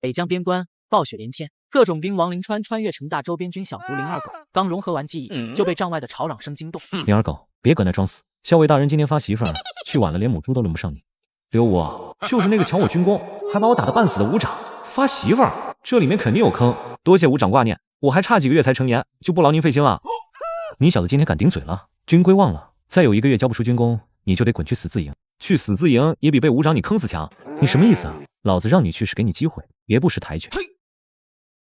北疆边关暴雪连天，各种兵王林川穿越成大周边军小卒灵二狗，刚融合完记忆，就被帐外的吵嚷声惊动。灵二狗，别搁那装死！校尉大人今天发媳妇儿，去晚了连母猪都轮不上你。刘武，就是那个抢我军功，还把我打得半死的武长，发媳妇儿，这里面肯定有坑。多谢武长挂念，我还差几个月才成年，就不劳您费心了。你小子今天敢顶嘴了，军规忘了，再有1个月交不出军功，你就得滚去死字营。去死字营也比被武长你坑死强。你什么意思啊？老子让你去是给你机会，别不识抬举。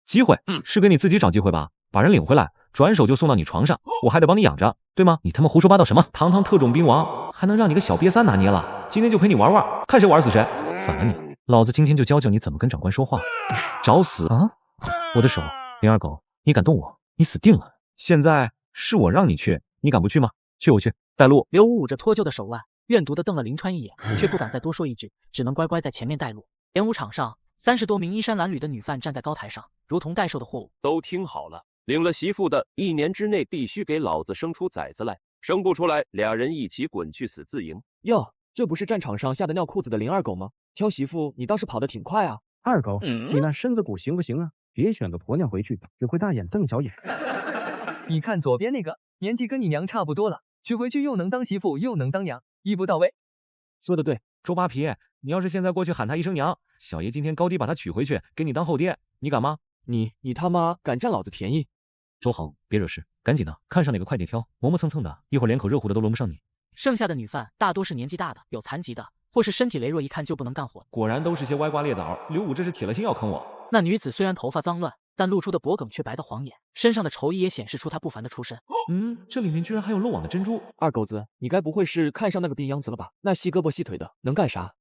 机会是给你自己找机会吧？把人领回来，转手就送到你床上，我还得帮你养着，对吗？你他妈胡说八道什么？堂堂特种兵王，还能让你个小瘪三拿捏了？今天就陪你玩玩，看谁玩死谁。反了你，老子今天就教教你怎么跟长官说话。找死啊！我的手，灵二狗，你敢动我，你死定了。现在是我让你去，你敢不去吗？去我去，带路。刘武捂着脱臼的手腕，怨毒地瞪了林川一眼，却不敢再多说一句，只能乖乖在前面带路。演武场上，30多名衣衫褴褛的女犯站在高台上，如同待售的货物。都听好了，领了媳妇的1年之内必须给老子生出崽子来，生不出来，2人一起滚去死字营。哟，这不是战场上吓得尿裤子的灵二狗吗？挑媳妇你倒是跑得挺快啊！二狗，你那身子骨行不行啊？别选个婆娘回去，只会大眼瞪小眼。你看左边那个，年纪跟你娘差不多了，娶回去又能当媳妇又能当娘，一步到位。说得对，周扒皮，你要是现在过去喊她一声娘，小爷今天高低把她娶回去，给你当后爹，你敢吗？你他妈敢占老子便宜？周恒，别惹事，赶紧的，看上哪个快点挑，磨磨蹭蹭的，一会儿连口热乎的都轮不上你。剩下的女犯大多是年纪大的，有残疾的，或是身体羸弱，一看就不能干活。果然都是些歪瓜裂枣，刘武这是铁了心要坑我。那女子虽然头发脏乱，但露出的脖梗却白得晃眼，身上的绸衣也显示出她不凡的出身。这里面居然还有漏网的珍珠。二狗子，你该不会是看上那个病秧子了吧？那细胳膊细腿的能干啥？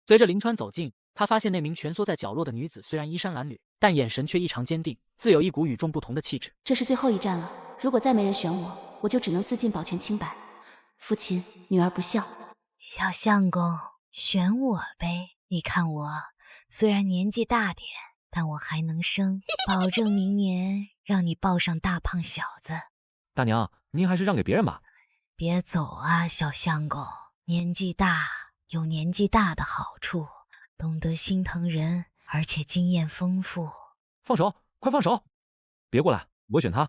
随着林川走近，他发现那名蜷缩在角落的女子虽然衣衫褴褛，但眼神却异常坚定，自有一股与众不同的气质。这是最后一战了，如果再没人选我，我就只能自尽保全清白。父亲，女儿不孝。小相公，选我呗！你看我虽然年纪大点，但我还能生，保证明年让你抱上大胖小子。大娘，您还是让给别人吧。别走啊，小相公，年纪大有年纪大的好处，懂得心疼人，而且经验丰富。放手，快放手！别过来，我选他。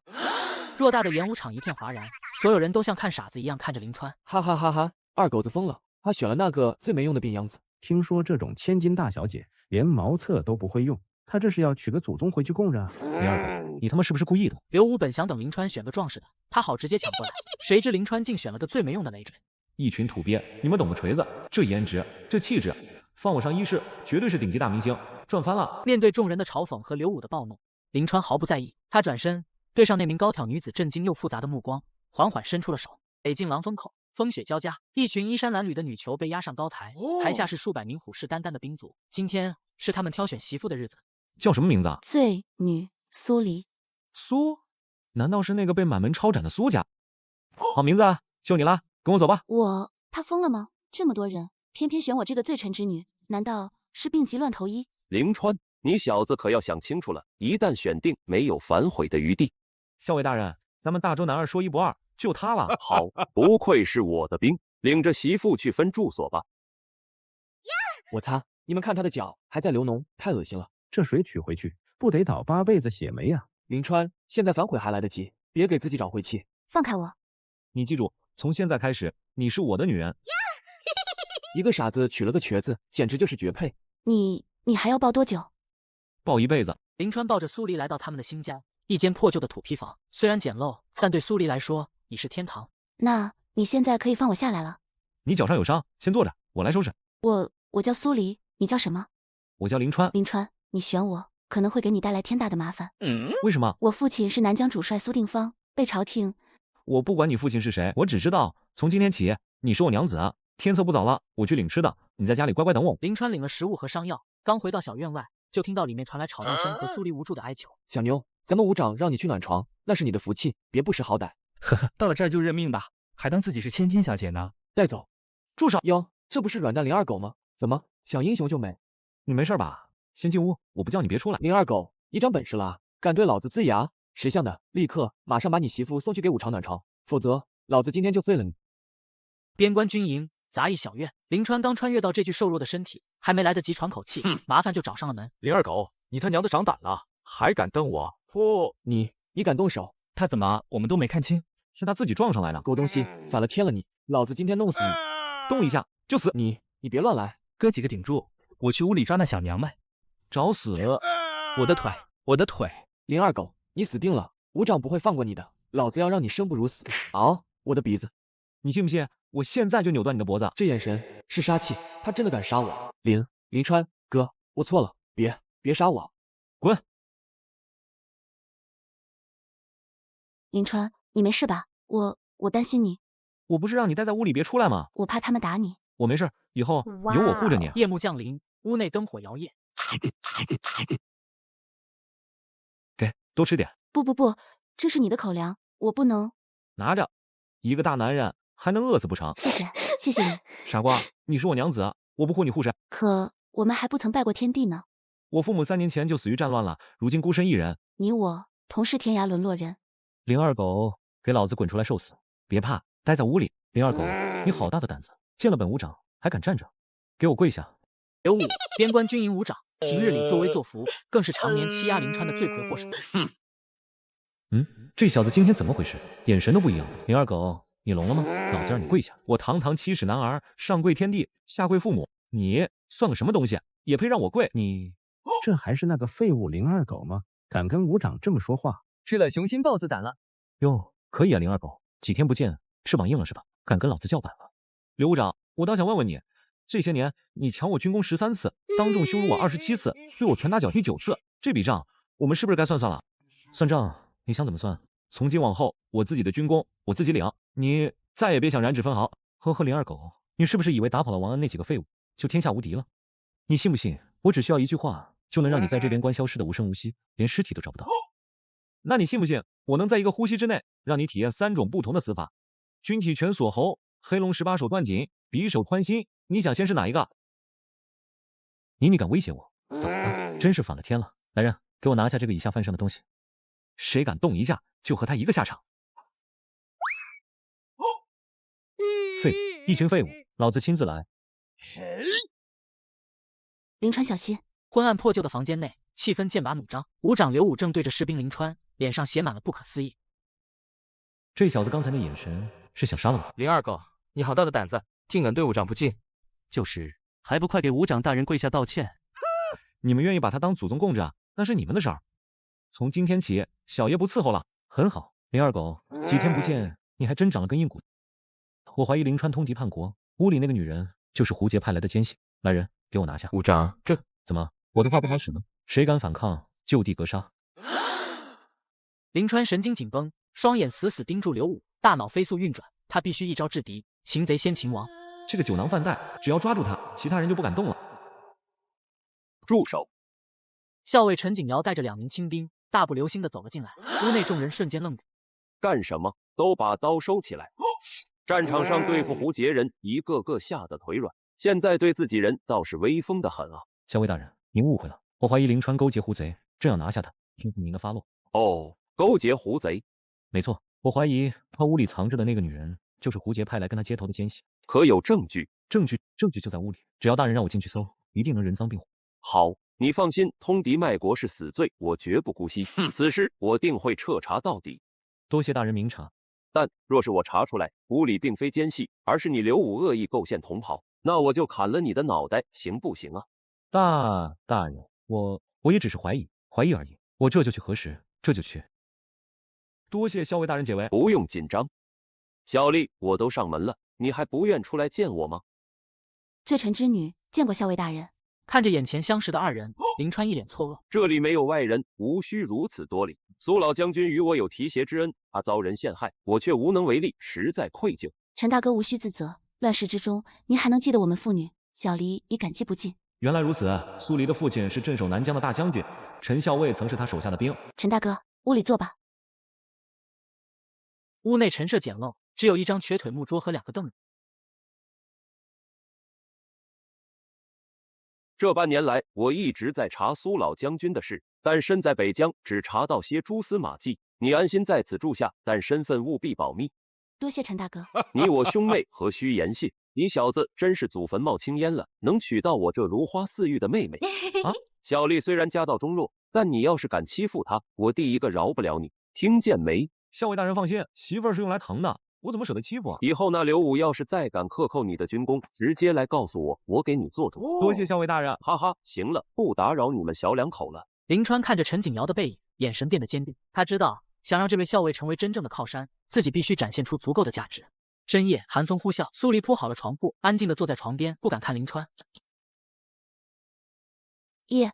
偌大的演武场一片哗然，所有人都像看傻子一样看着林川。哈哈哈哈！二狗子疯了，他选了那个最没用的病秧子。听说这种千金大小姐连茅厕都不会用，她这是要娶个祖宗回去供着啊！灵二狗，你他妈是不是故意的？刘武本想等林川选个壮实的，他好直接抢过来，谁知林川竟选了个最没用的累赘。一群土鳖，你们懂个锤子？这颜值，这气质，放我上1试，绝对是顶级大明星，赚翻了！面对众人的嘲讽和刘武的暴怒，林川毫不在意，他转身对上那名高挑女子震惊又复杂的目光，缓缓伸出了手。北境狼风口，风雪交加，一群衣衫褴褛的女囚被押上高台，台下是数百名虎视眈眈的兵卒。今天是他们挑选媳妇的日子。叫什么名字啊？罪女苏黎。苏？难道是那个被满门抄斩的苏家？好名字啊，就你啦，跟我走吧。他疯了吗？这么多人，偏偏选我这个罪臣之女，难道是病急乱投医？灵川，你小子可要想清楚了，一旦选定，没有反悔的余地。校尉大人，咱们大周男二说一不二，就他了。好，不愧是我的兵，领着媳妇去分住所吧。我擦，你们看他的脚还在流脓，太恶心了。这水取回去，不得倒8辈子血霉啊！林川，现在反悔还来得及，别给自己找晦气。放开我！你记住，从现在开始，你是我的女人。一个傻子娶了个瘸子，简直就是绝配。你还要抱多久？抱一辈子。林川抱着苏黎来到他们的新家，一间破旧的土坯房，虽然简陋，但对苏黎来说已是天堂。那你现在可以放我下来了。你脚上有伤，先坐着，我来收拾。我叫苏黎，你叫什么？我叫林川。林川，你选我可能会给你带来天大的麻烦。为什么？我父亲是南疆主帅苏定方，被朝廷……我不管你父亲是谁，我只知道从今天起你是我娘子。天色不早了，我去领吃的，你在家里乖乖等我。林川领了食物和伤药，刚回到小院外，就听到里面传来吵闹声和苏黎无助的哀求。小妞，咱们武长让你去暖床，那是你的福气，别不识好歹。呵呵，到了这儿就认命吧，还当自己是千金小姐呢。带走。住手！哟，这不是软蛋灵二狗吗？怎么想英雄救美？你没事吧？先进屋，我不叫你别出来。灵二狗，一张本事了，敢对老子呲牙？识相的，立刻马上把你媳妇送去给武长暖床，否则老子今天就废了你。边关军营杂役小院，林川刚穿越到这具瘦弱的身体，还没来得及喘口气，麻烦就找上了门。林二狗，你他娘的长胆了，还敢瞪我？不，你敢动手？他怎么我们都没看清？是他自己撞上来的。狗东西，反了天了你！老子今天弄死你！动一下就死！你别乱来！哥几个顶住，我去屋里抓那小娘们。找死！我的腿，我的腿！林二狗，你死定了！伍长不会放过你的，老子要让你生不如死！嗷！我的鼻子！你信不信？我现在就扭断你的脖子！这眼神是杀气，他真的敢杀我！林川哥，我错了，别杀我！滚！林川，你没事吧？我担心你。我不是让你待在屋里别出来吗？我怕他们打你。我没事，以后有我护着你。夜幕降临，屋内灯火摇曳。给，多吃点。不，这是你的口粮，我不能。拿着，一个大男人还能饿死不成？谢谢你。傻瓜，你是我娘子，我不护你护谁？可我们还不曾拜过天地呢。我父母3年前就死于战乱了，如今孤身一人。你我同是天涯沦落人。林二狗，给老子滚出来受死！别怕，待在屋里。林二狗，你好大的胆子，见了本伍长还敢站着，给我跪下！刘武，边关军营伍长，平日里作威作福，更是常年欺压林川的罪魁祸首。这小子今天怎么回事？眼神都不一样。林二狗，你聋了吗？老子让你跪下！我堂堂七尺男儿，上跪天地，下跪父母，你算个什么东西？也配让我跪？你这还是那个废物林二狗吗？敢跟伍长这么说话？吃了雄心豹子胆了。哟，可以啊，林二狗，几天不见，翅膀硬了是吧？敢跟老子叫板了？刘伍长，我倒想问问你，这些年你抢我军功13次，当众羞辱我27次，对我拳打脚踢9次，这笔账我们是不是该算了？算账你想怎么算？从今往后，我自己的军功我自己领，你再也别想染指分毫。呵呵，林二狗，你是不是以为打跑了王恩那几个废物就天下无敌了？你信不信我只需要一句话就能让你在这边关消失的无声无息，连尸体都找不到？那你信不信我能在一个呼吸之内让你体验3种不同的死法？军体拳锁喉，黑龙18手断颈，匕首穿心，你想先是哪一个？你敢威胁我？反了，真是反了天了！来人，给我拿下这个以下犯上的东西，谁敢动一下就和他一个下场。废物，一群废物，老子亲自来。林川小心！昏暗破旧的房间内，气氛剑拔弩张。伍长刘武正对着士兵林川，脸上写满了不可思议。这小子刚才的眼神是想杀了我。林二狗，你好大的胆子，竟敢对伍长不敬！就是，还不快给伍长大人跪下道歉！你们愿意把他当祖宗供着，那是你们的事儿。从今天起，小爷不伺候了。很好，林二狗，几天不见，你还真长了根硬骨。我怀疑林川通敌叛国，屋里那个女人就是胡杰派来的奸细。来人，给我拿下！伍长，这怎么？我的话不好使吗？谁敢反抗，就地格杀！林川神经紧绷，双眼死死盯住刘武，大脑飞速运转，他必须一招制敌，擒贼先擒王。这个酒囊饭袋，只要抓住他，其他人就不敢动了。住手！校尉陈景尧带着2名亲兵，大步流星地走了进来，屋内众人瞬间愣住。干什么？都把刀收起来！战场上对付胡杰人，一个个吓得腿软，现在对自己人倒是威风的很啊！校尉大人，您误会了，我怀疑林川勾结胡贼，正要拿下他，听从您的发落。哦，勾结胡贼？没错，我怀疑他屋里藏着的那个女人，就是胡杰派来跟他接头的奸细。可有证据？证据就在屋里，只要大人让我进去搜，一定能人赃并获。好，你放心，通敌卖国是死罪，我绝不姑息。此事我定会彻查到底。多谢大人明察。但若是我查出来屋里并非奸细，而是你刘武恶意构陷同袍，那我就砍了你的脑袋，行不行啊？大人，我也只是怀疑而已，我这就去核实，这就去。多谢校尉大人解围。不用紧张，小丽，我都上门了，你还不愿出来见我吗？罪臣之女见过校尉大人。看着眼前相识的2人，林川一脸错愕。这里没有外人，无需如此多礼。苏老将军与我有提携之恩，他遭人陷害，我却无能为力，实在愧疚。陈大哥无需自责，乱世之中，您还能记得我们父女，小黎已感激不尽。原来如此，苏黎的父亲是镇守南疆的大将军，陈校尉曾是他手下的兵。陈大哥，屋里坐吧。屋内陈设简陋，只有一张瘸腿木桌和2个凳子。这半年来，我一直在查苏老将军的事，但身在北疆，只查到些蛛丝马迹。你安心在此住下，但身份务必保密。多谢陈大哥。你我兄妹何须言谢？你小子真是祖坟冒青烟了，能娶到我这如花似玉的妹妹啊！小丽虽然家道中落，但你要是敢欺负她，我第一个饶不了你，听见没？校尉大人放心，媳妇儿是用来疼的，我怎么舍得欺负啊？以后那刘武要是再敢克扣你的军功，直接来告诉我，我给你做主。多谢校尉大人。哈哈，行了，不打扰你们小两口了。林川看着陈景瑶的背影，眼神变得坚定。他知道，想让这位校尉成为真正的靠山，自己必须展现出足够的价值。深夜，寒风呼啸，苏黎铺好了床铺，安静地坐在床边，不敢看林川。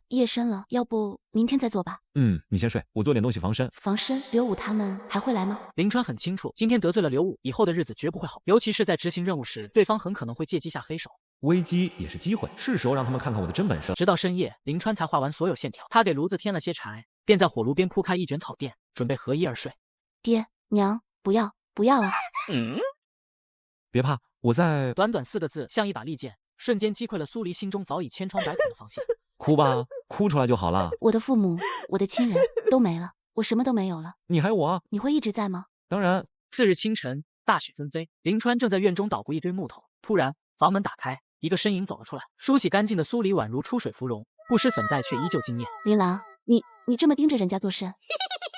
夜深了，要不明天再做吧。你先睡，我做点东西防身。防身，刘武他们还会来吗？林川很清楚，今天得罪了刘武，以后的日子绝不会好，尤其是在执行任务时，对方很可能会借机下黑手。危机也是机会，是时候让他们看看我的真本事了。直到深夜，林川才画完所有线条。他给炉子添了些柴，便在火炉边铺开一卷草垫，准备合衣而睡。爹娘，不要啊！别怕，我在。短短4个字，像一把利剑，瞬间击溃了苏黎心中早已千疮百孔的防线。哭吧，哭出来就好了。我的父母，我的亲人都没了，我什么都没有了。你还有我啊？你会一直在吗？当然。次日清晨，大雪纷飞，林川正在院中捣鼓一堆木头，突然房门打开，一个身影走了出来。梳洗干净的苏黎宛如出水芙蓉，不施粉黛却依旧惊艳。琳琅，你这么盯着人家做甚？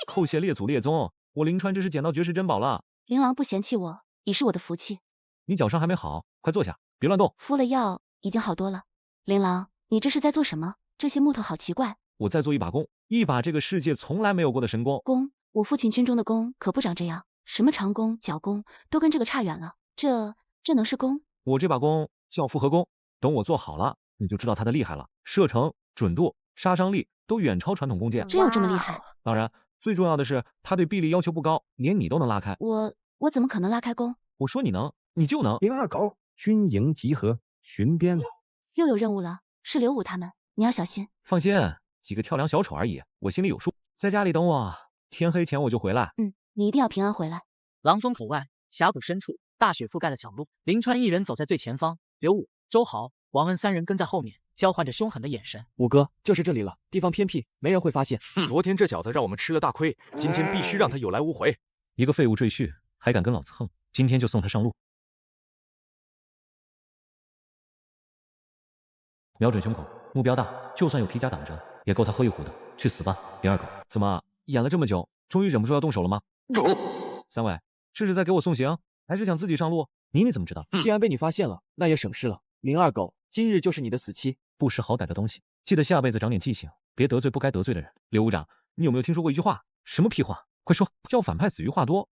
叩谢列祖列宗，我林川这是捡到绝世珍宝了。琳琅不嫌弃我，已是我的福气。你脚伤还没好，快坐下，别乱动。敷了药，已经好多了。琳琅，你这是在做什么？这些木头好奇怪。我在做一把弓，一把这个世界从来没有过的神弓。弓？我父亲军中的弓可不长这样，什么长弓、角弓都跟这个差远了。这能是弓？我这把弓叫复合弓，等我做好了，你就知道它的厉害了。射程、准度、杀伤力都远超传统弓箭。真有这么厉害？当然，最重要的是它对臂力要求不高，连你都能拉开。我怎么可能拉开弓？我说你能，你就能。02狗，军营集合，巡边。又有任务了，是刘武他们，你要小心。放心，几个跳梁小丑而已，我心里有数。在家里等我，天黑前我就回来。你一定要平安回来。狼峰口外，峡谷深处，大雪覆盖了小路，林川一人走在最前方，刘武、周豪、王恩3人跟在后面，交换着凶狠的眼神。武哥，就是这里了，地方偏僻，没人会发现。昨天这小子让我们吃了大亏，今天必须让他有来无回。一个废物赘婿，还敢跟老子横，今天就送他上路。瞄准胸口，目标大，就算有皮甲挡着，也够他喝一壶的。去死吧，02狗！怎么演了这么久，终于忍不住要动手了吗？3位，这是在给我送行，还是想自己上路？你怎么知道？既然被你发现了，那也省事了。02狗，今日就是你的死期。不识好歹的东西，记得下辈子长点记性，别得罪不该得罪的人。刘武长，你有没有听说过一句话？什么屁话？快说！叫反派死于话多。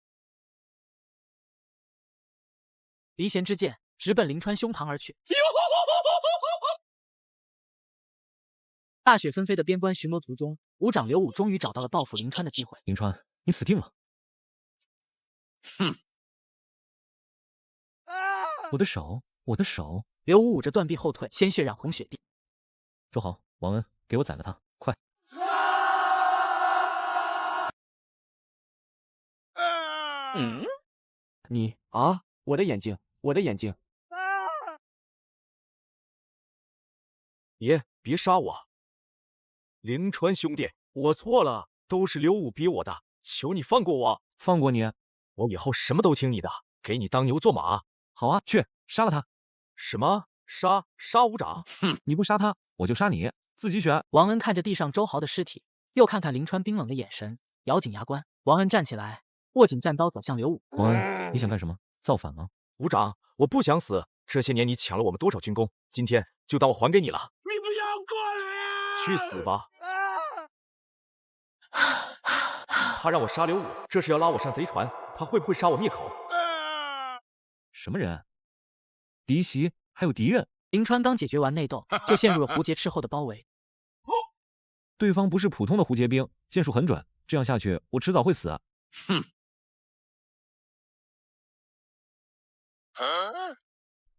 离弦之箭直奔林川胸膛而去。大雪纷飞的边关巡逻途中，武长刘武终于找到了报复林川的机会。林川，你死定了！我的手，我的手！刘武捂着断臂后退，鲜血染红雪地。周豪、王恩，给我宰了他，快！你啊！我的眼睛，我的眼睛！别杀我！灵川兄弟，我错了，都是刘武逼我的，求你放过我！放过你？我以后什么都听你的，给你当牛做马。好啊，去杀了他！什么？杀武长？你不杀他，我就杀你，自己选。王恩看着地上周豪的尸体，又看看林川冰冷的眼神，咬紧牙关。王恩站起来，握紧战刀走向刘武。王恩，你想干什么？造反吗？武长，我不想死。这些年你抢了我们多少军功，今天就当我还给你了。你不要过来啊！去死吧！他让我杀刘武，这是要拉我上贼船，他会不会杀我灭口？什么人？嫡媳还有敌人？林川刚解决完内斗，就陷入了胡劫斥后的包围。对方不是普通的胡劫兵，箭术很准，这样下去我迟早会死。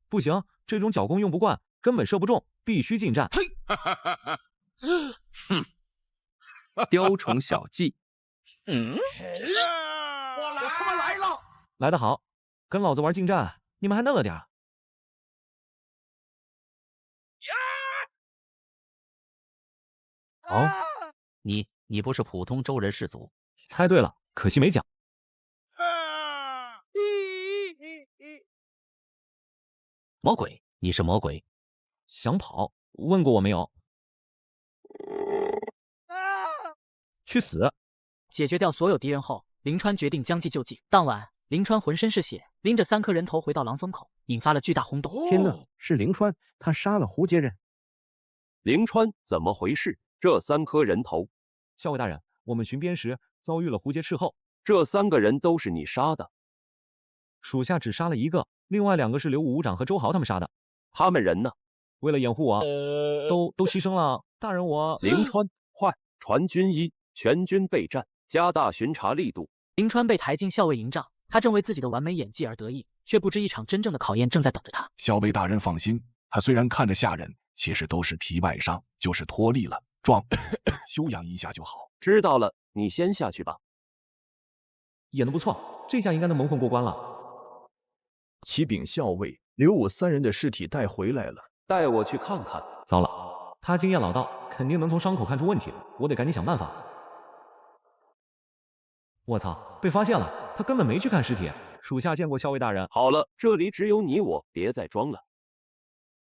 不行，这种角弓用不惯，根本射不中，必须近战。雕虫小技。我他妈来了！来得好，跟老子玩近战，你们还嫩了点。哦，你不是普通周人氏族？猜对了，可惜没讲。魔鬼，你是魔鬼。想跑？问过我没有？去死！解决掉所有敌人后，林川决定将计就计。当晚，林川浑身是血，拎着3颗人头回到狼风口，引发了巨大轰动。天哪，是灵川，他杀了胡杰人。灵川，怎么回事？这3颗人头，校尉大人，我们巡边时遭遇了胡杰斥候，这3个人都是你杀的？属下只杀了1个，另外2个是刘武武长和周豪他们杀的。他们人呢？为了掩护我，都牺牲了。大人我，灵川，快传军医，全军备战，加大巡查力度。林川被抬进校尉营帐，他正为自己的完美演技而得意，却不知一场真正的考验正在等着他。校尉大人放心，他虽然看着吓人，其实都是皮外伤，就是脱力了，休养一下就好。知道了，你先下去吧。演得不错，这下应该能蒙混过关了。启禀校尉，刘武3人的尸体带回来了，带我去看看。糟了，他经验老道，肯定能从伤口看出问题，我得赶紧想办法。我操，被发现了，他根本没去看尸体。属下见过校尉大人。好了，这里只有你我，别再装了。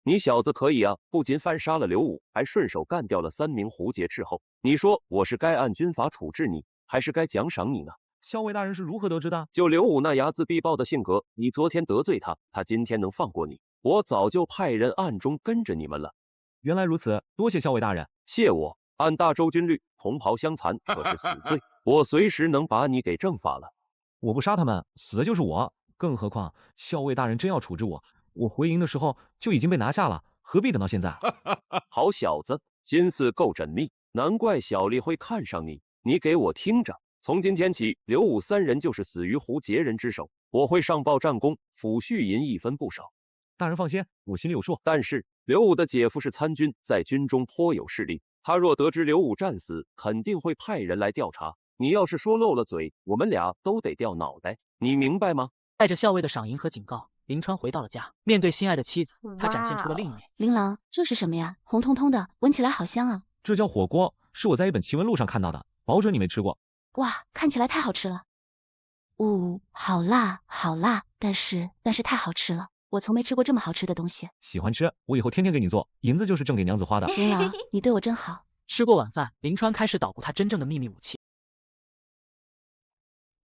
你小子可以啊，不仅反杀了刘武，还顺手干掉了3名胡杰斥候。你说我是该按军法处置你，还是该奖赏你呢？校尉大人是如何得知的？就刘武那睚眦必报的性格，你昨天得罪他，他今天能放过你？我早就派人暗中跟着你们了。原来如此，多谢校尉大人。谢我，按大周军律，同袍相残可是死罪，我随时能把你给正法了。我不杀他们，死的就是我。更何况校尉大人真要处置我，我回营的时候就已经被拿下了，何必等到现在？好小子，心思够缜密，难怪小丽会看上你。你给我听着，从今天起，刘武3人就是死于胡杰人之手，我会上报战功，抚恤银1分不少。大人放心，我心里有数。但是刘武的姐夫是参军，在军中颇有势力，他若得知刘武战死，肯定会派人来调查。你要是说漏了嘴，我们俩都得掉脑袋，你明白吗？带着校尉的赏银和警告，林川回到了家，面对心爱的妻子，他展现出了另一面。琳琅，这是什么呀？红彤彤的，闻起来好香啊！这叫火锅，是我在一本奇闻录上看到的，保准你没吃过。哇，看起来太好吃了。好辣，好辣，但是太好吃了。我从没吃过这么好吃的东西。喜欢吃，我以后天天给你做，银子就是挣给娘子花的。琳琅，你对我真好。吃过晚饭，林川开始捣鼓他真正的秘密武器。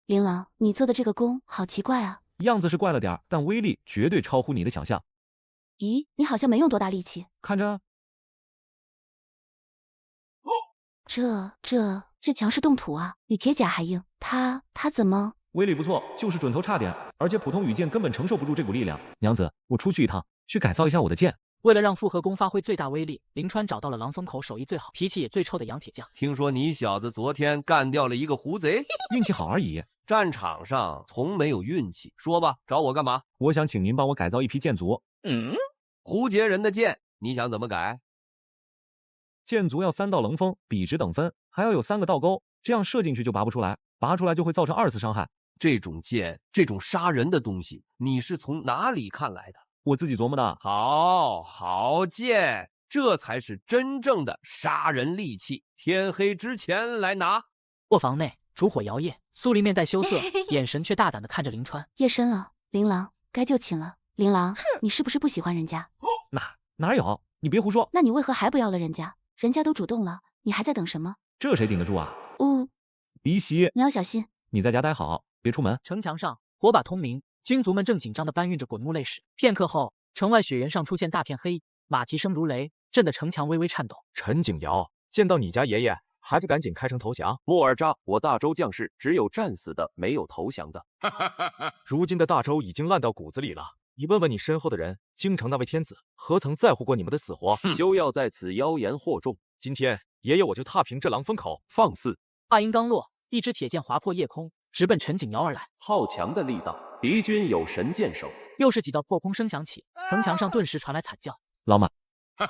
琳琅，你做的这个弓好奇怪啊。样子是怪了点，但威力绝对超乎你的想象。咦，你好像没用多大力气。看着，这墙是冻土啊，比铁甲还硬。它怎么？威力不错，就是准头差点，而且普通羽箭根本承受不住这股力量。娘子，我出去一趟，去改造一下我的剑。为了让复合弓发挥最大威力，林川找到了狼风口手艺最好、脾气也最臭的杨铁匠。听说你小子昨天干掉了一个胡贼，运气好而已。战场上从没有运气。说吧，找我干嘛？我想请您帮我改造一批箭卒。胡杰人的剑，你想怎么改？箭卒要3道棱锋，笔直等分，还要有3个倒钩，这样射进去就拔不出来，拔出来就会造成2次伤害。这种剑，这种杀人的东西，你是从哪里看来的？我自己琢磨的。好剑，这才是真正的杀人利器。天黑之前来拿。卧房内，烛火摇曳，苏黎面带羞涩，眼神却大胆地看着林川。夜深了，琳琅，该就寝了。琳琅，你是不是不喜欢人家？哪有？你别胡说。那你为何还不要了人家？人家都主动了，你还在等什么？这谁顶得住啊？离席，你要小心。你在家待好，别出门。城墙上火把通明，军卒们正紧张地搬运着滚木类石。片刻后，城外雪原上出现大片黑，马蹄声如雷，震得城墙微微颤抖。陈景尧，见到你家爷爷，还不赶紧开城投降？莫尔扎，我大周将士只有战死的，没有投降的。如今的大周已经烂到骨子里了。你问问你身后的人，京城那位天子何曾在乎过你们的死活？休要在此妖言惑众。今天爷爷我就踏平这狼风口。放肆！话音刚落，一支铁剑划破夜空，直奔陈景尧而来。好强的力道！敌军有神箭手。又是几道破空声响起，城墙上顿时传来惨叫。老马，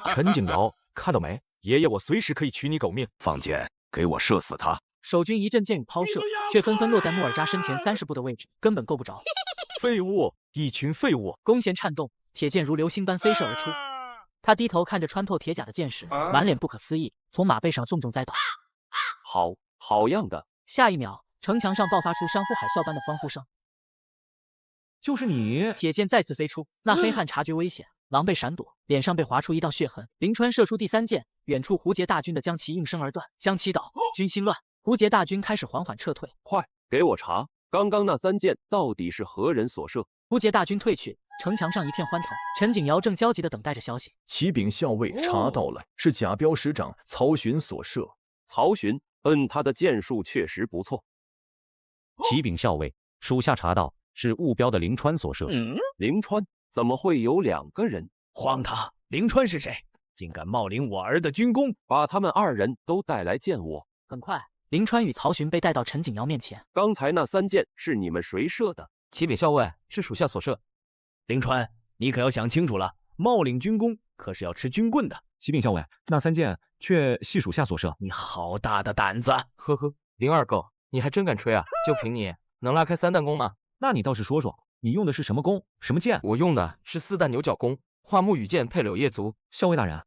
陈景尧，看到没？爷爷我随时可以取你狗命。放箭，给我射死他！守军一阵箭雨抛射，却纷纷落在穆尔扎身前30步的位置，根本够不着。废物，一群废物！弓弦颤动，铁剑如流星般飞射而出。他低头看着穿透铁甲的剑士，满脸不可思议，从马背上重重栽倒。好样的！下一秒，城墙上爆发出山呼海啸般的欢呼声。就是你！铁剑再次飞出，那黑汉察觉危险，狼狈闪躲，脸上被划出一道血痕。林川射出第3箭，远处胡杰大军的将其应声而断，将其倒，军心乱。胡杰大军开始缓缓撤退。快给我查，刚刚那3箭到底是何人所射？胡杰大军退去，城墙上一片欢腾。陈景瑶正焦急地等待着消息。启禀校尉，查到了，是甲彪师长曹询所射。曹询，他的箭术确实不错。启禀校尉，属下查到是务标的灵川所射。灵川怎么会有2个人？荒唐！灵川是谁？竟敢冒领我儿的军功！把他们2人都带来见我。很快，林川与曹询被带到陈景瑶面前。刚才那3箭是你们谁射的？启禀校尉，是属下所射。灵川，你可要想清楚了，冒领军功可是要吃军棍的。启禀校尉，那3箭却系属下所射。你好大的胆子！呵呵，林二狗，你还真敢吹啊！就凭你，能拉开3弹弓吗？那你倒是说说，你用的是什么弓，什么箭？我用的是4弹牛角弓，桦木羽箭配柳叶足。校尉大人，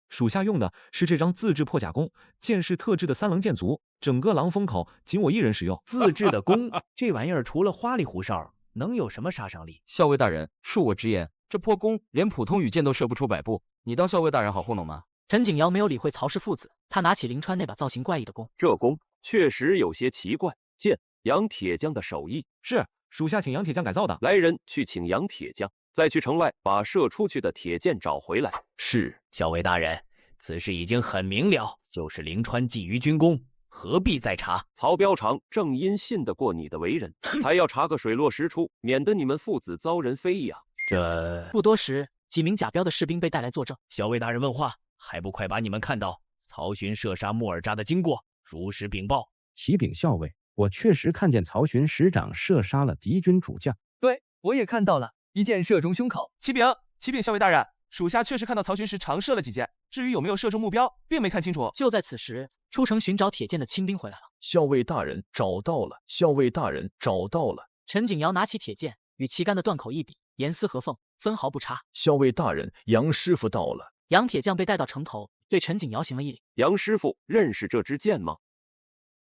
属下用的是这张自制破甲弓，箭是特制的3棱箭足，整个狼风口仅我一人使用。自制的弓，这玩意儿除了花里胡哨，能有什么杀伤力？校尉大人，恕我直言，这破弓连普通羽箭都射不出100步，你当校尉大人好糊弄吗？陈景瑶没有理会曹氏父子，他拿起林川那把造型怪异的弓。这弓确实有些奇怪，见杨铁匠的手艺。是，属下请杨铁匠改造的。来人去请杨铁匠，再去城外把射出去的铁剑找回来。是，校尉大人，此事已经很明了，就是灵川觊觎军功，何必再查？曹彪长正因信得过你的为人，才要查个水落石出，免得你们父子遭人非议啊。这不多时，几名甲彪的士兵被带来作证。校尉大人问话，还不快把你们看到曹询射杀木尔扎的经过如实禀报。启禀校尉，我确实看见曹询师长射杀了敌军主将。对，我也看到了，一箭射中胸口。启禀校尉大人，属下确实看到曹询时常射了几箭，至于有没有射中目标，并没看清楚。就在此时，出城寻找铁剑的亲兵回来了。校尉大人找到了，校尉大人找到了。陈景瑶拿起铁剑，与旗杆的断口一比，严丝合缝，分毫不差。校尉大人，杨师傅到了。杨铁匠被带到城头，对陈景瑶行了一礼。杨师傅认识这支剑吗？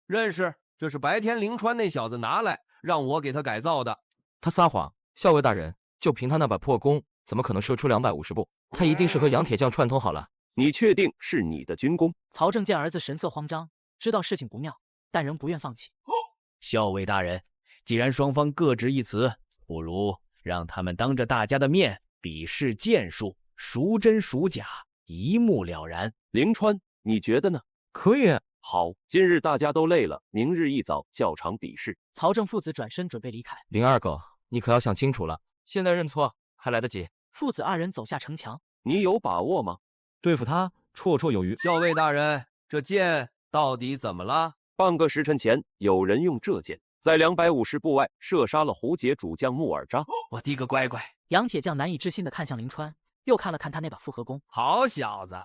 认识，这是白天灵川那小子拿来，让我给他改造的。他撒谎，校尉大人，就凭他那把破弓，怎么可能射出250步？他一定是和杨铁匠串通好了。你确定是你的军功？曹正见儿子神色慌张，知道事情不妙，但仍不愿放弃。校尉大人，既然双方各执一词，不如让他们当着大家的面比试剑术，孰真孰假，一目了然。灵川，你觉得呢？可以。好，今日大家都累了，明日一早较场比试。曹正父子转身准备离开。林二狗，你可要想清楚了，现在认错还来得及。父子2人走下城墙。你有把握吗？对付他绰绰有余。校尉大人，这剑到底怎么了？半个时辰前，有人用这剑在250步外射杀了胡杰主将木尔扎。我的个乖乖！杨铁匠难以置信地看向林川，又看了看他那把复合弓。好小子，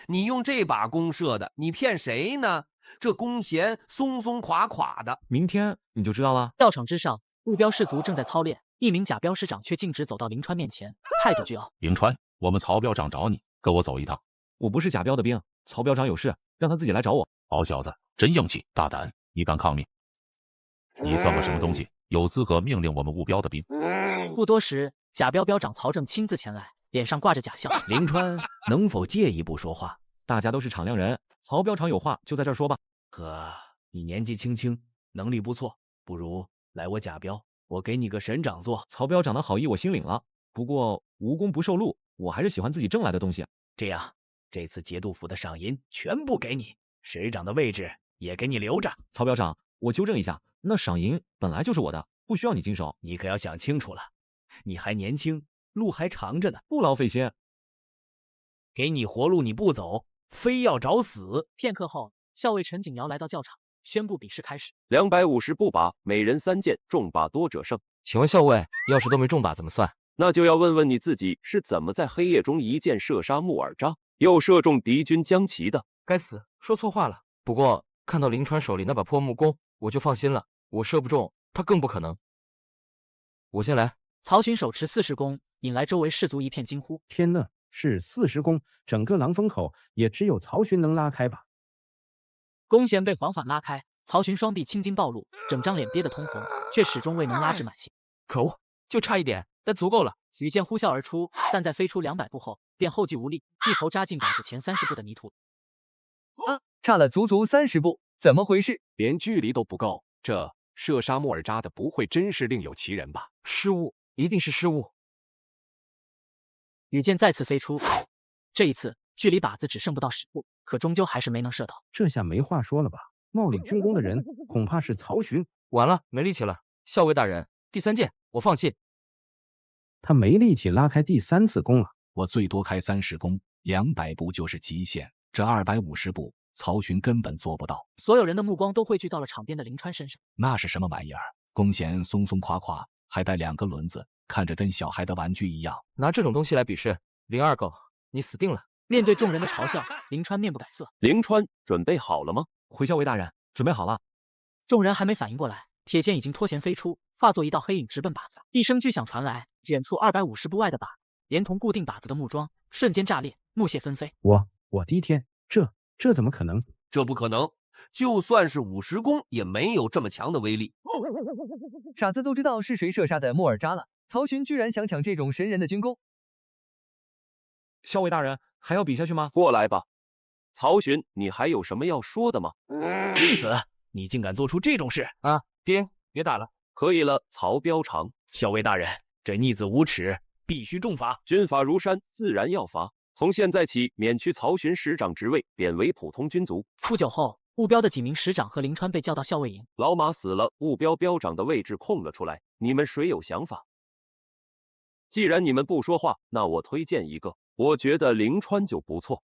你用这把弓射的，你骗谁呢？这弓弦松松垮垮的。明天你就知道了。道场之上，目标士卒正在操练，一名甲彪师长却径直走到林川面前，态度倨傲。灵川，我们曹彪长找你，跟我走一趟。我不是甲彪的兵，曹彪长有事，让他自己来找我。好小子，真硬气大胆，你敢抗命？你算个什么东西？有资格命令我们务标的兵？不多时，甲彪彪长曹正亲自前来，脸上挂着假笑。灵川能否借一步说话？大家都是敞亮人，曹彪长有话就在这儿说吧。呵，你年纪轻轻，能力不错，不如来我甲彪，我给你个神掌做。曹彪长的好意我心领了，不过无功不受禄，我还是喜欢自己挣来的东西。这样，这次节度府的赏银全部给你，师长的位置也给你留着。曹彪长，我纠正一下，那赏银本来就是我的，不需要你经手。你可要想清楚了，你还年轻，路还长着呢，不劳费心。给你活路你不走，非要找死。片刻后，校尉陈景瑶来到教场，宣布比试开始。250步靶，每人3箭，中靶多者胜。请问校尉，要是都没中靶怎么算？那就要问问你自己是怎么在黑夜中一箭射杀木尔扎，又射中敌军将旗的。该死，说错话了。不过看到林川手里那把破木弓，我就放心了。我射不中，他更不可能。我先来。曹询手持40弓，引来周围士卒一片惊呼。天呐，是40弓，整个狼风口也只有曹询能拉开吧？弓弦被缓缓拉开，曹询双臂青筋暴露，整张脸憋得通红，却始终未能拉至满血。可恶，就差一点，但足够了。羽箭呼啸而出，但在飞出200步后，便后继无力，一头扎进靶子前30步的泥土。啊，差了足足30步，怎么回事？连距离都不够，这射杀莫尔扎的不会真是另有其人吧？失误，一定是失误。羽箭再次飞出，这一次距离靶子只剩不到10步，可终究还是没能射到。这下没话说了吧？冒领军功的人恐怕是曹询。完了，没力气了。校尉大人，第3箭，我放弃。他没力气拉开第3次弓了。我最多开30弓，200步就是极限，这250步，曹询根本做不到。所有人的目光都汇聚到了场边的林川身上。那是什么玩意儿？弓弦松松垮垮，还带2个轮子，看着跟小孩的玩具一样。拿这种东西来比试，林二狗，你死定了！面对众人的嘲笑，林川面不改色。林川，准备好了吗？回校尉大人，准备好了。众人还没反应过来，铁剑已经脱弦飞出，化作一道黑影直奔靶子。一声巨响传来，远处250步外的靶，连同固定靶子的木桩瞬间炸裂，木屑纷飞。我的天，这怎么可能？这不可能，就算是50弓也没有这么强的威力。傻子都知道是谁射杀的莫尔扎了，曹询居然想抢这种神人的军功。校尉大人，还要比下去吗？过来吧。曹询，你还有什么要说的吗？逆子，你竟敢做出这种事啊！爹，别打了。可以了，曹彪长。校尉大人，这逆子无耻，必须重罚。军法如山，自然要罚。从现在起，免去曹询师长职位，贬为普通军卒。不久后，务标的几名师长和林川被叫到校尉营。老马死了，务标标长的位置空了出来，你们谁有想法？既然你们不说话，那我推荐一个，我觉得林川就不错。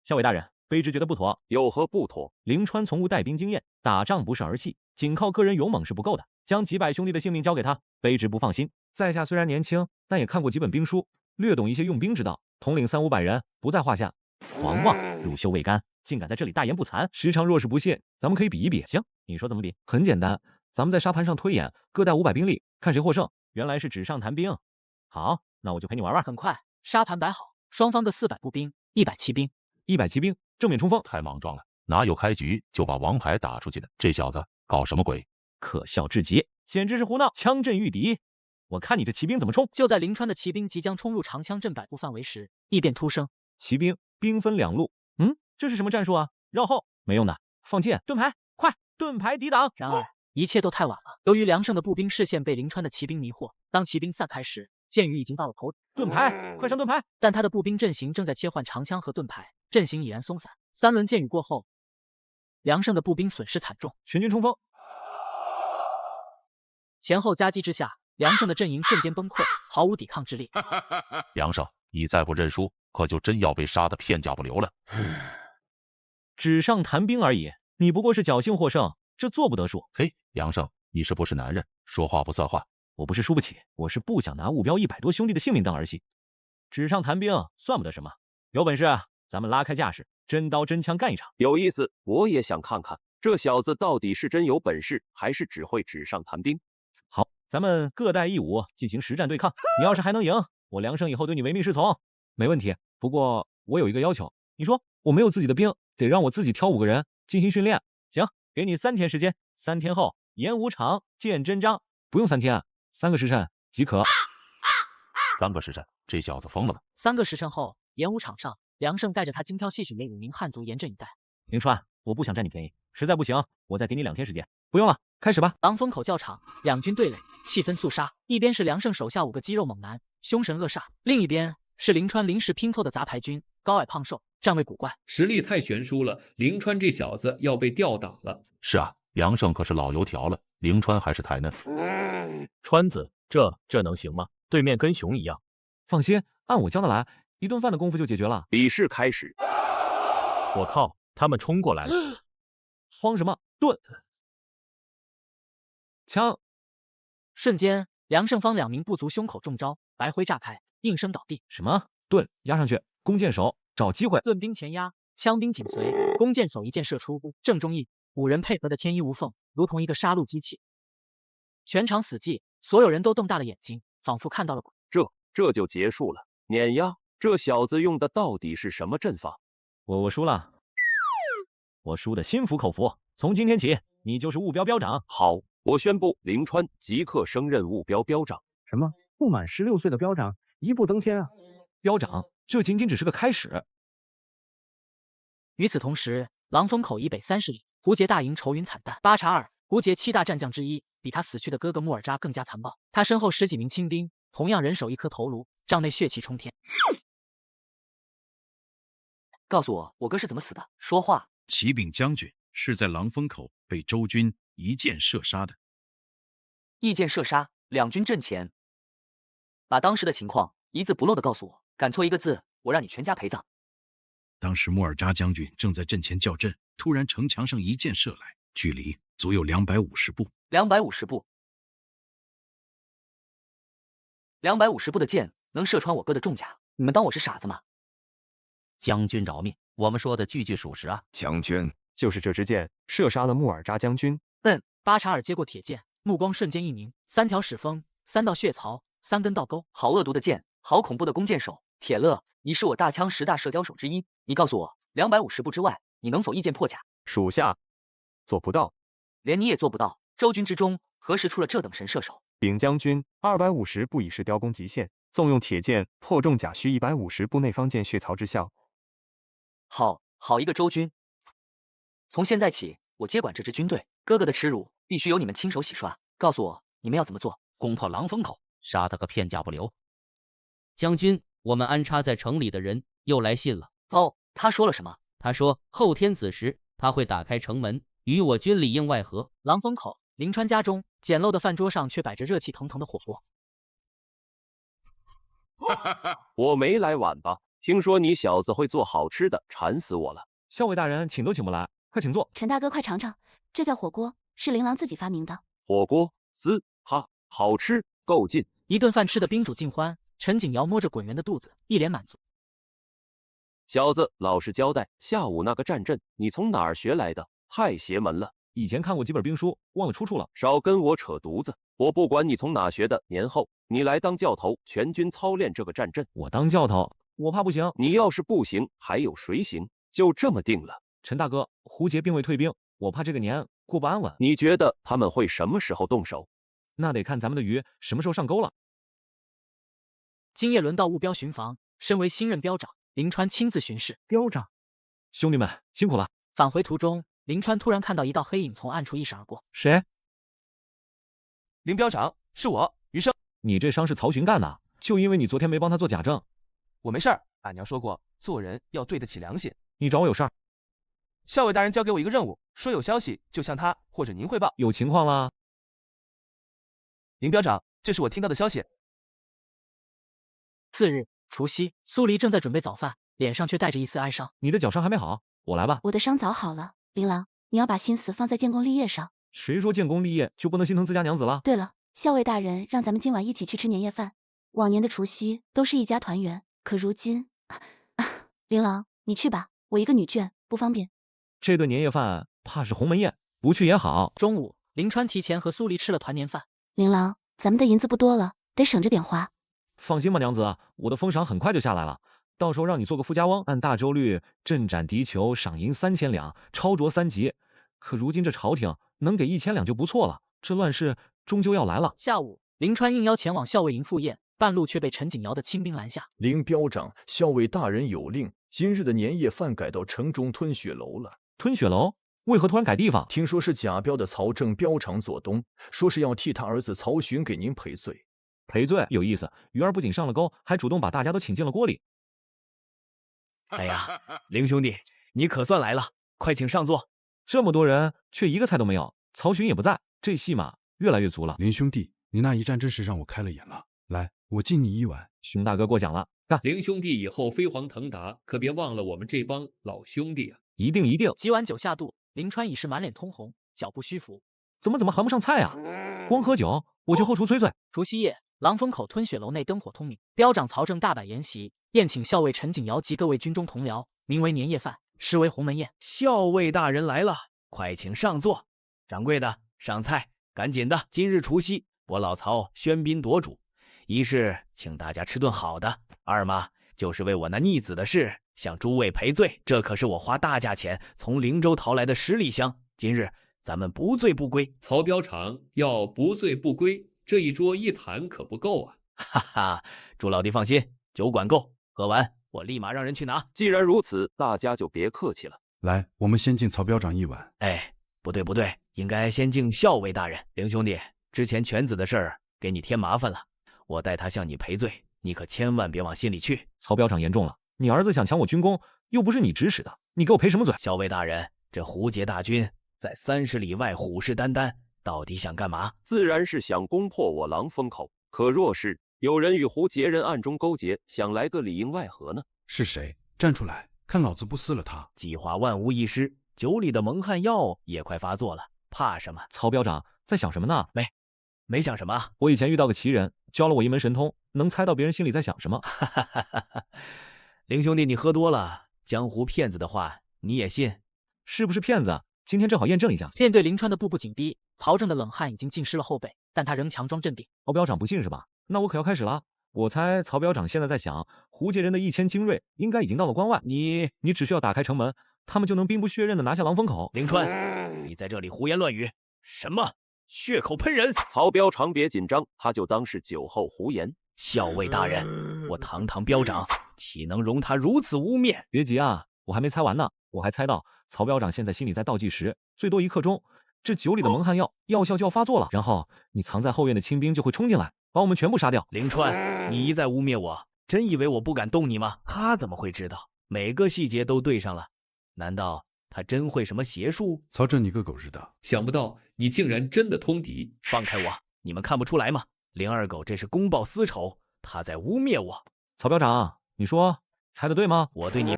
校尉大人，卑职觉得不妥。有何不妥？林川从无带兵经验，打仗不是儿戏，仅靠个人勇猛是不够的，将几百兄弟的性命交给他，卑职不放心。在下虽然年轻，但也看过几本兵书，略懂一些用兵之道，统领300-500人不在话下。狂妄，乳臭未干，竟敢在这里大言不惭！时常若是不信，咱们可以比一比。行，你说怎么比？很简单，咱们在沙盘上推演，各带500兵力，看谁获胜。原来是纸上谈兵。好，那我就陪你玩玩。很快，沙盘摆好，双方各400步兵，100骑兵，100骑兵正面冲锋。太莽撞了，哪有开局就把王牌打出去的？这小子搞什么鬼？可笑至极，简直是胡闹，枪阵御敌。我看你这骑兵怎么冲！就在林川的骑兵即将冲入长枪阵100步范围时，异变突生，骑兵兵分2路。这是什么战术啊？绕后，没用的，放箭，盾牌，快，盾牌抵挡。然而一切都太晚了，由于梁胜的步兵视线被林川的骑兵迷惑，当骑兵散开时，箭雨已经到了头顶。盾牌，快上盾牌！但他的步兵阵型正在切换长枪和盾牌，阵型已然松散。3轮箭雨过后，梁胜的步兵损失惨重，全军冲锋。前后夹击之下，梁胜的阵营瞬间崩溃，毫无抵抗之力。梁胜，你再不认输，可就真要被杀得片甲不留了。纸上谈兵而已，你不过是侥幸获胜，这做不得数。嘿，梁胜，你是不是男人？说话不算话。我不是输不起，我是不想拿务标100多兄弟的性命当儿戏。纸上谈兵算不得什么，有本事咱们拉开架势，真刀真枪干一场。有意思，我也想看看这小子到底是真有本事，还是只会纸上谈兵。好，咱们各带一伍进行实战对抗。你要是还能赢，我梁胜以后对你唯命是从。没问题，不过我有一个要求。你说我没有自己的兵，得让我自己挑5个人进行训练。行，给你3天时间，3天后演武场见真章。不用3天，3个时辰即可。3个时辰，这小子疯了吧？3个时辰后，演武场上，梁胜带着他精挑细选的5名汉族严阵以待。林川，我不想占你便宜，实在不行，我再给你2天时间。不用了，开始吧。当风口较场，两军对垒，气氛肃杀。一边是梁胜手下5个肌肉猛男，凶神恶煞；另一边是林川临时拼凑的杂牌军，高矮胖瘦，站位古怪，实力太悬殊了。林川这小子要被吊打了。是啊，梁胜可是老油条了，林川还是太嫩。川子，这能行吗？对面跟熊一样。放心，按我教的来，一顿饭的功夫就解决了。比试开始。我靠，他们冲过来了！慌什么？盾！枪！瞬间，梁胜方2名部族胸口中招，白灰炸开，应声倒地。什么？盾压上去，弓箭手找机会。盾兵前压，枪兵紧随，弓箭手一箭射出，正中翼。5人配合的天衣无缝，如同一个杀戮机器。全场死寂，所有人都瞪大了眼睛，仿佛看到了鬼。这就结束了。碾压，这小子用的到底是什么阵法？我输了，我输的心服口服。从今天起，你就是务标标长。好，我宣布林川即刻升任务标标长。什么不满16岁的标长一步登天啊？标长，这仅仅只是个开始。与此同时，狼峰口以北30里，胡杰大营愁云惨淡。巴查尔，胡杰7大战将之一，比他死去的哥哥穆尔扎更加残暴。他身后10几名亲兵，同样人手一颗头颅，帐内血气冲天。告诉我，我哥是怎么死的？说话！启禀将军，是在狼峰口被周军一箭射杀的。一箭射杀，两军阵前，把当时的情况一字不漏的告诉我，敢错一个字，我让你全家陪葬。当时穆尔扎将军正在阵前叫阵，突然城墙上一箭射来，距离足有250步。250步，250步的箭能射穿我哥的重甲，你们当我是傻子吗？将军饶命，我们说的句句属实啊！将军，就是这支箭射杀了穆尔扎将军。巴查尔接过铁剑，目光瞬间一凝，3条矢锋，3道血槽，3根倒钩，好恶毒的箭，好恐怖的弓箭手。铁勒，你是我大枪10大射雕手之一，你告诉我，250步之外，你能否一箭破甲？属下做不到，连你也做不到。周军之中，何时出了这等神射手？禀将军，250步已是雕弓极限，纵用铁箭破重甲，需150步内方见血槽之效。好一个周军！从现在起，我接管这支军队，哥哥的耻辱必须由你们亲手洗刷。告诉我，你们要怎么做？攻破狼峰口，杀他个片甲不留。将军，我们安插在城里的人又来信了。哦，他说了什么？他说后天子时他会打开城门，与我军里应外合。狼峰口，林川家中简陋的饭桌上却摆着热气腾腾的火锅。我没来晚吧？听说你小子会做好吃的，馋死我了。校尉大人，请都请不来，快请坐。陈大哥，快尝尝，这叫火锅，是琳琅自己发明的。火锅，哈，好吃，够劲。一顿饭吃得宾主尽欢，陈景尧摸着滚圆的肚子，一脸满足。小子，老实交代，下午那个战阵你从哪儿学来的？太邪门了！以前看过几本兵书，忘了出处了。少跟我扯犊子！我不管你从哪学的，年后你来当教头，全军操练这个战阵。我当教头，我怕不行。你要是不行，还有谁行？就这么定了。陈大哥，胡杰并未退兵，我怕这个年过不安稳。你觉得他们会什么时候动手？那得看咱们的鱼什么时候上钩了。今夜轮到务标巡防，身为新任标长，林川亲自巡视。标长，兄弟们辛苦了。返回途中，林川突然看到一道黑影从暗处一闪而过。谁？林标长，是我，余生。你这伤是曹巡干的，就因为你昨天没帮他做假证。我没事儿，俺娘说过，做人要对得起良心。你找我有事儿？校尉大人交给我一个任务，说有消息就向他或者您汇报。有情况啦。林标长，这是我听到的消息。次日，除夕，苏黎正在准备早饭，脸上却带着一丝哀伤。你的脚伤还没好，我来吧。我的伤早好了，琳琅，你要把心思放在建功立业上。谁说建功立业就不能心疼自家娘子了？对了，校尉大人让咱们今晚一起去吃年夜饭。往年的除夕都是一家团圆，可如今，琳琅，你去吧，我一个女眷不方便。这顿年夜饭怕是鸿门宴，不去也好。中午，林川提前和苏黎吃了团年饭。琳琅，咱们的银子不多了，得省着点花。放心吧，娘子，我的封赏很快就下来了，到时候让你做个富家翁，按大周率镇斩敌酋，赏银3000两，超擢3级。可如今这朝廷能给1000两就不错了，这乱世终究要来了。下午，林川应邀前往校尉营赴宴，半路却被陈景尧的亲兵拦下。林标长，校尉大人有令，今日的年夜饭改到城中吞血楼了。吞血楼？为何突然改地方？听说是甲标的曹正标长左东，说是要替他儿子曹询给您赔罪。赔罪有意思，鱼儿不仅上了钩，还主动把大家都请进了锅里。哎呀，林兄弟，你可算来了，快请上座。这么多人，却一个菜都没有，曹询也不在，这戏码越来越足了。林兄弟，你那一战真是让我开了眼了。来，我敬你一碗。熊大哥过奖了，干！林兄弟以后飞黄腾达，可别忘了我们这帮老兄弟啊！一定一定。几碗酒下肚，林川已是满脸通红，脚步虚浮。怎么含不上菜啊？光喝酒，我去后厨催催。除夕夜，狼峰口吞血楼内灯火通明，标长曹正大摆筵席，宴请校尉陈景尧及各位军中同僚，名为年夜饭，实为鸿门宴。校尉大人来了，快请上座。掌柜的，上菜，赶紧的。今日除夕，我老曹喧宾夺主，一是请大家吃顿好的，二嘛就是为我那逆子的事向诸位赔罪。这可是我花大价钱从灵州淘来的10里香，今日咱们不醉不归。曹标长要不醉不归，这一桌一坛可不够啊！哈哈，朱老弟放心，酒管够，喝完我立马让人去拿。既然如此，大家就别客气了。来，我们先敬曹标长一碗。哎，不对不对，应该先敬校尉大人。凌兄弟，之前犬子的事儿给你添麻烦了，我代他向你赔罪，你可千万别往心里去。曹标长严重了，你儿子想抢我军功，又不是你指使的，你给我赔什么罪？校尉大人，这胡杰大军在30里外虎视眈眈，到底想干嘛？自然是想攻破我狼风口。可若是有人与胡杰人暗中勾结，想来个里应外合呢？是谁？站出来，看老子不撕了他！计划万无一失，酒里的蒙汗药也快发作了，怕什么？曹标长在想什么呢？没想什么。我以前遇到个奇人，教了我一门神通，能猜到别人心里在想什么。凌兄弟，你喝多了，江湖骗子的话你也信？是不是骗子？今天正好验证一下。面对林川的步步紧逼，曹正的冷汗已经浸湿了后背，但他仍强装镇定。曹标长不信是吧？那我可要开始了。我猜曹标长现在在想，胡杰人的1000精锐应该已经到了关外，你只需要打开城门，他们就能兵不血刃的拿下狼风口。凌川，你在这里胡言乱语，什么血口喷人？曹标长别紧张，他就当是酒后胡言。校尉大人，我堂堂标长，岂能容他如此污蔑？别急啊，我还没猜完呢。我还猜到曹标长现在心里在倒计时，最多1刻钟，这酒里的蒙汗药药效就要发作了，然后你藏在后院的清兵就会冲进来，把我们全部杀掉。凌川，你一再污蔑我，真以为我不敢动你吗？他怎么会知道每个细节都对上了？难道他真会什么邪术？曹正，你个狗日的！想不到你竟然真的通敌！放开我！你们看不出来吗？林二狗这是公报私仇，他在污蔑我。曹标长，你说猜得对吗？我对你，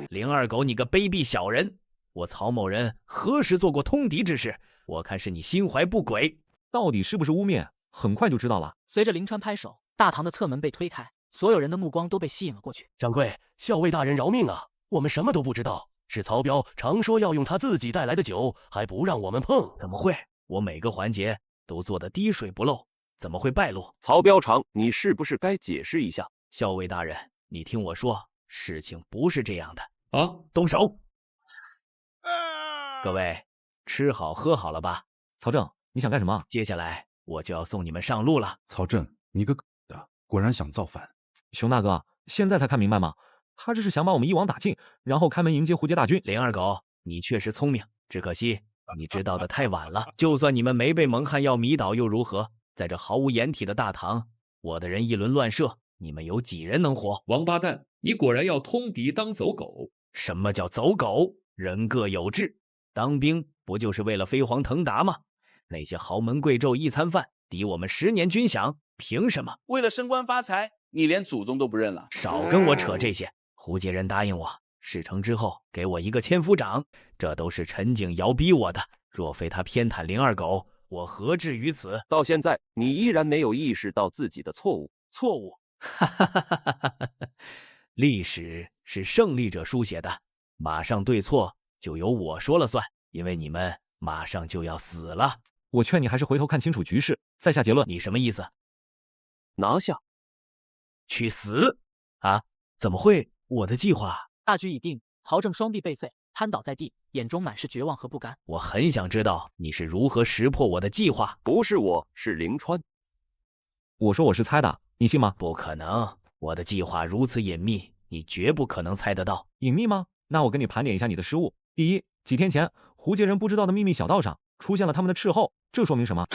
林二狗，你个卑鄙小人！我曹某人何时做过通敌之事？我看是你心怀不轨。到底是不是污蔑，很快就知道了。随着林川拍手，大堂的侧门被推开，所有人的目光都被吸引了过去。掌柜，校尉大人饶命啊！我们什么都不知道，是曹彪常说要用他自己带来的酒，还不让我们碰。怎么会？我每个环节都做得滴水不漏，怎么会败露？曹标长，你是不是该解释一下？校尉大人，你听我说，事情不是这样的啊！动手！各位，吃好喝好了吧？曹正，你想干什么？接下来我就要送你们上路了。曹正，你个的，果然想造反！熊大哥，现在才看明白吗？他这是想把我们一网打尽，然后开门迎接胡杰大军。林二狗，你确实聪明，只可惜你知道的太晚了。就算你们没被蒙汗药迷倒又如何？在这毫无掩体的大堂，我的人一轮乱射，你们有几人能活？王八蛋，你果然要通敌当走狗！什么叫走狗？人各有志，当兵不就是为了飞黄腾达吗？那些豪门贵胄一餐饭抵我们10年军饷，凭什么？为了升官发财，你连祖宗都不认了？少跟我扯这些！胡杰人答应我，事成之后给我一个千夫长，这都是陈景尧逼我的。若非他偏袒林二狗，我何至于此？到现在，你依然没有意识到自己的错误。错误？历史是胜利者书写的，马上对错就由我说了算，因为你们马上就要死了。我劝你还是回头看清楚局势，再下结论。你什么意思？拿下？去死？啊？怎么会？我的计划……大局已定，曹正双臂被废，瘫倒在地，眼中满是绝望和不甘。我很想知道你是如何识破我的计划。不是我，是凌川。我说我是猜的，你信吗？不可能，我的计划如此隐秘，你绝不可能猜得到。隐秘吗？那我跟你盘点一下你的失误。第一，几天前胡杰人不知道的秘密小道上出现了他们的斥候，这说明什么？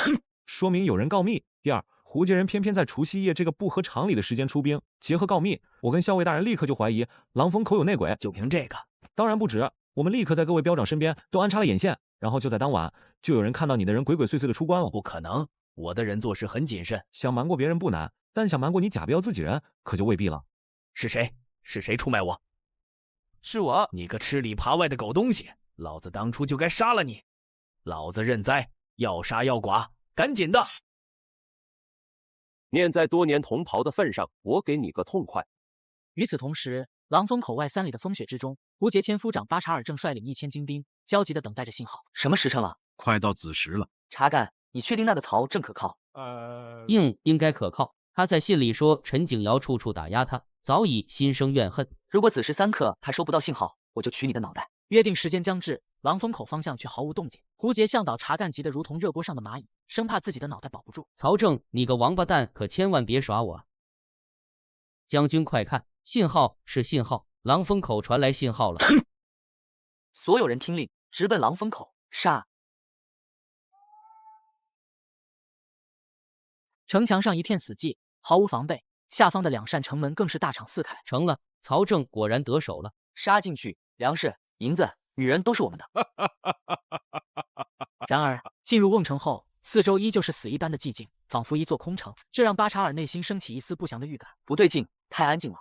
说明有人告密。第二，胡杰人偏偏在除夕夜这个不合常理的时间出兵，结合告密。我跟校尉大人立刻就怀疑狼风口有内鬼。就凭这个？当然不止，我们立刻在各位标长身边都安插了眼线，然后就在当晚，就有人看到你的人鬼鬼祟祟的出关了。不可能，我的人做事很谨慎，想瞒过别人不难，但想瞒过你假标自己人，可就未必了。是谁？是谁出卖我？是我！你个吃里扒外的狗东西！老子当初就该杀了你！老子认栽，要杀要剐，赶紧的！念在多年同袍的份上，我给你个痛快。与此同时，狼风口外3里的风雪之中，胡杰千夫长巴查尔正率领1000精兵，焦急地等待着信号。什么时辰了？快到子时了。查干，你确定那个曹正可靠？应该可靠。他在信里说陈景尧处处打压他，早已心生怨恨。如果子时3刻还收不到信号，我就取你的脑袋。约定时间将至，狼风口方向却毫无动静。胡杰向导查干急得如同热锅上的蚂蚁，生怕自己的脑袋保不住。曹正，你个王八蛋，可千万别耍我啊！将军快看，信号是信号，狼风口传来信号了。所有人听令，直奔狼风口，杀！城墙上一片死寂，毫无防备，下方的2扇城门更是大敞四开。成了，曹正果然得手了。杀进去，粮食、银子、女人都是我们的。然而进入瓮城后，四周依旧是死一般的寂静，仿佛一座空城，这让巴查尔内心升起一丝不祥的预感。不对劲，太安静了。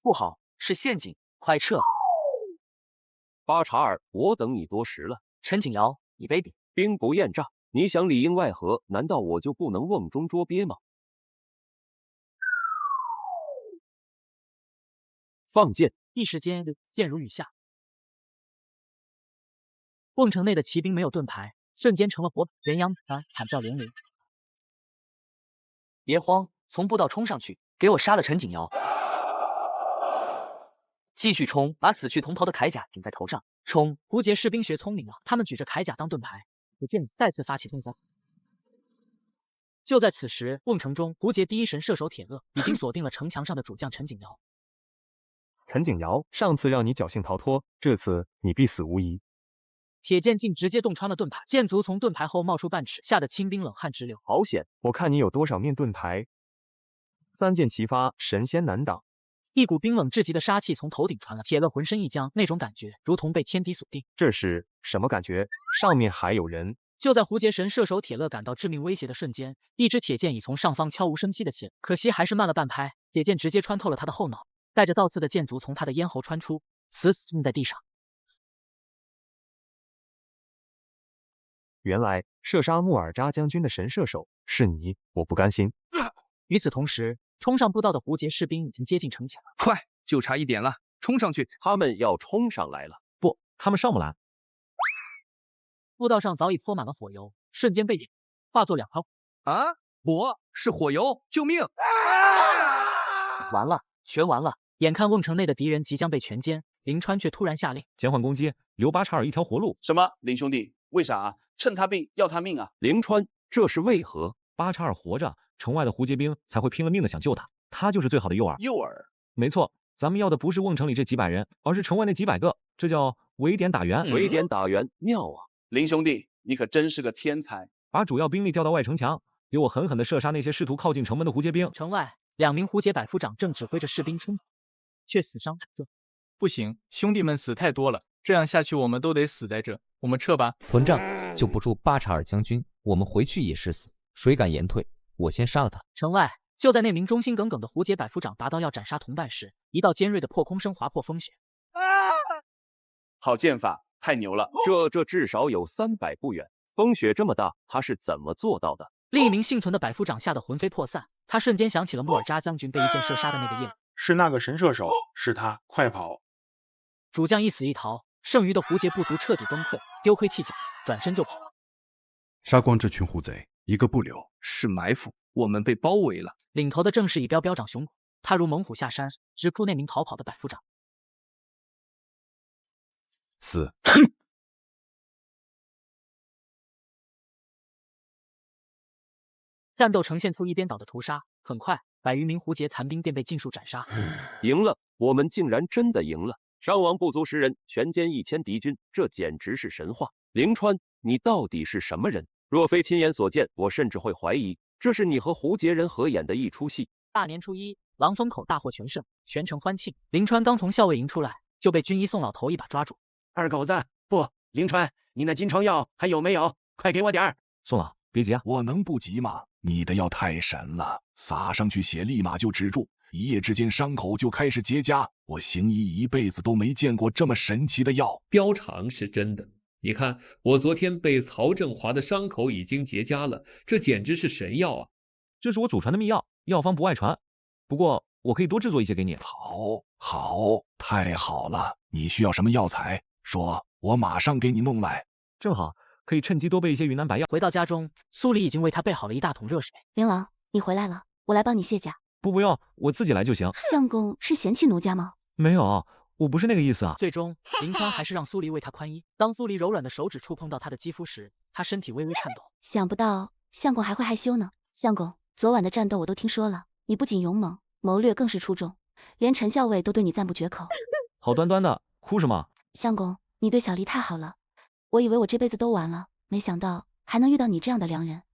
不好，是陷阱，快撤！巴查尔，我等你多时了。陈景尧，你卑鄙！兵不厌诈，你想里应外合，难道我就不能瓮中捉鳖吗？放箭！一时间，箭如雨下。瓮城内的骑兵没有盾牌，瞬间成了活人羊惨叫连连。别慌，从步道冲上去，给我杀了陈景尧！继续冲，把死去同袍的铠甲顶在头上，冲！胡杰士兵学聪明了，他们举着铠甲当盾牌，可箭再次发起冲锋。就在此时，瓮城中，胡杰第一神射手铁勒已经锁定了城墙上的主将陈景尧。陈景尧，上次让你侥幸逃脱，这次你必死无疑。铁剑竟直接洞穿了盾牌，箭足从盾牌后冒出半尺，吓得清兵冷汗直流。好险！我看你有多少面盾牌。3箭齐发，神仙难挡。一股冰冷至极的杀气从头顶传来，铁勒浑身一僵，那种感觉如同被天敌锁定。这是什么感觉？上面还有人！就在胡杰神射手铁勒感到致命威胁的瞬间，一支铁箭已从上方悄无声息的袭，可惜还是慢了半拍，铁箭直接穿透了他的后脑，带着倒刺的箭足从他的咽喉穿出，死钉在地上。原来射杀穆尔扎将军的神射手是你，我不甘心。与此同时，冲上步道的胡杰士兵已经接近城墙了。快，就差一点了，冲上去！他们要冲上来了。不，他们上不来。步道上早已泼满了火油，瞬间被点，化作2条。啊！不是火油！救命！完了，全完了！眼看瓮城内的敌人即将被全歼，林川却突然下令减缓攻击，留巴查尔一条活路。什么？林兄弟，为啥？趁他病要他命啊？林川，这是为何？巴查尔活着，城外的胡杰兵才会拼了命的想救他，他就是最好的诱饵。诱饵？没错，咱们要的不是瓮城里这几百人，而是城外那几百个，这叫围点打援。围点打援，妙啊！林兄弟，你可真是个天才！把主要兵力调到外城墙，给我狠狠地射杀那些试图靠近城门的胡杰兵。城外，2名胡杰百夫长正指挥着士兵冲击，却死伤惨重。不行，兄弟们死太多了，这样下去我们都得死在这。我们撤吧。混账，救不住巴查尔将军，我们回去也是死。谁敢言退，我先杀了他。城外，就在那名忠心耿耿的胡杰百夫长拔刀要斩杀同伴时，一道尖锐的破空声划破风雪。好剑法，太牛了！这至少有300步远，风雪这么大，他是怎么做到的？另一名幸存的百夫长吓得魂飞魄散，他瞬间想起了穆尔扎将军被一箭射杀的那个夜晚。是那个神射手，是他，快跑！主将一死一逃，剩余的胡杰部族彻底崩溃，丢盔弃甲，转身就跑。杀光这群胡贼，一个不留。是埋伏，我们被包围了。领头的正是以彪长熊谷，他如猛虎下山，直扑那名逃跑的百夫长。死！战斗呈现出一边倒的屠杀，很快100余名胡杰残兵便被尽数斩杀。赢了，我们竟然真的赢了！伤亡不足10人，全歼1000敌军，这简直是神话！灵川，你到底是什么人？若非亲眼所见，我甚至会怀疑这是你和胡杰人合演的一出戏。大年初1，狼风口大获全胜，全城欢庆。林川刚从校尉营出来，就被军医宋老头一把抓住。二狗子，不，灵川，你那金疮药还有没有？快给我点儿！宋老，别急啊，我能不急吗？你的药太神了，撒上去血立马就止住，一夜之间伤口就开始结痂。我行医一辈子都没见过这么神奇的药。标长是真的，你看我昨天被曹正华的伤口已经结痂了，这简直是神药啊！这是我祖传的秘药，药方不外传。不过我可以多制作一些给你。好，太好了！你需要什么药材？说，我马上给你弄来。正好可以趁机多备一些云南白药。回到家中，苏黎已经为他备好了一大桶热水。琳琅，你回来了，我来帮你卸甲。不用，我自己来就行。相公是嫌弃奴家吗？没有，我不是那个意思啊。最终，林川还是让苏黎为他宽衣。当苏黎柔软的手指触碰到他的肌肤时，他身体微微颤抖。想不到相公还会害羞呢。相公，昨晚的战斗我都听说了，你不仅勇猛，谋略更是出众，连陈校尉都对你赞不绝口。好端端的，哭什么？相公，你对小黎太好了，我以为我这辈子都完了，没想到还能遇到你这样的良人。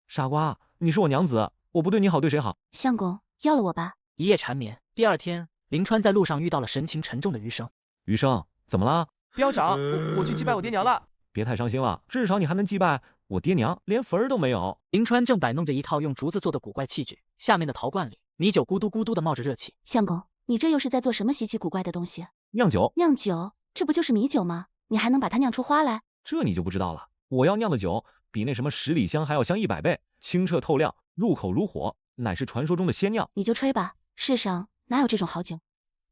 傻瓜，你是我娘子，我不对你好对谁好？相公，要了我吧。一夜缠绵，第二天，林川在路上遇到了神情沉重的余生。余生，怎么了？标长，我去祭拜我爹娘了。别太伤心了，至少你还能祭拜我爹娘，连坟儿都没有。林川正摆弄着一套用竹子做的古怪器具，下面的陶罐里，米酒咕嘟咕嘟的冒着热气。相公，你这又是在做什么稀奇古怪的东西？酿酒。酿酒？这不就是米酒吗？你还能把它酿出花来？这你就不知道了。我要酿的酒比那什么十里香还要香100倍，清澈透亮，入口如火，乃是传说中的仙酿。你就吹吧，世上哪有这种好酒？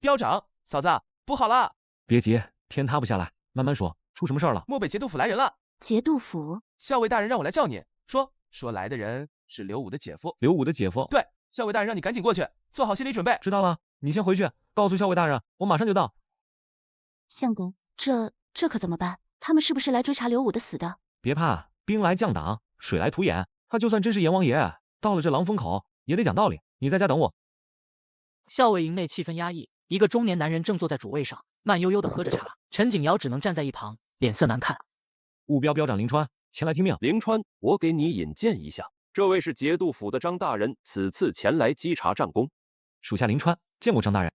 标长，嫂子，不好了！别急，天塌不下来，慢慢说，出什么事儿了？漠北节度府来人了。节度府？校尉大人让我来叫你，说来的人是刘武的姐夫。刘武的姐夫？对，校尉大人让你赶紧过去，做好心理准备。知道了，你先回去，告诉校尉大人，我马上就到。相公，这可怎么办？他们是不是来追查刘武的死的？别怕，兵来将挡，水来土掩。他就算真是阎王爷，到了这狼风口也得讲道理。你在家等我。校尉营内气氛压抑，一个中年男人正坐在主位上，慢悠悠地喝着茶。陈景尧只能站在一旁，脸色难看。务标标长林川前来听命。林川，我给你引荐一下，这位是节度府的张大人，此次前来稽查战功。属下林川见过张大人。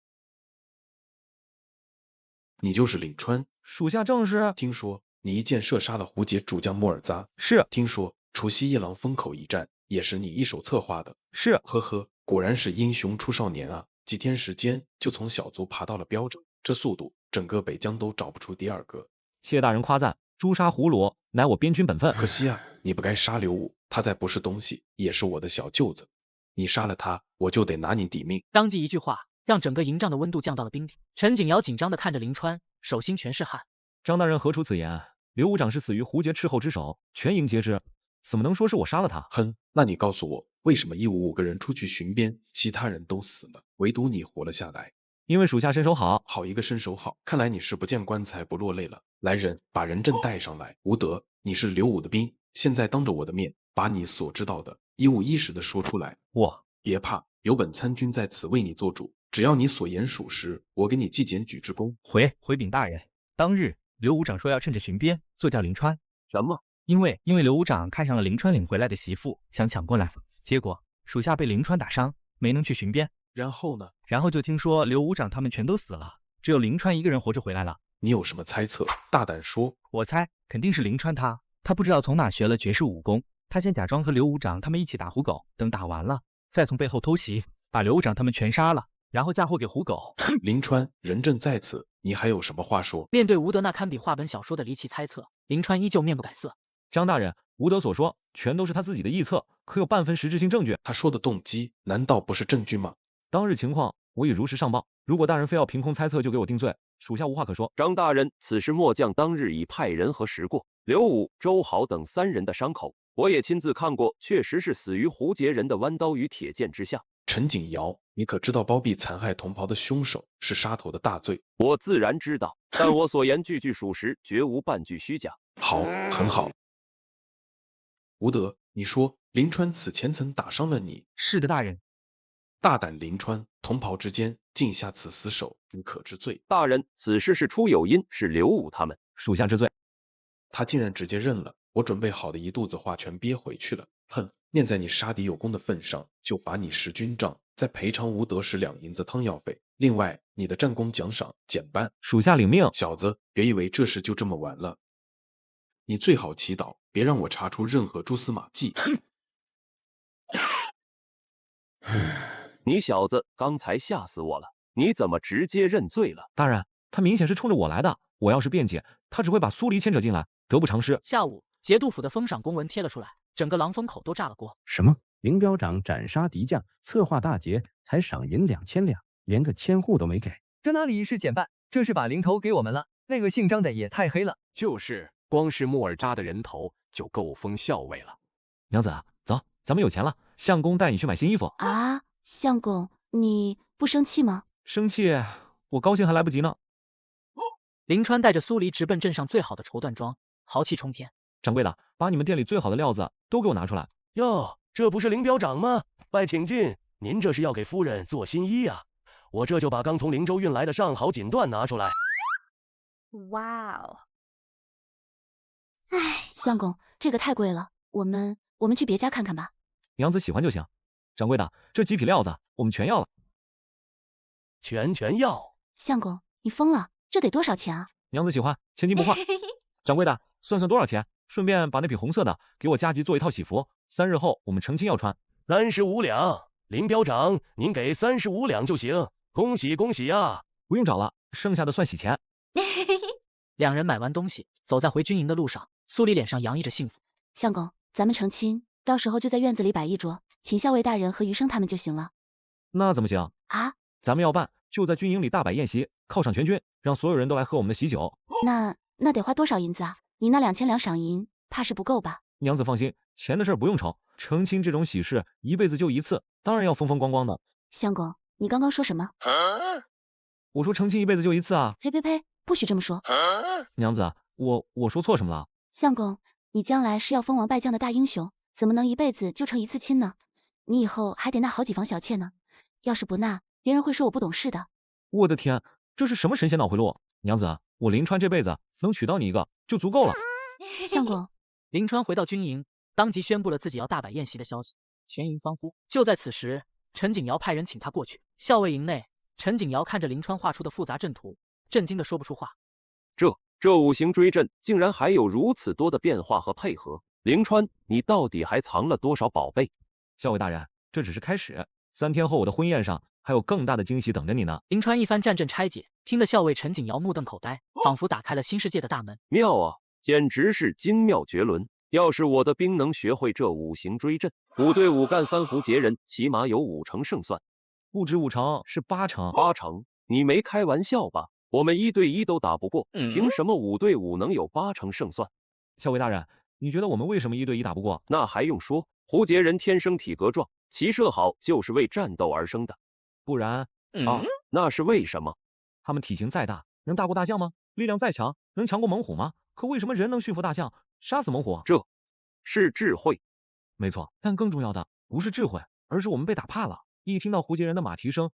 你就是林川？属下正是。听说你一箭射杀了胡杰主将莫尔扎。是。听说除夕夜郎风口一战也是你一手策划的。是。呵呵，果然是英雄出少年啊！几天时间就从小卒爬到了标长，这速度，整个北疆都找不出第二个。谢大人夸赞，诛杀胡罗乃我边军本分。可惜啊，你不该杀刘武，他再不是东西，也是我的小舅子。你杀了他，我就得拿你抵命。当即一句话，让整个营帐的温度降到了冰点。陈景尧紧张地看着林川，手心全是汗。张大人何出此言？刘武长是死于胡杰斥候之手，全营皆知，怎么能说是我杀了他？哼，那你告诉我，为什么155个人出去巡边，其他人都死了，唯独你活了下来？因为属下身手好。好一个身手好！看来你是不见棺材不落泪了。来人，把人证带上来。吴德，你是刘武的兵，现在当着我的面，把你所知道的一五一十的说出来。别怕，有本参军在此为你做主，只要你所言属实，我给你记检举之功。回禀大人，当日刘武长说要趁着巡边做掉林川。什么？因为刘武长看上了林川领回来的媳妇，想抢过来，结果属下被林川打伤，没能去巡边。然后呢？然后就听说刘武长他们全都死了，只有林川一个人活着回来了。你有什么猜测？大胆说。我猜肯定是林川他不知道从哪学了绝世武功，他先假装和刘武长他们一起打虎狗，等打完了，再从背后偷袭，把刘武长他们全杀了，然后嫁祸给虎狗。林川，人证在此，你还有什么话说？面对吴德那堪比话本小说的离奇猜测，林川依旧面不改色。张大人，吴德所说全都是他自己的臆测，可有半分实质性证据？他说的动机难道不是证据吗？当日情况我已如实上报，如果大人非要凭空猜测就给我定罪，属下无话可说。张大人，此事末将当日已派人核实过，刘武、周豪等3人的伤口，我也亲自看过，确实是死于胡杰人的弯刀与铁剑之下。陈景尧，你可知道包庇残害同袍的凶手是杀头的大罪？我自然知道，但我所言句句属实，绝无半句虚假。好，很好。吴德，你说林川此前曾打伤了你？是的，大人。大胆林川，同袍之间竟下此死手，不可知罪。大人，此事事出有因，是刘武他们。属下知罪。他竟然直接认了，我准备好的一肚子话全憋回去了。哼，念在你杀敌有功的份上，就罚你10军帐，再赔偿吴德10两银子汤药费。另外，你的战功奖赏减半。属下领命。小子，别以为这事就这么完了，你最好祈祷，别让我查出任何蛛丝马迹。你小子刚才吓死我了，你怎么直接认罪了？大人，他明显是冲着我来的，我要是辩解，他只会把苏黎牵扯进来，得不偿失。下午，节度府的封赏公文贴了出来，整个狼风口都炸了锅。什么？林标长斩杀敌将，策划大捷，才赏银2000两，连个千户都没给。这哪里是减半，这是把零头给我们了。那个姓张的也太黑了。就是，光是莫尔扎的人头就够封校尉了。娘子，走，咱们有钱了，相公带你去买新衣服。啊，相公，你不生气吗？生气，我高兴还来不及呢。林川带着苏黎直奔镇上最好的绸缎庄，豪气冲天。掌柜的，把你们店里最好的料子都给我拿出来。哟，这不是林表长吗？外请进，您这是要给夫人做新衣呀？我这就把刚从灵州运来的上好锦缎拿出来。哇哦！哎，相公，这个太贵了，我们去别家看看吧。娘子喜欢就行。掌柜的，这几匹料子我们全要了。全要。相公，你疯了？这得多少钱啊？娘子喜欢，千金不换。掌柜的，算多少钱？顺便把那匹红色的给我加急做一套喜服，3日后我们成亲要穿。35两，林表长，您给35两就行。恭喜恭喜啊！不用找了，剩下的算洗钱。两人买完东西，走在回军营的路上，苏黎脸上洋溢着幸福。相公，咱们成亲，到时候就在院子里摆一桌，请校尉大人和余生他们就行了。那怎么行啊？咱们要办，就在军营里大摆宴席，犒赏全军，让所有人都来喝我们的喜酒。那得花多少银子啊？你那2000两赏银，怕是不够吧？娘子放心，钱的事不用愁。成亲这种喜事，一辈子就一次，当然要风风光光的。相公，你刚刚说什么？我说成亲一辈子就一次啊！呸呸呸，不许这么说。娘子，我说错什么了？相公，你将来是要封王败将的大英雄，怎么能一辈子就成一次亲呢？你以后还得纳好几房小妾呢，要是不纳，别人会说我不懂事的。我的天，这是什么神仙脑回路？娘子，我林川这辈子能娶到你一个就足够了。相公，林川回到军营，当即宣布了自己要大摆宴席的消息，全营欢呼。就在此时，陈景尧派人请他过去。校尉营内，陈景尧看着林川画出的复杂阵图，震惊的说不出话。这五行追阵竟然还有如此多的变化和配合，林川，你到底还藏了多少宝贝？校尉大人，这只是开始，3天后我的婚宴上还有更大的惊喜等着你呢。林川一番战阵拆解，听得校尉陈景尧目瞪口呆，仿佛打开了新世界的大门。妙啊，简直是精妙绝伦！要是我的兵能学会这五行追阵，5对5干翻胡截人，起码有5成胜算。不止5成，是8成。8成？你没开玩笑吧？我们1对1都打不过，凭什么5对5能有8成胜算？校尉大人，你觉得我们为什么1对1打不过？那还用说，胡截人天生体格壮，骑射好就是为战斗而生的。不然啊，那是为什么？他们体型再大，能大过大象吗？力量再强，能强过猛虎吗？可为什么人能驯服大象，杀死猛虎？这是智慧。没错，但更重要的不是智慧，而是我们被打怕了。一听到胡截人的马蹄声，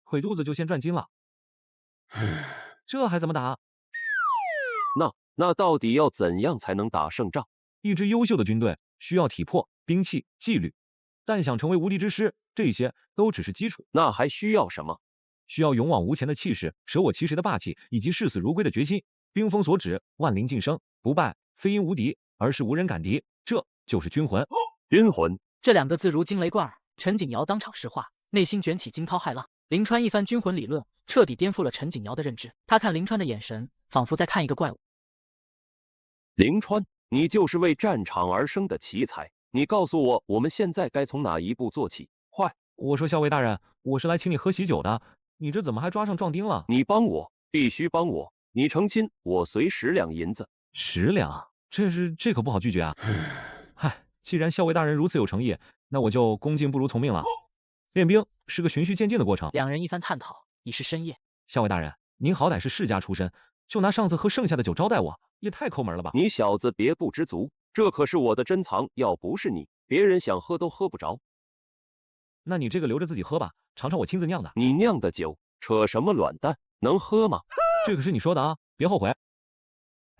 腿肚子就先转筋了。这还怎么打？那到底要怎样才能打胜仗？一支优秀的军队需要体魄、兵器、纪律，但想成为无敌之师，这些都只是基础。那还需要什么？需要勇往无前的气势，舍我其谁的霸气，以及视死如归的决心。兵锋所指，万灵晋升，不败非因无敌，而是无人敢敌。这就是军魂。军魂这2个字如惊雷贯耳，陈景尧当场石化，内心卷起惊涛骇浪。林川一番军魂理论，彻底颠覆了陈景尧的认知。他看林川的眼神，仿佛在看一个怪物。林川，你就是为战场而生的奇才。你告诉我，我们现在该从哪一步做起？快！我说校尉大人，我是来请你喝喜酒的，你这怎么还抓上壮丁了？你帮我，必须帮我！你成亲，我随10两银子。10两？这可不好拒绝啊！嗨，既然校尉大人如此有诚意，那我就恭敬不如从命了。练兵是个循序渐进的过程。两人一番探讨，已是深夜。校尉大人，您好歹是世家出身，就拿上次喝剩下的酒招待我，也太抠门了吧！你小子别不知足，这可是我的珍藏，要不是你，别人想喝都喝不着。那你这个留着自己喝吧，尝尝我亲自酿的。你酿的酒，扯什么卵蛋，能喝吗？这可是你说的啊，别后悔。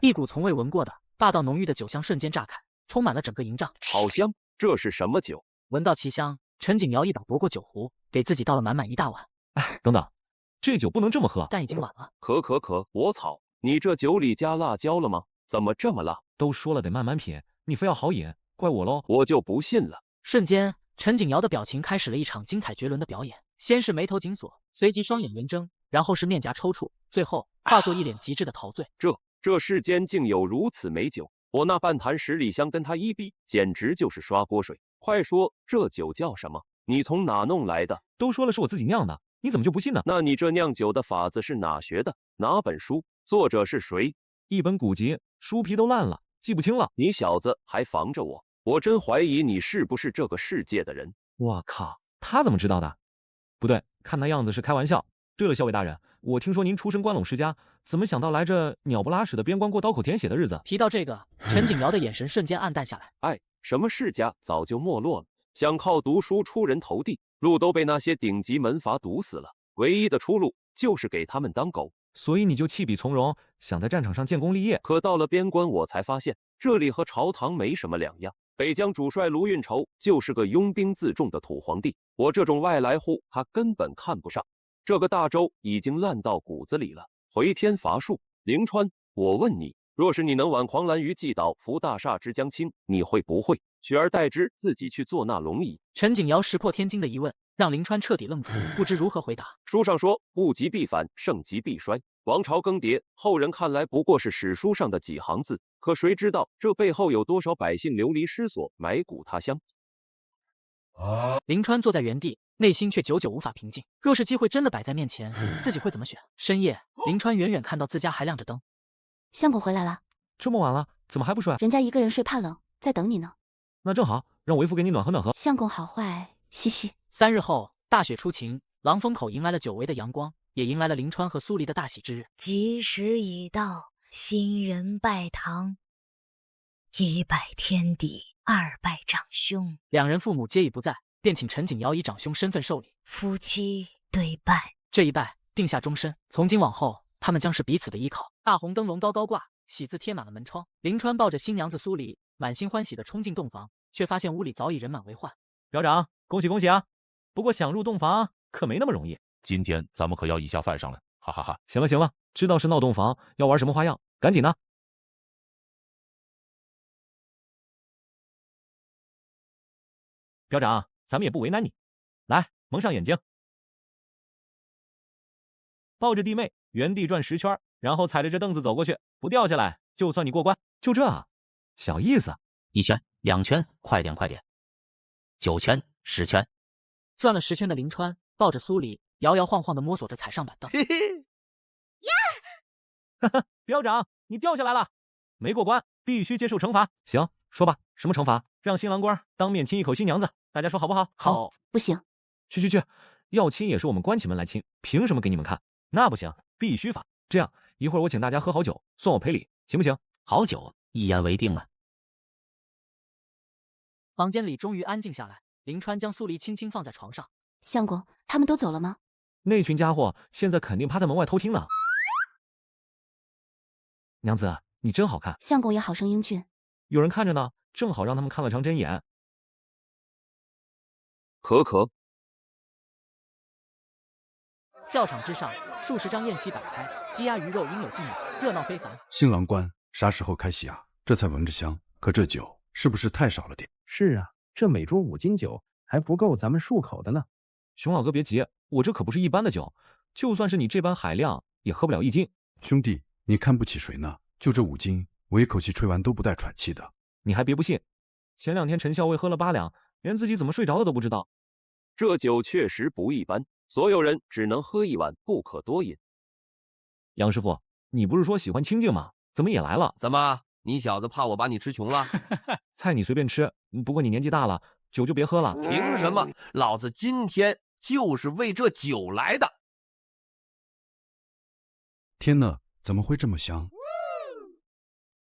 一股从未闻过的霸道浓郁的酒香瞬间炸开，充满了整个营帐。好香，这是什么酒？闻到其香，陈景尧一把夺过酒壶，给自己倒了满满1大碗。哎，等等，这酒不能这么喝。但已经晚了。可，我操！你这酒里加辣椒了吗？怎么这么辣？都说了得慢慢品，你非要好饮，怪我喽。我就不信了。瞬间，陈景尧的表情开始了一场精彩绝伦的表演。先是眉头紧锁，随即双眼圆睁，然后是面颊抽搐，最后化作一脸极致的陶醉。这世间竟有如此美酒！我那半坛10里香跟他一比，简直就是刷锅水。快说，这酒叫什么？你从哪弄来的？都说了是我自己酿的，你怎么就不信呢？那你这酿酒的法子是哪学的？哪本书？作者是谁？一本古籍，书皮都烂了，记不清了。你小子还防着我，我真怀疑你是不是这个世界的人。我靠，他怎么知道的？不对，看那样子是开玩笑。对了，校尉大人，我听说您出身关陇世家，怎么想到来这鸟不拉屎的边关过刀口舔血的日子？提到这个，陈景瑶的眼神瞬间暗淡下来。哎，什么世家早就没落了，想靠读书出人头地，路都被那些顶级门阀堵死了，唯一的出路就是给他们当狗。所以你就弃笔从戎，想在战场上建功立业。可到了边关，我才发现这里和朝堂没什么两样。北疆主帅卢运筹就是个拥兵自重的土皇帝，我这种外来户他根本看不上。这个大周已经烂到骨子里了，回天乏术。灵川，我问你，若是你能挽狂澜于既倒，扶大厦之将倾，你会不会取而代之，自己去做那龙椅？陈景瑶石破天惊的疑问，让灵川彻底愣住，不知如何回答。书上说，物极必反，盛极必衰，王朝更迭，后人看来不过是史书上的几行字，可谁知道这背后有多少百姓流离失所，埋骨他乡？灵川坐在原地，内心却久久无法平静。若是机会真的摆在面前，自己会怎么选？深夜，灵川远远看到自家还亮着灯。相公回来了，这么晚了，怎么还不睡？人家一个人睡怕冷，在等你呢。那正好，让为父给你暖和暖和。相公好坏，嘻嘻。3日后，大雪初晴，狼风口迎来了久违的阳光，也迎来了灵川和苏黎的大喜之日。吉时已到，新人拜堂，1拜天地，2拜长兄。两人父母皆已不在，便请陈景瑶以长兄身份受礼，夫妻对拜。这一拜定下终身，从今往后，他们将是彼此的依靠。大红灯笼高高挂，喜字贴满了门窗。灵川抱着新娘子苏黎，满心欢喜地冲进洞房，却发现屋里早已人满为患。表长，恭喜恭喜啊！不过想入洞房可没那么容易。今天咱们可要以下犯上了，哈哈哈！行了行了，知道是闹洞房，要玩什么花样，赶紧的。表长，咱们也不为难你，来，蒙上眼睛，抱着弟妹原地转10圈，然后踩着这凳子走过去，不掉下来就算你过关。就这啊，小意思。1圈、2圈，快点快点！9圈、10圈，转了10圈的灵川抱着苏黎，摇摇晃晃地摸索着踩上板凳。哈哈，表长，你掉下来了，没过关，必须接受惩罚。行，说吧，什么惩罚？让新郎官当面亲一口新娘子，大家说好不好？好，不行。去，要亲也是我们关起门来亲，凭什么给你们看？那不行，必须罚。这样，一会儿我请大家喝好酒，算我赔礼，行不行？好酒，一言为定了。房间里终于安静下来，灵川将苏黎轻轻放在床上。相公，他们都走了吗？那群家伙现在肯定趴在门外偷听呢。娘子，你真好看。相公也好生英俊。有人看着呢，正好让他们看了场真眼。可。教场之上，数十张宴席摆开，鸡鸭鱼肉应有尽有，热闹非凡。新郎官，啥时候开席啊？这才闻着香，可这酒是不是太少了点？是啊，这每桌5斤酒还不够咱们漱口的呢。熊老哥别急，我这可不是一般的酒，就算是你这般海量，也喝不了1斤。兄弟，你看不起谁呢？就这5斤，我一口气吹完都不带喘气的。你还别不信，前2天陈校尉喝了8两，连自己怎么睡着的都不知道。这酒确实不一般，所有人只能喝1碗，不可多饮。杨师傅，你不是说喜欢清静吗？怎么也来了？怎么，你小子怕我把你吃穷了？菜你随便吃，不过你年纪大了，酒就别喝了。凭什么？老子今天就是为这酒来的。天哪，怎么会这么香？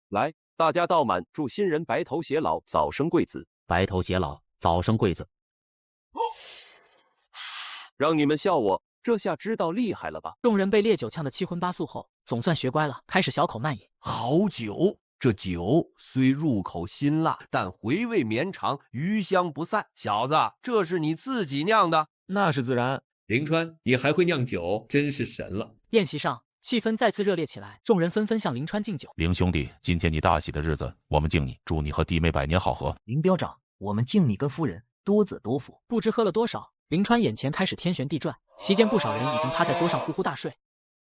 来，大家倒满，祝新人白头偕老，早生贵子。白头偕老，早生贵子。让你们笑我，这下知道厉害了吧？众人被烈酒呛得7荤8素后，总算学乖了，开始小口慢饮。好酒，这酒虽入口辛辣，但回味绵长，余香不散。小子，这是你自己酿的？那是自然。灵川，你还会酿酒，真是神了。宴席上，气氛再次热烈起来，众人纷纷向灵川敬酒。灵兄弟，今天你大喜的日子，我们敬你，祝你和弟妹百年好合。林标长，我们敬你跟夫人多子多福。不知喝了多少，灵川眼前开始天旋地转，席间不少人已经趴在桌上呼呼大睡。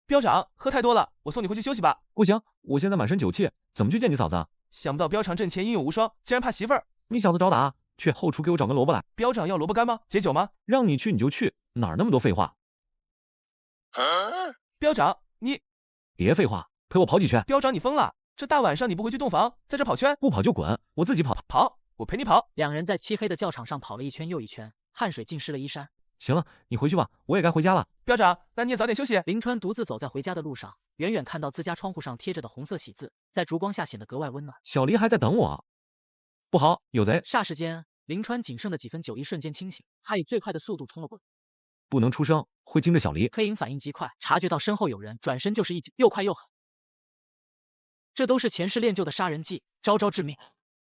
标长，喝太多了，我送你回去休息吧。不行，我现在满身酒气，怎么去见你嫂子？想不到标长阵前英勇无双，竟然怕媳妇儿。你小子找打，去后厨给我找根萝卜来。标长要萝卜干吗？解酒吗？让你去你就去，哪儿那么多废话？标长，你别废话，陪我跑几圈。标长，你疯了？这大晚上你不回去洞房，在这跑圈？不跑就滚，我自己跑。跑，我陪你跑。两人在漆黑的教场上跑了一圈又一圈，汗水浸湿了衣衫。行了，你回去吧，我也该回家了。标长，那你也早点休息。林川独自走在回家的路上，远远看到自家窗户上贴着的红色喜字，在烛光下显得格外温暖。小黎还在等我，不好，有贼！霎时间，林川仅剩的几分酒意瞬间清醒，他以最快的速度冲了过去。不能出声，会惊着小黎。黑影反应极快，察觉到身后有人，转身就是一击，又快又狠。这都是前世练就的杀人技，招招致命。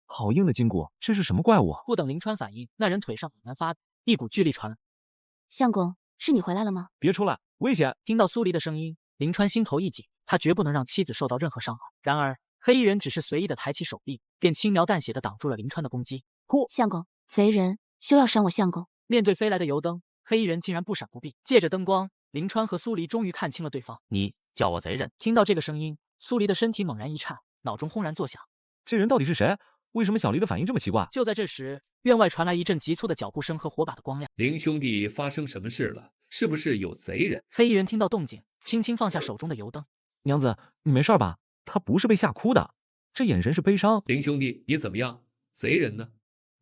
好硬的筋骨，这是什么怪物啊？不等林川反应，那人腿上猛然发，一股巨力传来。相公，是你回来了吗？别出来，危险！听到苏黎的声音，林川心头一紧，他绝不能让妻子受到任何伤害。然而，黑衣人只是随意的抬起手臂，便轻描淡写的挡住了林川的攻击。呼！相公，贼人休要伤我相公！面对飞来的油灯，黑衣人竟然不闪不避，借着灯光，林川和苏黎终于看清了对方。你叫我贼人？听到这个声音，苏黎的身体猛然一颤，脑中轰然作响。这人到底是谁？为什么小黎的反应这么奇怪？就在这时，院外传来一阵急促的脚步声和火把的光亮。林兄弟，发生什么事了？是不是有贼人？黑衣人听到动静，轻轻放下手中的油灯。娘子，你没事吧？他不是被吓哭的，这眼神是悲伤。林兄弟，你怎么样？贼人呢？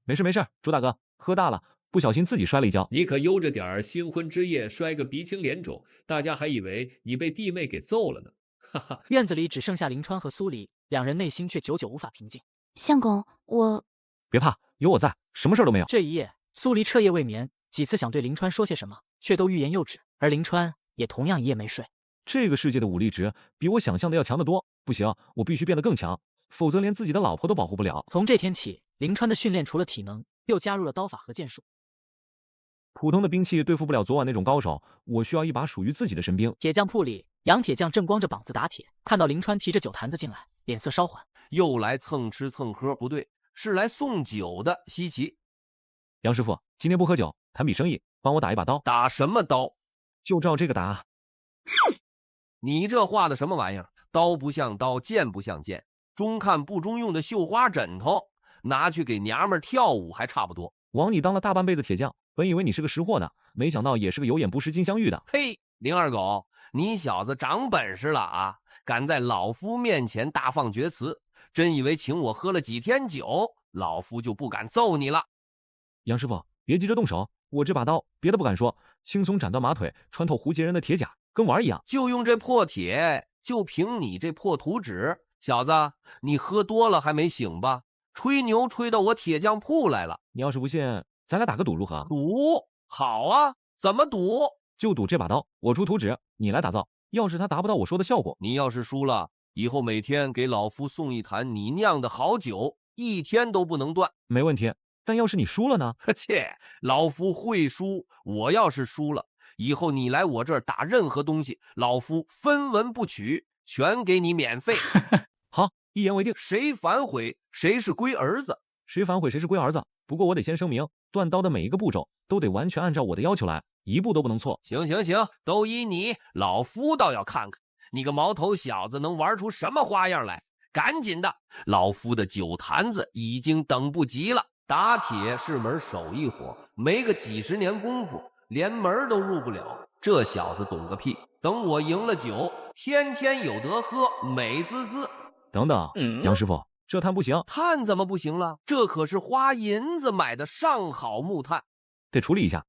没事，朱大哥，喝大了，不小心自己摔了一跤。你可悠着点儿，新婚之夜摔个鼻青脸肿，大家还以为你被弟妹给揍了呢。哈哈。院子里只剩下林川和苏黎，两人内心却久久无法平静。相公，我……别怕，有我在，什么事都没有。这一夜，苏黎彻夜未眠，几次想对林川说些什么，却都欲言又止，而林川也同样一夜没睡。这个世界的武力值比我想象的要强得多，不行，我必须变得更强，否则连自己的老婆都保护不了。从这天起，林川的训练除了体能，又加入了刀法和剑术。普通的兵器对付不了昨晚那种高手，我需要一把属于自己的神兵。铁匠铺里，杨铁匠正光着膀子打铁，看到林川提着酒坛子进来，脸色稍缓。又来蹭吃蹭喝，不对，是来送酒的。稀奇，杨师傅，今天不喝酒，谈笔生意，帮我打一把刀。打什么刀？就照这个打。你这画的什么玩意儿？刀不像刀，剑不像剑，中看不中用的绣花枕头，拿去给娘们跳舞还差不多。枉你当了大半辈子铁匠，本以为你是个识货呢，没想到也是个有眼不识金镶玉的。嘿，林二狗，你小子长本事了啊！敢在老夫面前大放厥词，真以为请我喝了几天酒，老夫就不敢揍你了？杨师傅，别急着动手，我这把刀别的不敢说，轻松斩断马腿，穿透胡杰人的铁甲，跟玩一样。就用这破铁，就凭你这破图纸，小子，你喝多了还没醒吧？吹牛吹到我铁匠铺来了。你要是不信，咱俩打个赌如何？赌？好啊，怎么赌？就赌这把刀，我出图纸，你来打造。要是他达不到我说的效果，你要是输了，以后每天给老夫送一坛你酿的好酒，一天都不能断。没问题。但要是你输了呢？切，老夫会输。我要是输了，以后你来我这儿打任何东西，老夫分文不取，全给你免费。好，一言为定。谁反悔，谁是龟儿子。谁反悔，谁是龟儿子。不过我得先声明，断刀的每一个步骤都得完全按照我的要求来，一步都不能错。行，都依你。老夫倒要看看你个毛头小子能玩出什么花样来。赶紧的，老夫的酒坛子已经等不及了。打铁是门手艺活，没个几十年功夫，连门都入不了。这小子懂个屁！等我赢了酒，天天有得喝，美滋滋。等等，杨师傅，这炭不行。炭怎么不行了？这可是花银子买的上好木炭，得处理一下。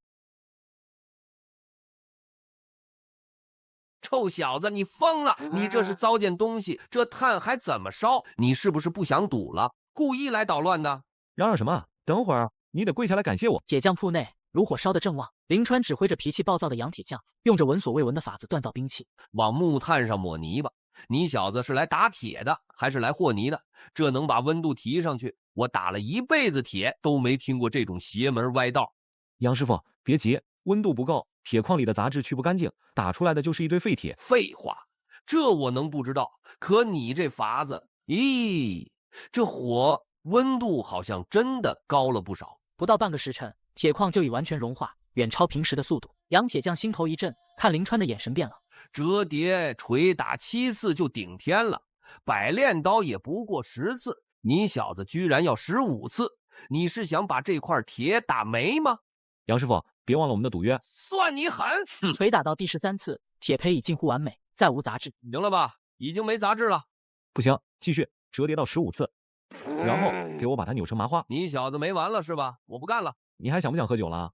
臭小子，你疯了！你这是糟践东西，这炭还怎么烧？你是不是不想赌了，故意来捣乱的？嚷嚷什么？等会儿你得跪下来感谢我。铁匠铺内炉火烧得正旺，林川指挥着脾气暴躁的杨铁匠，用着闻所未闻的法子锻造兵器，往木炭上抹泥巴。你小子是来打铁的，还是来和泥的？这能把温度提上去？我打了一辈子铁，都没听过这种邪门歪道。杨师傅，别急，温度不够，铁矿里的杂质去不干净，打出来的就是一堆废铁。废话，这我能不知道？可你这法子，咦，这火温度好像真的高了不少。不到半个时辰，铁矿就已完全融化，远超平时的速度。杨铁匠心头一震，看林川的眼神变了。折叠捶打7次就顶天了，百炼刀也不过10次，你小子居然要15次，你是想把这块铁打没吗？杨师傅，别忘了我们的赌约。算你狠！捶打到第13次，铁胚已近乎完美，再无杂质。赢了吧？已经没杂质了。不行，继续折叠到15次，然后给我把它扭成麻花。你小子没完了是吧？我不干了。你还想不想喝酒了？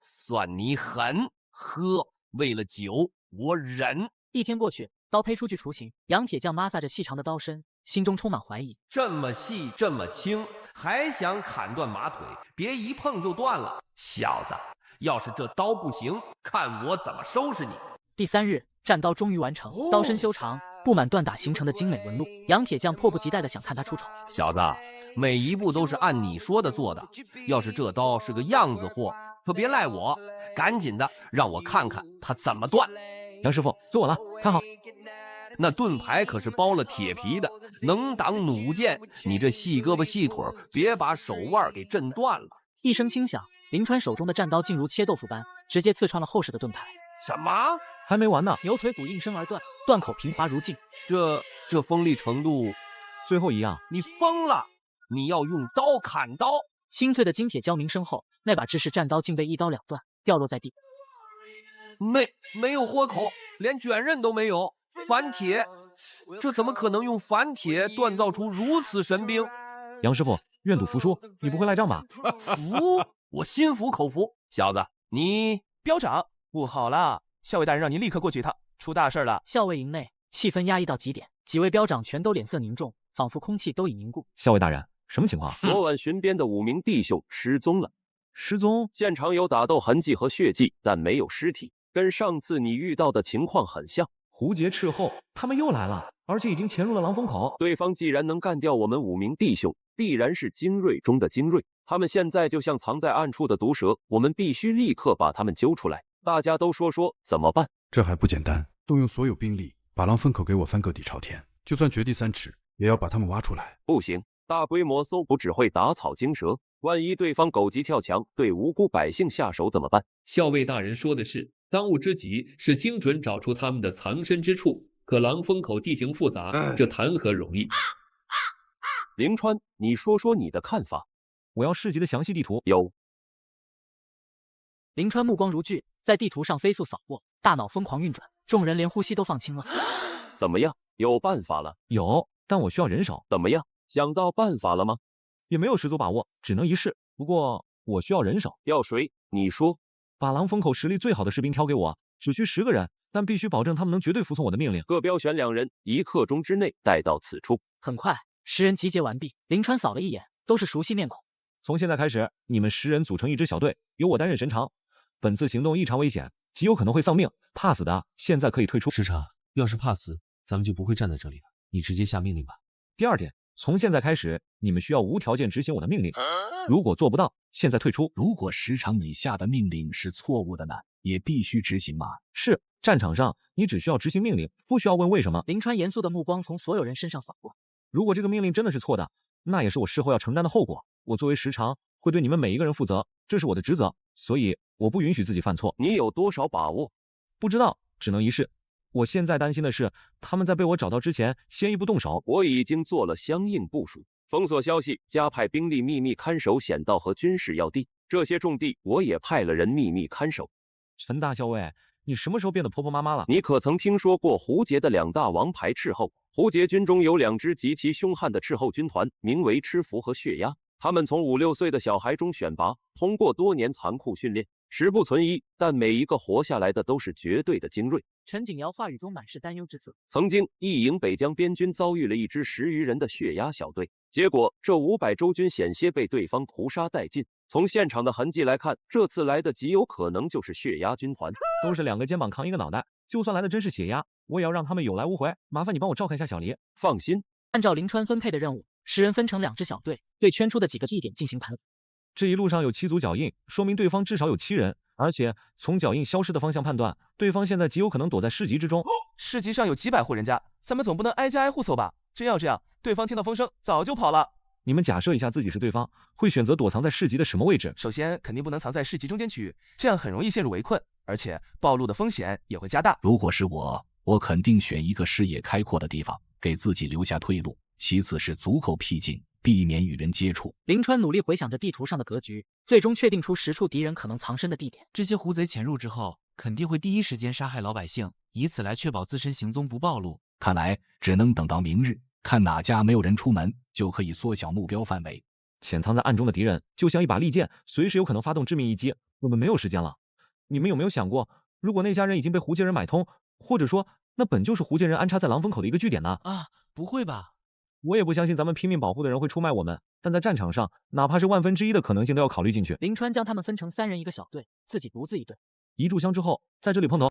算你狠！喝，为了酒，我忍。一天过去，刀胚出去雏形，杨铁匠摩挲着细长的刀身，心中充满怀疑。这么细，这么轻，还想砍断马腿？别一碰就断了，小子！要是这刀不行，看我怎么收拾你！第3日，战刀终于完成，刀身修长，布满锻打形成的精美纹路。杨铁匠迫不及待地想看他出丑。小子，每一步都是按你说的做的。要是这刀是个样子货，可别赖我，赶紧的让我看看它怎么断。杨师傅，坐稳了，看好。那盾牌可是包了铁皮的，能挡弩箭。你这细胳膊细腿，别把手腕给震断了。一声轻响，林川手中的战刀竟如切豆腐般，直接刺穿了厚实的盾牌。什么？还没完呢！牛腿骨应声而断，断口平滑如镜。这锋利程度，最后一样。你疯了！你要用刀砍刀！清脆的金铁交鸣声后，那把制式战刀竟被一刀两断，掉落在地。没有豁口，连卷刃都没有。反铁，这怎么可能用反铁锻造出如此神兵？杨师傅，愿赌服输，你不会赖账吧？服，我心服口服。小子，你标长，不好了！校尉大人让您立刻过去一趟，出大事了！校尉营内气氛压抑到极点，几位标长全都脸色凝重，仿佛空气都已凝固。校尉大人，什么情况？昨晚巡边的5名弟兄失踪了。失踪？现场有打斗痕迹和血迹，但没有尸体，跟上次你遇到的情况很像。胡劫斥候，他们又来了，而且已经潜入了狼风口。对方既然能干掉我们5名弟兄，必然是精锐中的精锐。他们现在就像藏在暗处的毒蛇，我们必须立刻把他们揪出来。大家都说怎么办？这还不简单，动用所有兵力，把狼风口给我翻个底朝天，就算掘地3尺，也要把他们挖出来。不行，大规模搜捕只会打草惊蛇，万一对方狗急跳墙，对无辜百姓下手怎么办？校尉大人说的是，当务之急是精准找出他们的藏身之处。可狼风口地形复杂，这谈何容易？灵川，你说说你的看法。我要市集的详细地图。有。林川目光如炬，在地图上飞速扫过，大脑疯狂运转，众人连呼吸都放轻了。怎么样？有办法了？有，但我需要人手。怎么样？想到办法了吗？也没有十足把握，只能一试。不过我需要人手。要谁？你说。把狼风口实力最好的士兵挑给我，只需10个人，但必须保证他们能绝对服从我的命令。各标选2人，1刻钟之内带到此处。很快，10人集结完毕。林川扫了一眼，都是熟悉面孔。从现在开始，你们10人组成一支小队，由我担任神长。本次行动异常危险，极有可能会丧命，怕死的现在可以退出。师长，要是怕死，咱们就不会站在这里了。你直接下命令吧。第2点，从现在开始，你们需要无条件执行我的命令。如果做不到，现在退出。如果时常你下的命令是错误的呢，也必须执行吗？是，战场上你只需要执行命令，不需要问为什么。林川严肃的目光从所有人身上扫过。如果这个命令真的是错的，那也是我事后要承担的后果。我作为时长，会对你们每一个人负责，这是我的职责，所以我不允许自己犯错。你有多少把握？不知道，只能一试。我现在担心的是，他们在被我找到之前，先一步动手。我已经做了相应部署，封锁消息，加派兵力秘密看守险道和军事要地，这些重地我也派了人秘密看守。陈大校尉，你什么时候变得婆婆妈妈了？你可曾听说过胡劫的2大王牌斥候？胡劫军中有2支极其凶悍的斥候军团，名为赤符和血压。他们从5、6岁的小孩中选拔，通过多年残酷训练，10不存1，但每一个活下来的都是绝对的精锐。陈景尧话语中满是担忧之色。曾经，一营北疆边军遭遇了一支10余人的血压小队，结果这500周军险些被对方屠杀殆尽。从现场的痕迹来看，这次来的极有可能就是血压军团。都是2个肩膀扛一个脑袋，就算来的真是血压，我也要让他们有来无回。麻烦你帮我照看一下小黎。放心。按照林川分配的任务，10人分成2支小队，对圈出的几个地点进行盘问。这一路上有7组脚印，说明对方至少有7人，而且从脚印消失的方向判断，对方现在极有可能躲在市集之中。市集上有几百户人家，咱们总不能挨家挨户搜吧？真要这样，对方听到风声早就跑了。你们假设一下自己是对方，会选择躲藏在市集的什么位置？首先，肯定不能藏在市集中间区域，这样很容易陷入围困，而且暴露的风险也会加大。如果是我肯定选一个视野开阔的地方，给自己留下退路。其次是足够僻静，避免与人接触。林川努力回想着地图上的格局，最终确定出10处敌人可能藏身的地点。这些胡贼潜入之后，肯定会第一时间杀害老百姓，以此来确保自身行踪不暴露。看来只能等到明日，看哪家没有人出门，就可以缩小目标范围。潜藏在暗中的敌人就像一把利剑，随时有可能发动致命一击，我们没有时间了。你们有没有想过，如果那家人已经被胡杰人买通，或者说那本就是胡杰人安插在狼风口的一个据点呢？啊，不会吧？我也不相信咱们拼命保护的人会出卖我们，但在战场上，哪怕是1/1000的可能性都要考虑进去。林川将他们分成3人一个小队，自己独自一队。一炷香之后，在这里碰头。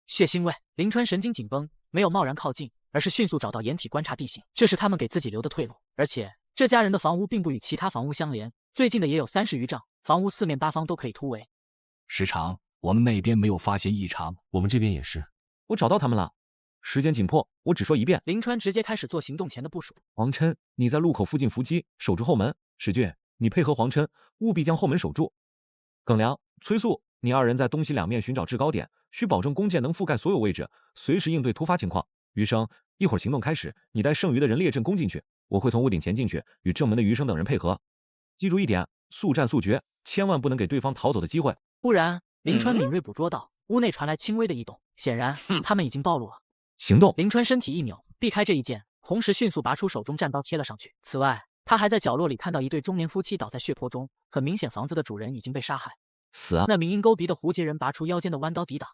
血腥味，林川神经紧绷，没有贸然靠近，而是迅速找到掩体观察地形，这是他们给自己留的退路。而且这家人的房屋并不与其他房屋相连，最近的也有30余丈，房屋4面8方都可以突围。师长，我们那边没有发现异常，我们这边也是。我找到他们了。时间紧迫，我只说一遍。林川直接开始做行动前的部署。黄琛，你在路口附近伏击，守住后门。史俊，你配合黄琛，务必将后门守住。耿良、崔素，你2人在东西2面寻找制高点，需保证弓箭能覆盖所有位置，随时应对突发情况。余生，一会儿行动开始，你带剩余的人列阵攻进去，我会从屋顶前进去，与正门的余生等人配合。记住一点，速战速决，千万不能给对方逃走的机会。忽然，林川敏锐捕捉到屋内传来轻微的异动，显然他们已经暴露了。行动！林川身体一扭，避开这一剑，同时迅速拔出手中战刀贴了上去。此外，他还在角落里看到一对中年夫妻倒在血泊中，很明显房子的主人已经被杀害。死啊！那名鹰钩鼻的胡杰人拔出腰间的弯刀抵挡，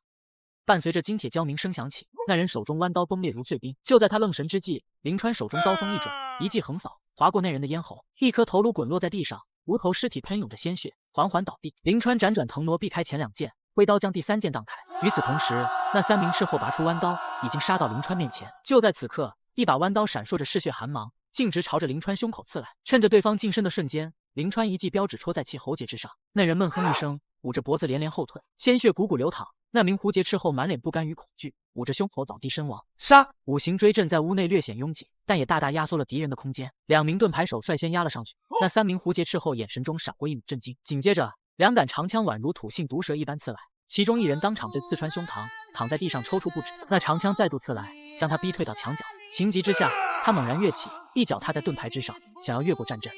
伴随着金铁交鸣声响起，那人手中弯刀崩裂如碎冰。就在他愣神之际，林川手中刀锋一转，一记横扫划过那人的咽喉，一颗头颅滚落在地上，无头尸体喷涌着鲜血，缓缓倒地。林川辗转腾挪，避开前2剑，挥刀将第3剑荡开。与此同时，那3名斥候拔出弯刀，已经杀到林川面前。就在此刻，一把弯刀闪烁着嗜血寒芒，径直朝着林川胸口刺来。趁着对方近身的瞬间，林川一记标指戳在其喉结之上。那人闷哼一声，捂着脖子连连后退，鲜血汩汩流淌。那名胡杰斥候满脸不甘与恐惧，捂着胸口倒地身亡。杀！五行追阵在屋内略显拥挤，但也大大压缩了敌人的空间。2名盾牌手率先压了上去，那3名胡杰斥候眼神中闪过一抹震惊，紧接着2杆长枪宛如吐信毒蛇一般刺来。其中一人当场被刺穿胸膛，躺在地上抽搐不止。那长枪再度刺来，将他逼退到墙角。情急之下，他猛然跃起，一脚踏在盾牌之上，想要越过战阵。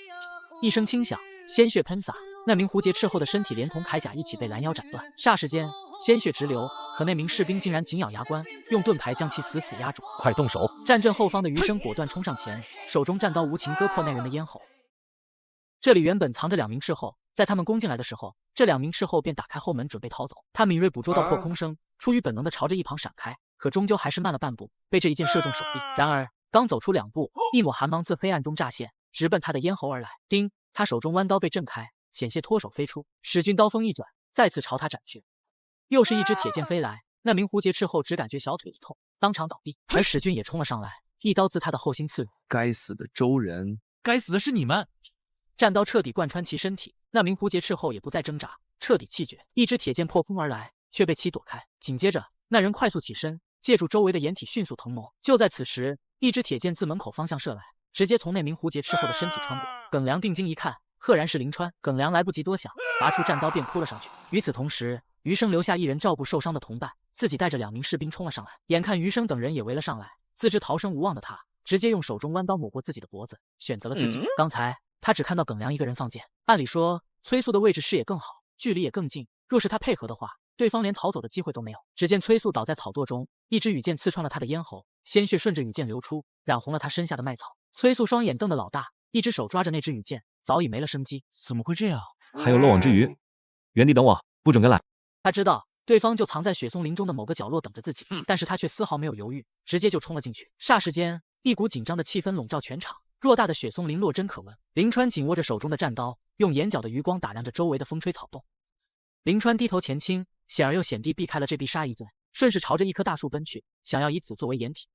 一声轻响，鲜血喷洒，那名胡杰斥候的身体连同铠甲一起被拦腰斩断。霎时间，鲜血直流，可那名士兵竟然紧咬牙关，用盾牌将其死死压住。快动手！战阵后方的余生果断冲上前，手中战刀无情割破那人的咽喉。这里原本藏着2名斥候，在他们攻进来的时候，这2名斥候便打开后门准备逃走。他敏锐捕捉到破空声，出于本能的朝着一旁闪开，可终究还是慢了半步，被这一剑射中手臂。然而刚走出2步，一抹寒芒自黑暗中乍现，直奔他的咽喉而来。叮！他手中弯刀被震开，险些脱手飞出。史俊刀锋一转，再次朝他斩去。又是一支铁剑飞来，那名胡杰斥候只感觉小腿一痛，当场倒地。而史俊也冲了上来，一刀自他的后心刺入。该死的周人！该死的是你们！战刀彻底贯穿其身体，那名胡杰斥候也不再挣扎，彻底气绝。一支铁剑破空而来，却被其躲开。紧接着，那人快速起身，借助周围的掩体迅速腾挪。就在此时，一支铁剑自门口方向射来，直接从那名胡杰斥候的身体穿过。耿良定睛一看，赫然是林川。耿良来不及多想，拔出战刀便扑了上去。与此同时，余生留下一人照顾受伤的同伴，自己带着2名士兵冲了上来。眼看余生等人也围了上来，自知逃生无望的他，直接用手中弯刀抹过自己的脖子，选择了自己。刚才他只看到耿良一个人放箭，按理说崔素的位置视野更好，距离也更近，若是他配合的话，对方连逃走的机会都没有。只见崔素倒在草垛中，一支羽箭刺穿了他的咽喉，鲜血顺着羽箭流出，染红了他身下的麦草。崔素双眼瞪得老大，一只手抓着那支羽箭，早已没了生机。怎么会这样？还有漏网之鱼，原地等我，不准跟来。他知道对方就藏在雪松林中的某个角落等着自己，但是他却丝毫没有犹豫，直接就冲了进去。霎时间，一股紧张的气氛笼罩全场。偌大的雪松林落针可闻，林川紧握着手中的战刀，用眼角的余光打量着周围的风吹草动。林川低头前倾，险而又险地避开了这必杀一箭，顺势朝着一棵大树奔去，想要以此作为掩体。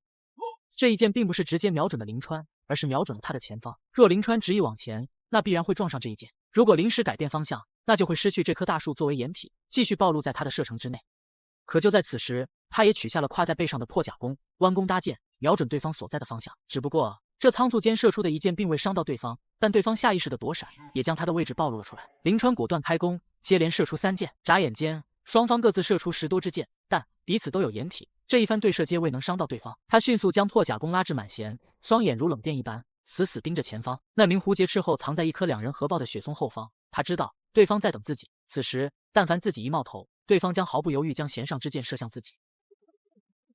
这一箭并不是直接瞄准了林川，而是瞄准了他的前方。若林川执意往前，那必然会撞上这一箭；如果临时改变方向，那就会失去这棵大树作为掩体，继续暴露在他的射程之内。可就在此时，他也取下了挎在背上的破甲弓，弯弓搭箭，瞄准对方所在的方向。只不过这仓促间射出的一箭并未伤到对方，但对方下意识的躲闪，也将他的位置暴露了出来。林川果断开弓，接连射出3箭，眨眼间双方各自射出10多支箭，但彼此都有掩体，这一番对射皆未能伤到对方。他迅速将破甲弓拉至满弦，双眼如冷电一般死死盯着前方。那名胡杰斥候藏在一棵2人合抱的雪松后方，他知道对方在等自己，此时但凡自己一冒头，对方将毫不犹豫将弦上之箭射向自己。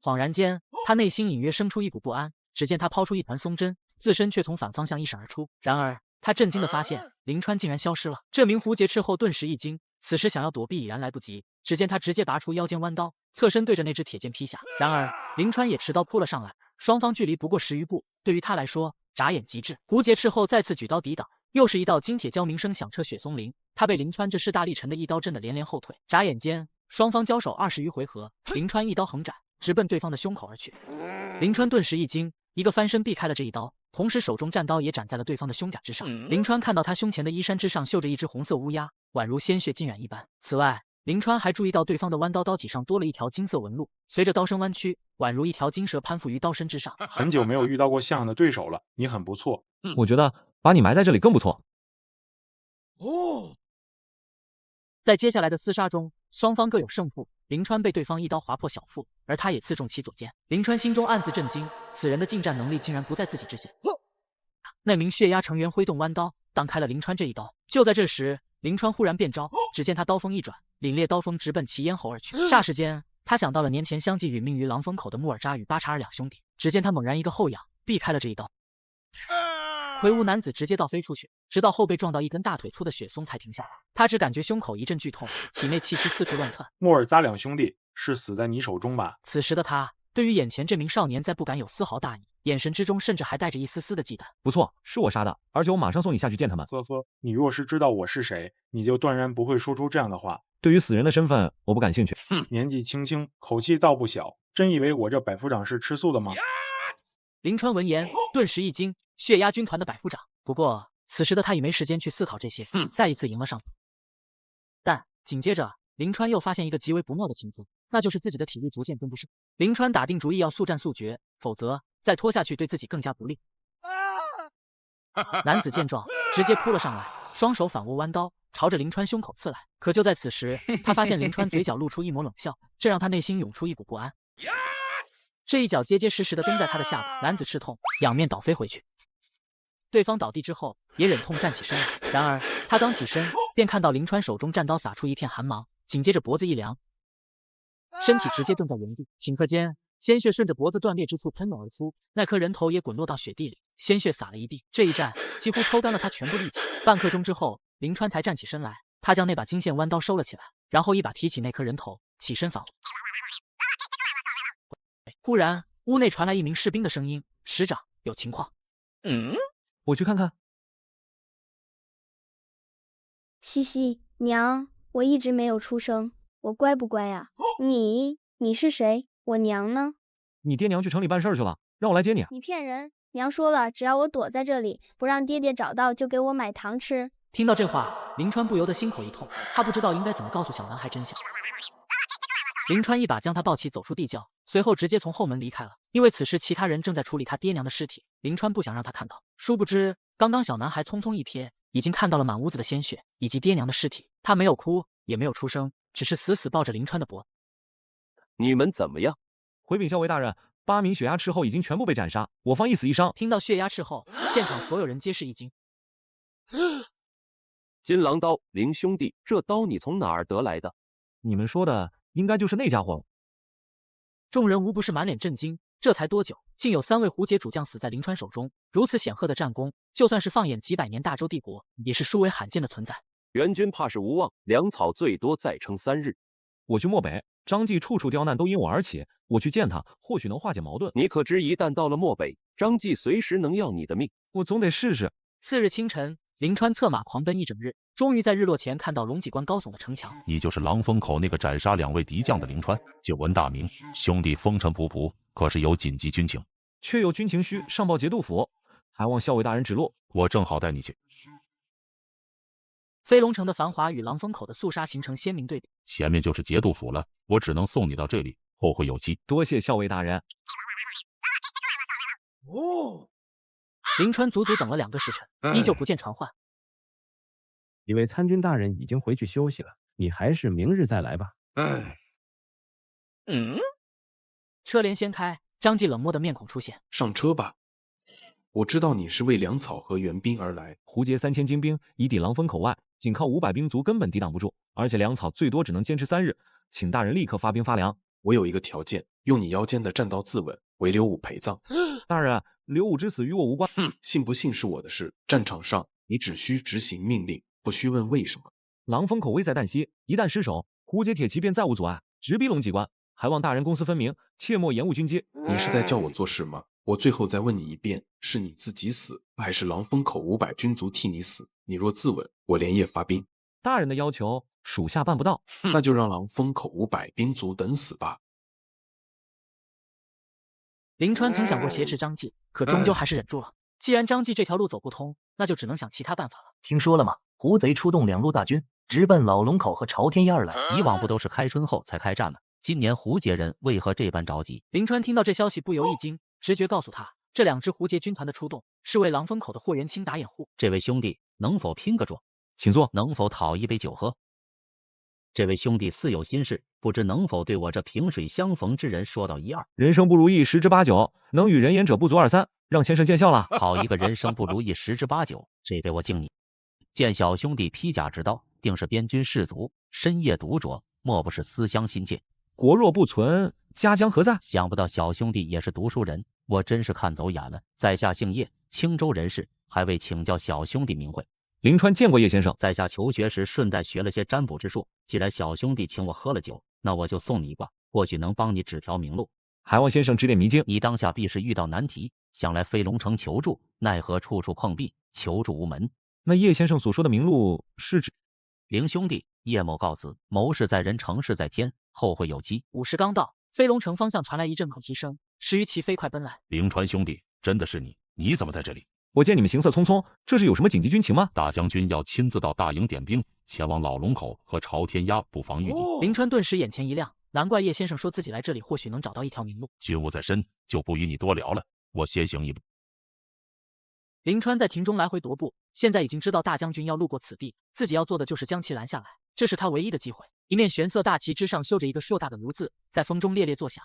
恍然间，他内心隐约生出一股不安，只见他抛出一团松针，自身却从反方向一闪而出。然而他震惊地发现灵川竟然消失了。这名符节斥后顿时一惊，此时想要躲避已然来不及。只见他直接拔出腰间弯刀，侧身对着那只铁剑劈下。然而灵川也持刀扑了上来，双方距离不过10余步，对于他来说眨眼即至。符节斥后再次举刀抵挡，又是一道金铁交鸣声响彻雪松林。他被灵川这势大力沉的一刀震得连连后退。眨眼间，双方交手20余回合，灵川一刀横斩，直奔对方的胸口而去。灵川顿时一惊，一个翻身避开了这一刀，同时手中战刀也斩在了对方的胸甲之上。灵川看到他胸前的衣衫之上绣着一只红色乌鸦，宛如鲜血浸染一般。此外，灵川还注意到对方的弯刀刀脊上多了一条金色纹路，随着刀身弯曲，宛如一条金蛇攀附于刀身之上。很久没有遇到过像样的对手了，你很不错。我觉得把你埋在这里更不错。在接下来的厮杀中，双方各有胜负。灵川被对方一刀划破小腹，而他也刺中其左肩。灵川心中暗自震惊，此人的近战能力竟然不在自己之下。那名血鸦成员挥动弯刀，挡开了灵川这一刀。就在这时，灵川忽然变招，只见他刀锋一转，凛冽刀锋直奔其咽喉而去。霎时间，他想到了年前相继殒命于狼风口的木尔扎与巴查尔两兄弟。只见他猛然一个后仰，避开了这一刀。魁梧男子直接倒飞出去，直到后背撞到一根大腿粗的雪松才停下来。他只感觉胸口一阵剧痛，体内气息四处乱窜。莫尔扎两兄弟是死在你手中吧？此时的他对于眼前这名少年再不敢有丝毫大意，眼神之中甚至还带着一丝丝的忌惮。不错，是我杀的，而且我马上送你下去见他们。呵呵，你若是知道我是谁，你就断然不会说出这样的话。对于死人的身份，我不感兴趣。年纪轻轻，口气倒不小，真以为我这百夫长是吃素的吗？灵川闻言顿时一惊，血鸦军团的百夫长。不过此时的他已没时间去思考这些，再一次迎了上去。但紧接着灵川又发现一个极为不妙的情况，那就是自己的体力逐渐跟不上。灵川打定主意要速战速决，否则再拖下去对自己更加不利。男子见状直接扑了上来，双手反握弯刀朝着灵川胸口刺来。可就在此时，他发现灵川嘴角露出一抹冷笑，这让他内心涌出一股不安。这一脚结结实实的蹬在他的下巴，男子吃痛，仰面倒飞回去。对方倒地之后，也忍痛站起身来。然而他刚起身，便看到灵川手中战刀洒出一片寒芒，紧接着脖子一凉，身体直接顿在原地。顷刻间，鲜血顺着脖子断裂之处喷涌而出，那颗人头也滚落到雪地里，鲜血洒了一地。这一战几乎抽干了他全部力气。半刻钟之后，灵川才站起身来，他将那把金线弯刀收了起来，然后一把提起那颗人头，起身返回。忽然，屋内传来一名士兵的声音：“师长，有情况。”我去看看。西西，娘，我一直没有出声，我乖不乖呀？你是谁？我娘呢？你爹娘去城里办事去了，让我来接你。你骗人！娘说了，只要我躲在这里，不让爹爹找到，就给我买糖吃。听到这话，灵川不由得心口一痛，他不知道应该怎么告诉小男孩真相。灵川一把将他抱起，走出地窖，随后直接从后门离开了。因为此时其他人正在处理他爹娘的尸体，灵川不想让他看到。殊不知，刚刚小男孩匆匆一瞥，已经看到了满屋子的鲜血以及爹娘的尸体。他没有哭，也没有出声，只是死死抱着灵川的脖。你们怎么样？回禀校尉大人，8名血鸦斥候已经全部被斩杀，我方一死一伤。听到血鸦斥候，现场所有人皆是一惊。金狼刀，灵兄弟，这刀你从哪儿得来的？你们说的应该就是那家伙。众人无不是满脸震惊，这才多久，竟有3位胡节主将死在灵川手中？如此显赫的战功，就算是放眼几百年大周帝国，也是殊为罕见的存在。援军怕是无望，粮草最多再撑3日。我去漠北，张继处处刁难，都因我而起。我去见他，或许能化解矛盾。你可知，一旦到了漠北，张继随时能要你的命。我总得试试。次日清晨，灵川策马狂奔一整日，终于在日落前看到龙脊关高耸的城墙。你就是狼风口那个斩杀2位敌将的灵川。久闻大名，兄弟风尘仆仆，可是有紧急军情？确有军情需上报节度府，还望校尉大人指路。我正好带你去。飞龙城的繁华与狼风口的肃杀形成鲜明对比。前面就是节度府了，我只能送你到这里，后会有期。多谢校尉大人。灵川足足等了2个时辰，依旧不见传唤。几位参军大人已经回去休息了，你还是明日再来吧。车帘掀开，张继冷漠的面孔出现。上车吧，我知道你是为粮草和援兵而来。胡节3000精兵已抵狼风口外，仅靠500兵卒根本抵挡不住，而且粮草最多只能坚持3日，请大人立刻发兵发粮。我有一个条件，用你腰间的战刀自刎，为刘武陪葬。大人，刘武之死与我无关。信不信是我的事。战场上你只需执行命令，不需问为什么。狼风口危在旦夕，一旦失守，胡杰铁骑便再无阻碍，直逼龙脊关。还望大人公私分明，切莫延误军机。你是在叫我做事吗？我最后再问你一遍，是你自己死，还是狼风口500军卒替你死？你若自刎，我连夜发兵。大人的要求，属下办不到。那就让狼风口500兵卒等死吧。林川曾想过挟持张继，可终究还是忍住了。既然张继这条路走不通，那就只能想其他办法了。听说了吗？胡贼出动2路大军，直奔老龙口和朝天崖而来。以往不都是开春后才开战吗？今年胡杰人为何这般着急？林川听到这消息不由一惊，直觉告诉他，这2支胡杰军团的出动是为狼风口的霍元清打掩护。这位兄弟能否拼个桌？请坐。能否讨一杯酒喝？这位兄弟似有心事，不知能否对我这萍水相逢之人说道一二？人生不如意10之8九，能与人言者不足2、3，让先生见笑了。好一个人生不如意10之8九，这杯我敬你。见小兄弟披甲执刀，定是边军士卒，深夜独酌，莫不是思乡心切。国若不存，家将何在？想不到小兄弟也是读书人，我真是看走眼了。在下姓叶，青州人士，还未请教小兄弟名讳。林川见过叶先生，在下求学时顺带学了些占卜之术。既然小兄弟请我喝了酒，那我就送你一卦，或许能帮你指条明路。还望先生指点迷津。你当下必是遇到难题，想来飞龙城求助，奈何处处碰壁，求助无门。那叶先生所说的明路是指？林兄弟，叶某告辞。谋事在人，成事在天，后会有期。午时刚到，飞龙城方向传来一阵马蹄声，石于其飞快奔来。灵川兄弟，真的是你？你怎么在这里？我见你们行色匆匆，这是有什么紧急军情吗？大将军要亲自到大营点兵，前往老龙口和朝天崖布防御你。林川顿时眼前一亮，难怪叶先生说自己来这里或许能找到一条明路。军务在身，就不与你多聊了，我先行一步。林川在庭中来回踱步，现在已经知道大将军要路过此地，自己要做的就是将其拦下来，这是他唯一的机会。一面玄色大旗之上绣着一个硕大的炉字，在风中猎猎作响。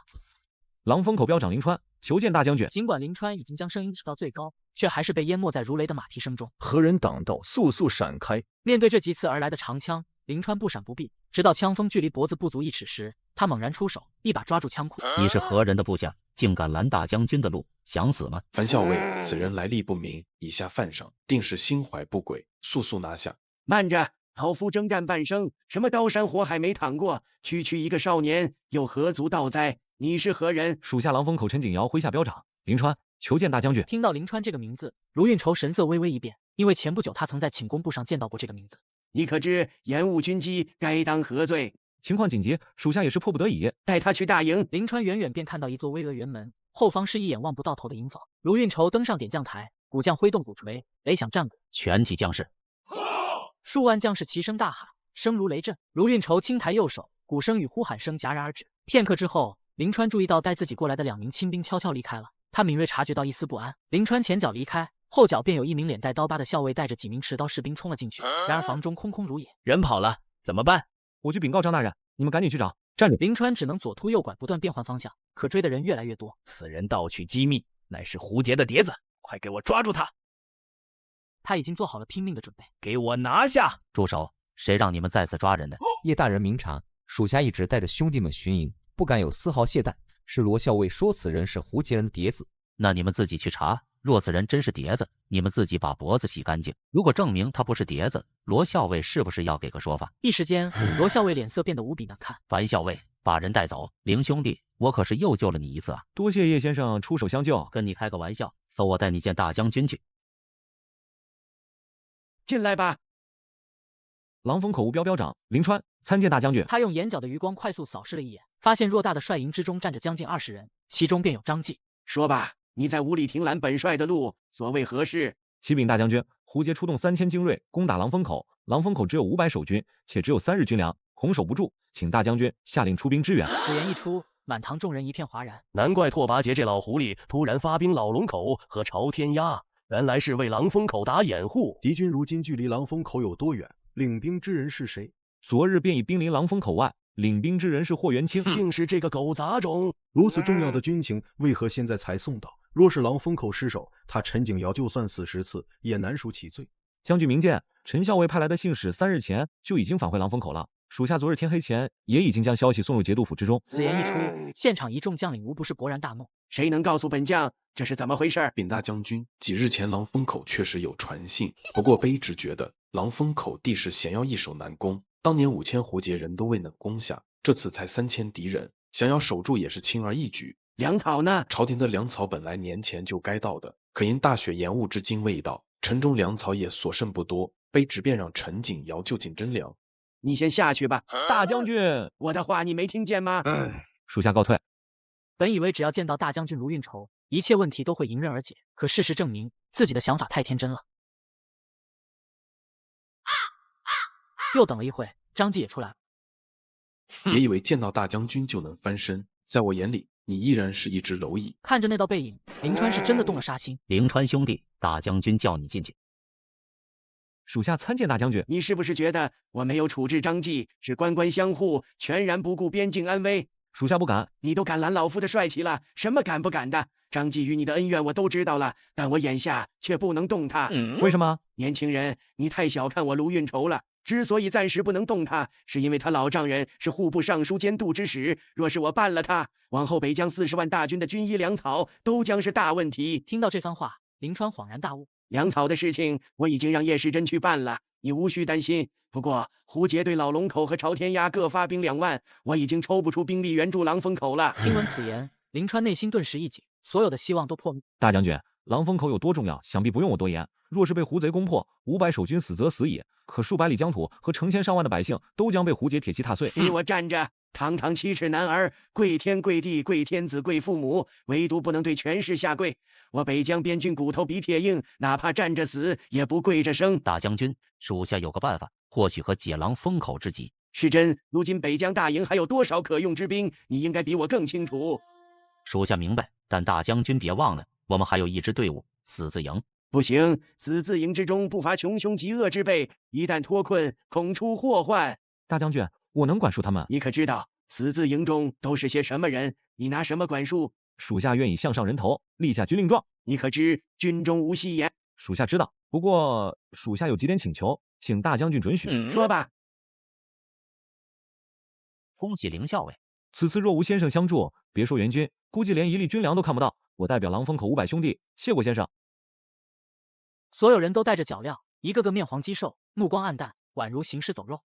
狼风口标长林川，求见大将军。尽管林川已经将声音提到最高，却还是被淹没在如雷的马蹄声中。何人挡道？速速闪开！面对这几次而来的长枪，林川不闪不避，直到枪锋距离脖子不足1尺时，他猛然出手，一把抓住枪库。你是何人的部下，竟敢拦大将军的路，想死吗？樊校尉，此人来历不明，以下犯上，定是心怀不轨，速速拿下！慢着，老夫征战半生，什么刀山火海没淌过，区区一个少年，又何足道哉？你是何人？属下狼风口陈景尧麾下标长林川，求见大将军。听到林川这个名字，卢运筹神色微微一变，因为前不久他曾在寝宫簿上见到过这个名字。你可知延误军机该当何罪？情况紧急，属下也是迫不得已。带他去大营。林川远远便看到一座巍峨园门，后方是一眼望不到头的营房。卢运筹登上点将台，鼓将挥动鼓槌，擂响战鼓。全体将士，数万将士齐声大喊，声如雷震。卢运筹轻抬右手，鼓声与呼喊声戛然而止。片刻之后，林川注意到带自己过来的2名亲兵悄悄离开了，他敏锐察觉到一丝不安。林川前脚离开，后脚便有一名脸带刀疤的校尉带着几名持刀士兵冲了进去，然而房中空空如也。人跑了，怎么办？我去禀告张大人，你们赶紧去找。站住！林川只能左突右拐，不断变换方向，可追的人越来越多。此人盗取机密，乃是胡杰的碟子，快给我抓住他！他已经做好了拼命的准备。给我拿下！住手！谁让你们再次抓人的？叶大人明察，属下一直带着兄弟们巡营，不敢有丝毫懈怠。是罗校尉说此人是胡杰人的碟子，那你们自己去查。若此人真是碟子，你们自己把脖子洗干净。如果证明他不是碟子，罗校尉是不是要给个说法？一时间，罗校尉脸色变得无比难看。樊校尉，把人带走。林兄弟，我可是又救了你一次啊！多谢叶先生出手相救。跟你开个玩笑，走，我带你见大将军去。进来吧。狼风口务标标长林川参见大将军。他用眼角的余光快速扫视了一眼，发现偌大的帅营之中站着将近20人，其中便有张继。说吧，你在屋里停拦本帅的路，所谓何事？启禀大将军，胡杰出动3000精锐攻打狼风口，狼风口只有500守军，且只有3日军粮，恐守不住，请大将军下令出兵支援。此言一出，满堂众人一片哗然。难怪拓跋杰这老狐狸突然发兵老龙口和朝天崖，原来是为狼风口打掩护。敌军如今距离狼风口有多远？领兵之人是谁？昨日便已兵临狼风口外，领兵之人是霍元清。竟是这个狗杂种！如此重要的军情，为何现在才送到？若是狼风口失守，他陈景尧就算死10次，也难赎其罪。将军明鉴，陈校尉派来的信使3日前就已经返回狼风口了。属下昨日天黑前也已经将消息送入节度府之中。此言一出，现场一众将领无不是勃然大怒。谁能告诉本将这是怎么回事？禀大将军，几日前狼风口确实有传信，不过卑职觉得狼风口地势险要，易守难攻。当年5000胡羯人都未能攻下，这次才3000敌人，想要守住也是轻而易举。粮草呢？朝廷的粮草本来年前就该到的，可因大雪延误至今未到，城中粮草也所剩不多，卑职便让陈景尧就近征粮。你先下去吧。大将军，我的话你没听见吗？属下告退。本以为只要见到大将军卢运筹，一切问题都会迎刃而解，可事实证明自己的想法太天真了。又等了一会，张继也出来了。别以为见到大将军就能翻身，在我眼里，你依然是一只蝼蚁。看着那道背影，凌川是真的动了杀心。凌川兄弟，大将军叫你进去。属下参见大将军。你是不是觉得我没有处置张继，是官官相护，全然不顾边境安危？属下不敢。你都敢拦老夫的帅旗了，什么敢不敢的？张继与你的恩怨我都知道了，但我眼下却不能动他。为什么？年轻人，你太小看我卢运筹了。之所以暂时不能动他，是因为他老丈人是户部尚书兼度支使，若是我办了他，往后北疆40万大军的军衣粮草都将是大问题。听到这番话，凌川恍然大悟。粮草的事情我已经让叶世珍去办了，你无需担心。不过胡杰对老龙口和朝天崖各发兵2万，我已经抽不出兵力援助狼风口了。听闻此言，凌川内心顿时一紧，所有的希望都破灭。大将军，狼风口有多重要，想必不用我多言。若是被胡贼攻破，500守军死则死也，可数百里疆土和成千上万的百姓都将被胡劫铁骑踏碎。给我站着！堂堂7尺男儿，跪天跪地跪天子跪父母，唯独不能对权势下跪。我北疆边军骨头比铁硬，哪怕站着死也不跪着生。大将军，属下有个办法，或许和解狼风口之急。是真，如今北疆大营还有多少可用之兵，你应该比我更清楚。属下明白，但大将军别忘了，我们还有一支队伍，死字营。不行，死字营之中不乏穷凶极恶之辈，一旦脱困，恐出祸患。大将军，我能管束他们。你可知道死字营中都是些什么人？你拿什么管束？属下愿以项上人头立下军令状。你可知军中无戏言？属下知道，不过属下有几点请求，请大将军准许。说吧。恭喜凌校尉，此次若无先生相助，别说援军，估计连1粒军粮都看不到。我代表狼风口500兄弟，谢过先生。所有人都带着脚镣，一个个面黄肌瘦，目光暗淡，宛如行尸走肉。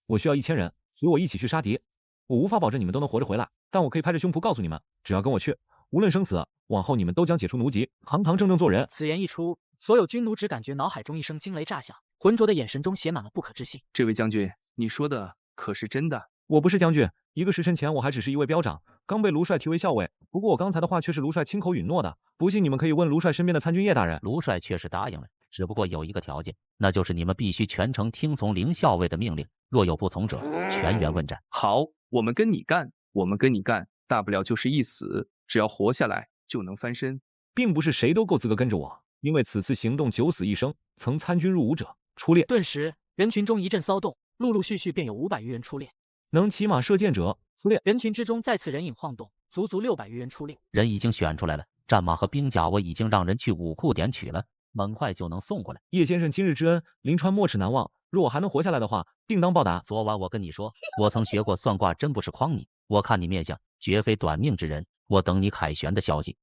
我需要1000人，随我一起去杀敌。我无法保证你们都能活着回来，但我可以拍着胸脯告诉你们，只要跟我去，无论生死，往后你们都将解除奴籍，堂堂正正做人。此言一出，所有军奴只感觉脑海中一声惊雷炸响，浑浊的眼神中写满了不可置信。这位将军，你说的可是真的？我不是将军，1个时辰前我还只是一位标长，刚被卢帅提为校尉。不过我刚才的话却是卢帅亲口允诺的，不信你们可以问卢帅身边的参军叶大人。卢帅确实答应了，只不过有一个条件，那就是你们必须全程听从凌校尉的命令，若有不从者，全员问斩。好，我们跟你干，我们跟你干，大不了就是一死，只要活下来就能翻身。并不是谁都够资格跟着我，因为此次行动9死1生，曾参军入伍者出列。顿时人群中一阵骚动，陆陆续续便有500余人出列。能骑马射箭者出列，人群之中再次人影晃动，足600余人出列。人已经选出来了，战马和兵甲我已经让人去武库点取了，很快就能送过来。叶先生今日之恩，凌川没齿难忘。若我还能活下来的话，定当报答。昨晚我跟你说，我曾学过算卦，真不是诓你。我看你面相，绝非短命之人。我等你凯旋的消息。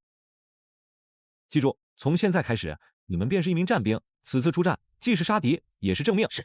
记住，从现在开始，你们便是一名战兵。此次出战，既是杀敌，也是正命。是。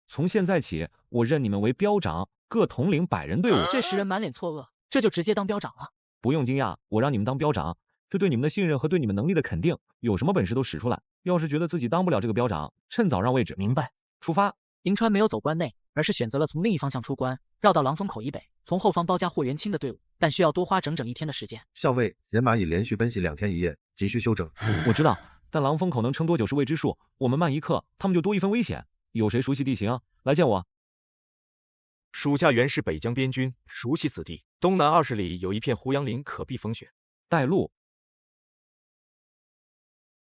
从现在起，我任你们为标长，各统领100人队伍。这10人满脸错愕，这就直接当标长了？不用惊讶，我让你们当标长，是对你们的信任和对你们能力的肯定。有什么本事都使出来。要是觉得自己当不了这个标长，趁早让位置。明白。出发。迎川没有走关内，而是选择了从另一方向出关，绕到狼风口以北，从后方包夹霍元清的队伍，但需要多花整整1天的时间。校尉，人马已连续奔袭2天1夜，急需休整。我知道，但狼风口能撑多久是未知数，我们慢1刻，他们就多1分危险。有谁熟悉地形？来见我。属下原是北疆边军，熟悉此地。东南20里有一片胡杨林，可避风雪。带路。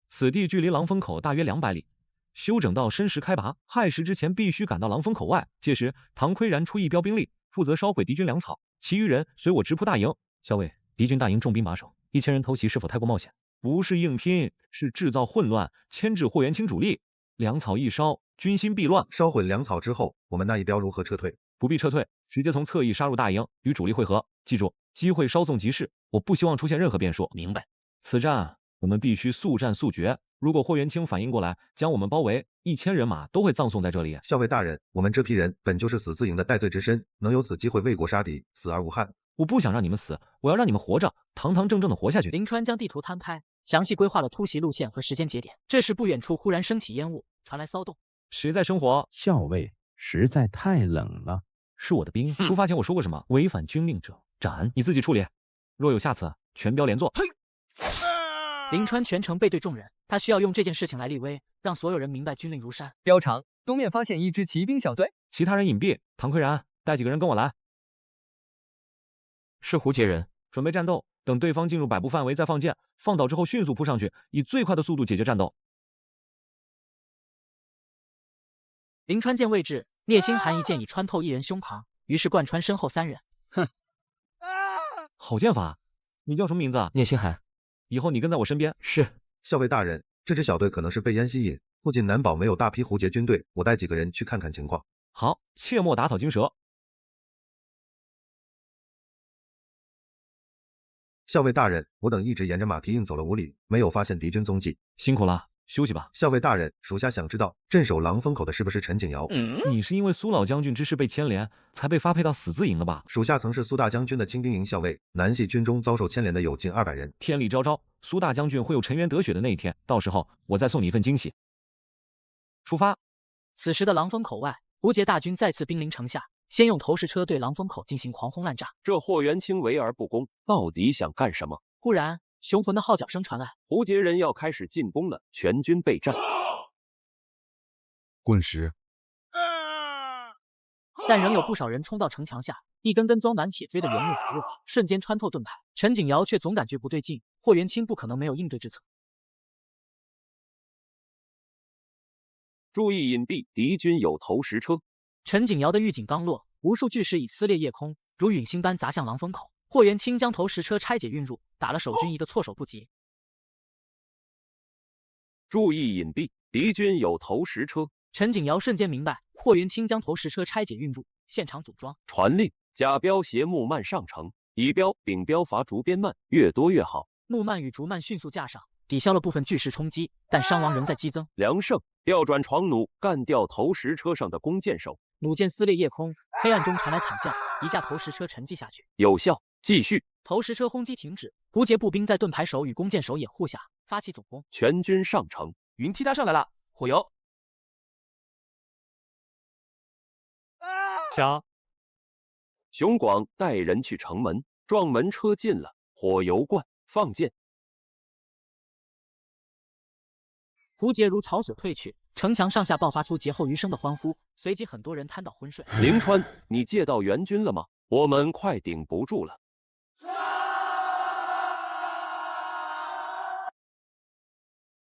此地距离狼风口大约200里。休整到申时开拔，亥时之前必须赶到狼风口外。届时，唐岿然出一标兵力，负责烧毁敌军粮草，其余人随我直扑大营。校尉，敌军大营重兵把守，1000人偷袭是否太过冒险？不是硬拼，是制造混乱，牵制霍元清主力。粮草一烧，军心必乱。烧毁粮草之后，我们那一标如何撤退？不必撤退，直接从侧翼杀入大营，与主力会合。记住，机会稍纵即逝，我不希望出现任何变数。明白。此战我们必须速战速决。如果霍元清反应过来，将我们包围，1000人马都会葬送在这里。校尉大人，我们这批人本就是死字营的戴罪之身，能有此机会为国杀敌，死而无憾。我不想让你们死，我要让你们活着，堂堂正正的活下去。林川将地图摊开，详细规划了突袭路线和时间节点。这时，不远处忽然升起烟雾，传来骚动。谁在生火？校尉实在太冷了。是我的兵。出发前我说过什么？违反军令者斩，你自己处理。若有下次，全标连坐。林川全程背对众人，他需要用这件事情来立威，让所有人明白军令如山。标长，东面发现一支骑兵小队，其他人隐蔽。唐奎然，带几个人跟我来。是胡杰人，准备战斗。等对方进入100步范围再放箭，放倒之后迅速扑上去，以最快的速度解决战斗。林川见位置，聂星寒一剑已穿透一人胸膛，于是贯穿身后3人。哼，好剑法。你叫什么名字啊？聂星寒。以后你跟在我身边。是。校尉大人，这支小队可能是被烟吸引，附近难保没有大批胡杰军队，我带几个人去看看情况。好，切莫打草惊蛇。校尉大人，我等一直沿着马蹄印走了5里，没有发现敌军踪迹。辛苦了，休息吧。校尉大人，属下想知道镇守狼风口的是不是陈景尧？你是因为苏老将军之事被牵连，才被发配到死字营的吧？属下曾是苏大将军的亲兵营校尉，南系军中遭受牵连的有近200人。天理昭昭，苏大将军会有沉冤得雪的那一天，到时候我再送你一份惊喜。出发。此时的狼风口外，胡杰大军再次兵临城下，先用投石车对狼风口进行狂轰滥炸。这霍元清围而不攻，到底想干什么？忽然，雄浑的号角声传来，胡杰人要开始进攻了，全军备战。棍石。但仍有不少人冲到城墙下，一根根装满铁锥的圆木材料瞬间穿透盾牌。陈景尧却总感觉不对劲，霍元清不可能没有应对之策。注意隐蔽，敌军有投石车。陈景尧的预警刚落，无数巨石已撕裂夜空，如陨星般砸向狼风口。霍元清将投石车拆解运入，打了守军一个措手不及。注意隐蔽，敌军有投石车。陈景尧瞬间明白，霍元清将投石车拆解运入，现场组装。传令，甲标携木幔上城，乙标、丙标伐竹编幔，越多越好。木幔与竹幔迅速架上，抵消了部分巨石冲击，但伤亡仍在激增。梁胜，调转床弩，干掉投石车上的弓箭手。弩箭撕裂夜空，黑暗中传来惨叫，一架投石车沉寂下去。有效，继续。投石车轰击停止，胡杰步兵在盾牌手与弓箭手掩护下发起总攻。全军上城。云梯搭上来了，火油。杀！熊广带人去城门，撞门车进了，火油罐，放箭。胡杰如潮水退去，城墙上下爆发出劫后余生的欢呼，随即很多人瘫倒昏睡。凌川，你借到援军了吗？我们快顶不住了。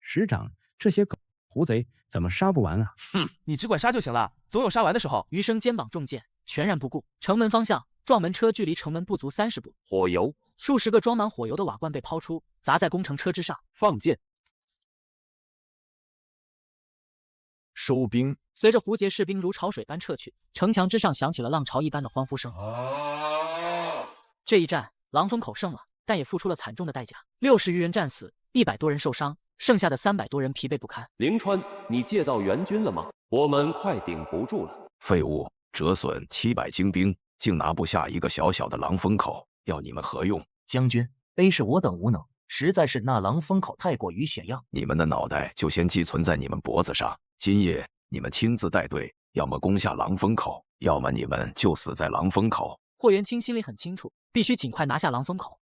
师长，这些狗胡贼怎么杀不完啊？哼，你只管杀就行了，总有杀完的时候。余生肩膀中箭，全然不顾。城门方向，撞门车距离城门不足30步。火油，数十个装满火油的瓦罐被抛出，砸在工程车之上。放箭。收兵。随着胡杰士兵如潮水般撤去，城墙之上响起了浪潮一般的欢呼声。这一战，狼风口胜了，但也付出了惨重的代价，60余人战死，100多人受伤，剩下的300多人疲惫不堪。凌川，你借到援军了吗？我们快顶不住了。废物，折损700精兵，竟拿不下一个小小的狼风口，要你们何用？将军，卑是我等无能，实在是那狼风口太过于险要。你们的脑袋就先寄存在你们脖子上。今夜你们亲自带队，要么攻下狼风口，要么你们就死在狼风口。霍元清心里很清楚，必须尽快拿下狼风口。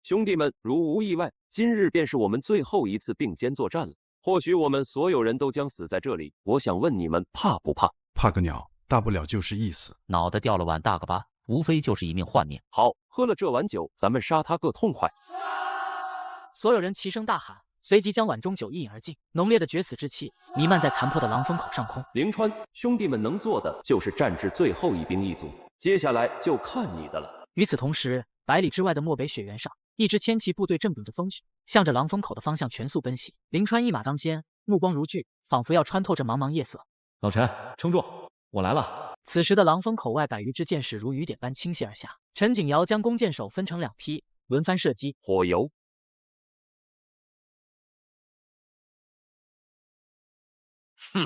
兄弟们，如无意外，今日便是我们最后一次并肩作战了。或许我们所有人都将死在这里。我想问你们，怕不怕？怕个鸟，大不了就是一死。脑袋掉了碗大个疤，无非就是一命换命。好，喝了这碗酒，咱们杀他个痛快！所有人齐声大喊，随即将碗中酒一饮而尽，浓烈的绝死之气弥漫在残破的狼风口上空。凌川，兄弟们能做的就是战至最后一兵一卒，接下来就看你的了。与此同时，100里之外的漠北雪原上，一支千骑部队正顶着风雪，向着狼风口的方向全速奔袭。凌川一马当先，目光如炬，仿佛要穿透这茫茫夜色。老陈，撑住，我来了。此时的狼峰口外百余支箭矢如雨点般倾泻而下，陈景瑶将弓箭手分成2批，轮番射击。火油。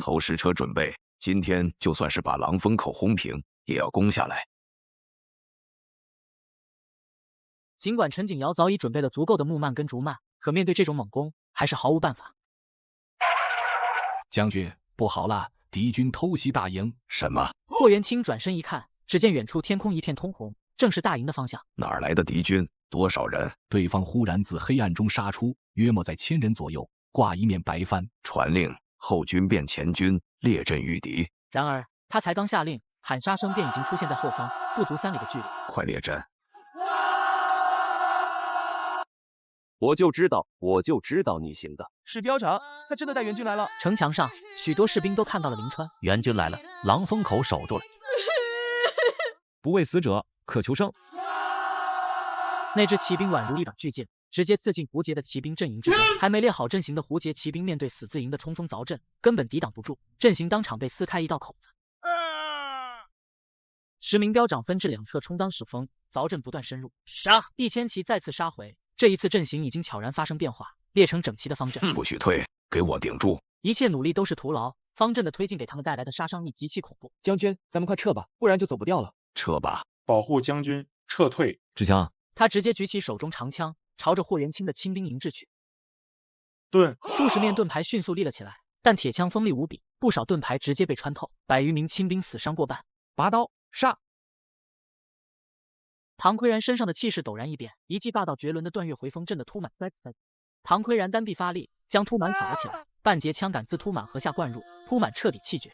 投石车准备，今天就算是把狼峰口轰平，也要攻下来。尽管陈景瑶早已准备了足够的木蔓跟竹蔓，可面对这种猛攻，还是毫无办法。将军，不好了，敌军偷袭大营！什么？霍元清转身一看，只见远处天空一片通红，正是大营的方向。哪儿来的敌军？多少人？对方忽然自黑暗中杀出，约莫在1000人左右，挂一面白帆。传令，后军变前军，列阵御敌。然而他才刚下令，喊杀声便已经出现在后方，不足3里的距离。快列阵！我就知道你行的。是标长，他真的带援军来了。城墙上，许多士兵都看到了林川。援军来了，狼峰口守住了。不为死者，可求生。那支骑兵宛如一把巨箭，直接刺进胡杰的骑兵阵营之中。还没列好阵型的胡杰骑兵面对死字营的冲锋凿阵，根本抵挡不住，阵型当场被撕开一道口子。10名标长分至2侧充当使锋，凿阵不断深入。杀！一千骑再次杀回。这一次阵型已经悄然发生变化，列成整齐的方阵。不许退，给我顶住！一切努力都是徒劳，方阵的推进给他们带来的杀伤力极其恐怖。将军，咱们快撤吧，不然就走不掉了。撤吧，保护将军，撤退！志强，他直接举起手中长枪，朝着霍元清的亲兵营掷去。盾！数十面盾牌迅速立了起来，但铁枪锋利无比，不少盾牌直接被穿透，100余名亲兵死伤过半。拔刀杀！唐奎然身上的气势陡然一变，一记霸道绝伦的断月回风震得秃满摔飞。唐奎然单臂发力，将秃满挑了起来，半截枪杆自秃满颌下灌入，秃满彻底气绝。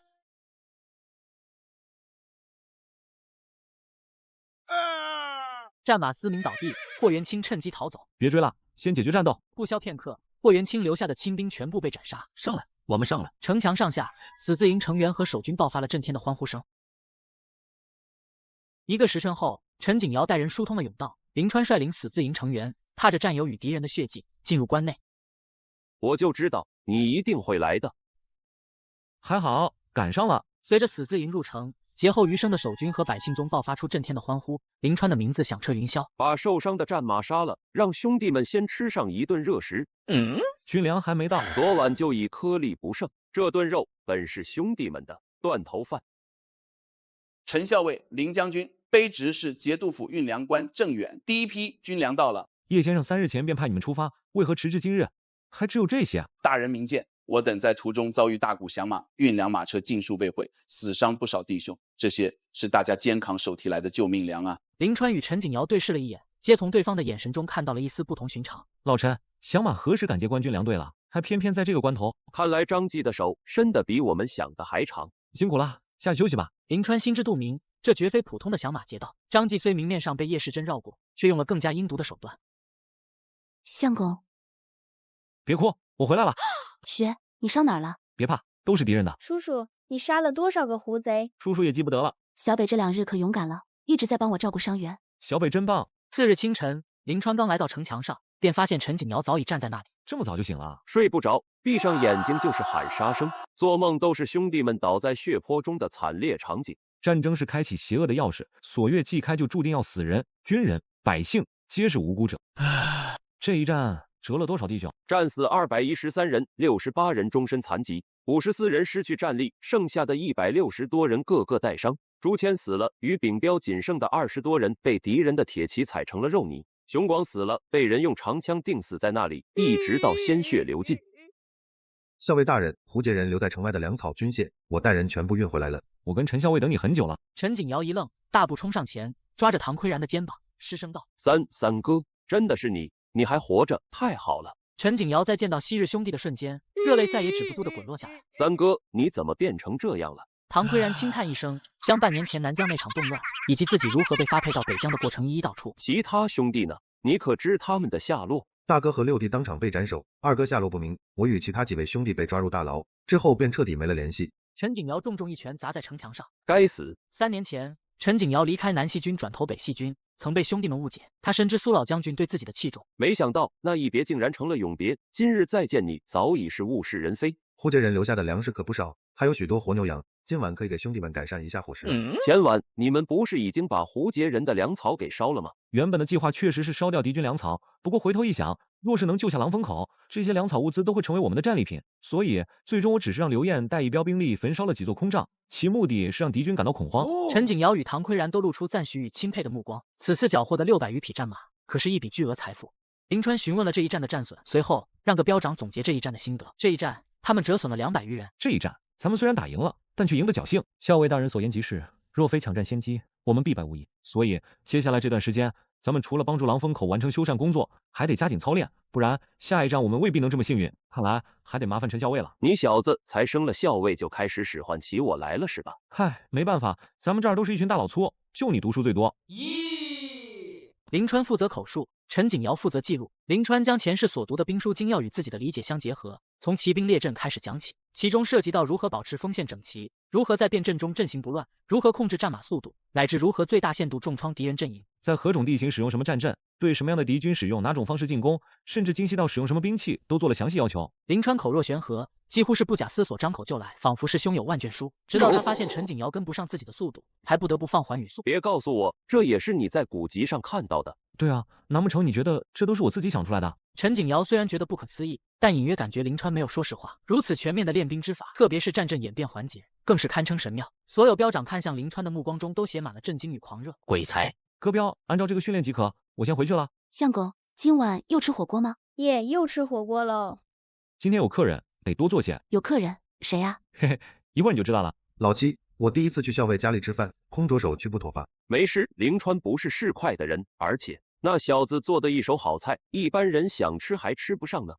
战马嘶鸣倒地，霍元清趁机逃走。别追了，先解决战斗。不消片刻，霍元清留下的亲兵全部被斩杀。上来，我们上来！城墙上下，死字营成员和守军爆发了震天的欢呼声。1个时辰后，陈景瑶带人疏通了甬道，林川率领死字营成员，踏着战友与敌人的血迹，进入关内。我就知道你一定会来的。还好赶上了。随着死字营入城，劫后余生的守军和百姓中爆发出震天的欢呼，林川的名字响彻云霄。把受伤的战马杀了，让兄弟们先吃上一顿热食。军粮还没到，昨晚就已颗粒不剩，这顿肉本是兄弟们的断头饭。陈校尉、林将军，卑职是节度府运粮官郑远，第一批军粮到了。叶先生3日前便派你们出发，为何迟至今日？还只有这些？大人明鉴，我等在途中遭遇大鼓响马，运粮马车尽数被毁，死伤不少弟兄。这些是大家肩扛手提来的救命粮啊！林川与陈景瑶对视了一眼，皆从对方的眼神中看到了一丝不同寻常。老陈，响马何时敢接官军粮队了？还偏偏在这个关头。看来张继的手伸得比我们想的还长。辛苦了，下去休息吧。林川心知肚明，这绝非普通的响马劫道。张继虽明面上被叶世珍绕过，却用了更加阴毒的手段。相公，别哭，我回来了。雪，你伤哪儿了？别怕，都是敌人的。叔叔，你杀了多少个狐贼？叔叔也记不得了。小北这2日可勇敢了，一直在帮我照顾伤员。小北真棒。次日清晨，林川刚来到城墙上，便发现陈景瑶早已站在那里。这么早就醒了？睡不着，闭上眼睛就是喊杀声，做梦都是兄弟们倒在血泊中的惨烈场景。战争是开启邪恶的钥匙，锁钥既开，就注定要死人，军人、百姓皆是无辜者。这一战折了多少弟兄？战死213人，68人终身残疾，54人失去战力，剩下的160多人个个带伤。朱谦死了，与丙彪仅剩的20多人被敌人的铁骑踩成了肉泥。熊广死了，被人用长枪钉死在那里，一直到鲜血流尽。校尉大人，胡杰人留在城外的粮草军械，我带人全部运回来了。我跟陈校尉等你很久了。陈景瑶一愣，大步冲上前，抓着唐奎然的肩膀，失声道：三哥，真的是你，你还活着，太好了。陈景瑶在见到昔日兄弟的瞬间，热泪再也止不住的滚落下来。三哥，你怎么变成这样了？唐奎然轻叹一声，将半年前南疆那场动乱，以及自己如何被发配到北疆的过程一一道出。其他兄弟呢？你可知他们的下落？大哥和6弟当场被斩首，二哥下落不明。我与其他几位兄弟被抓入大牢，之后便彻底没了联系。陈景瑶重重一拳砸在城墙上。该死！3年前，陈景瑶离开南系军转投北系军，曾被兄弟们误解。他深知苏老将军对自己的器重，没想到那一别竟然成了永别。今日再见你，早已是物是人非。胡杰人留下的粮食可不少，还有许多活牛羊，今晚可以给兄弟们改善一下伙食了。前晚你们不是已经把胡杰人的粮草给烧了吗？原本的计划确实是烧掉敌军粮草，不过回头一想，若是能救下狼风口，这些粮草物资都会成为我们的战利品。所以最终我只是让刘晏带一标兵力焚烧了几座空帐，其目的是让敌军感到恐慌。陈景瑶与唐奎然都露出赞许与钦佩的目光。此次缴获的600余匹战马，可是一笔巨额财富。林川询问了这一战的战损，随后让个标长总结这一战的心得。这一战，他们折损了200余人。这一战，咱们虽然打赢了，但却赢得侥幸。校尉大人所言极是，若非抢占先机，我们必败无疑。所以接下来这段时间，咱们除了帮助狼风口完成修缮工作，还得加紧操练，不然下一战我们未必能这么幸运。看来还得麻烦陈校尉了。你小子才升了校尉就开始使唤起我来了是吧？嗨，没办法，咱们这儿都是一群大老粗，就你读书最多。林川负责口述，陈景瑶负责记录。林川将前世所读的兵书精要与自己的理解相结合，从骑兵列阵开始讲起，其中涉及到如何保持锋线整齐，如何在变阵中阵型不乱，如何控制战马速度，乃至如何最大限度重创敌人阵营，在何种地形使用什么战阵，对什么样的敌军使用哪种方式进攻，甚至精细到使用什么兵器，都做了详细要求。林川口若悬河，几乎是不假思索张口就来，仿佛是胸有万卷书。直到他发现陈景瑶跟不上自己的速度，才不得不放缓语速。别告诉我，这也是你在古籍上看到的。对啊，难不成你觉得这都是我自己想出来的？陈景瑶虽然觉得不可思议，但隐约感觉林川没有说实话。如此全面的练兵之法，特别是战阵演变环节，更是堪称神妙。所有标长看向林川的目光中都写满了震惊与狂热。鬼才，戈彪，按照这个训练即可，我先回去了。相公，今晚又吃火锅吗？耶，又吃火锅喽！今天有客人，得多做些。有客人？谁呀？嘿嘿，一会儿你就知道了。老七，我第一次去校尉家里吃饭，空着手去不妥吧？没事，凌川不是市侩的人，而且那小子做的一手好菜，一般人想吃还吃不上呢。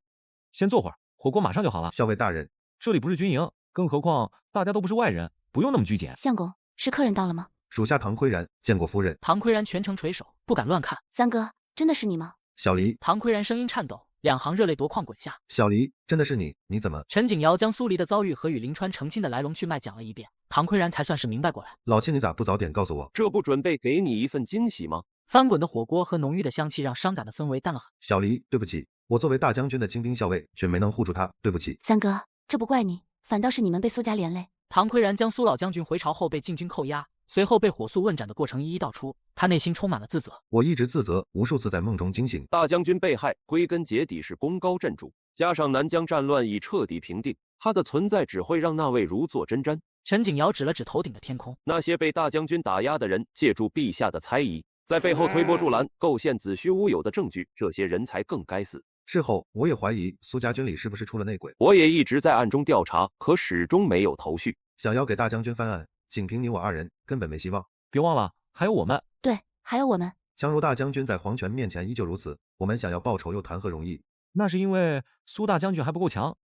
先坐会儿，火锅马上就好了。校尉大人，这里不是军营，更何况大家都不是外人，不用那么拘谨。相公，是客人到了吗？属下唐奎然见过夫人。唐奎然全程垂手，不敢乱看。三哥，真的是你吗？小黎。唐奎然声音颤抖，两行热泪夺眶滚下。小黎，真的是你？你怎么？陈景瑶将苏黎的遭遇和与林川成亲的来龙去脉讲了一遍，唐奎然才算是明白过来。老七，你咋不早点告诉我？这不准备给你一份惊喜吗？翻滚的火锅和浓郁的香气让伤感的氛围淡了很。小黎，对不起，我作为大将军的精兵校尉，却没能护住他，对不起。三哥，这不怪你，反倒是你们被苏家连累。唐奎然将苏老将军回朝后被禁军扣押，随后被火速问斩的过程一一道出，他内心充满了自责。我一直自责，无数次在梦中惊醒。大将军被害，归根结底是功高震主，加上南疆战乱已彻底平定，他的存在只会让那位如坐针毡。陈景瑶指了指头顶的天空，那些被大将军打压的人，借助陛下的猜疑，在背后推波助澜，构陷子虚乌有的证据，这些人才更该死。事后我也怀疑苏家军里是不是出了内鬼，我也一直在暗中调查，可始终没有头绪。想要给大将军翻案，仅凭你我二人根本没希望。别忘了，还有我们。对，还有我们。强如大将军在皇权面前依旧如此，我们想要报仇又谈何容易？那是因为苏大将军还不够强。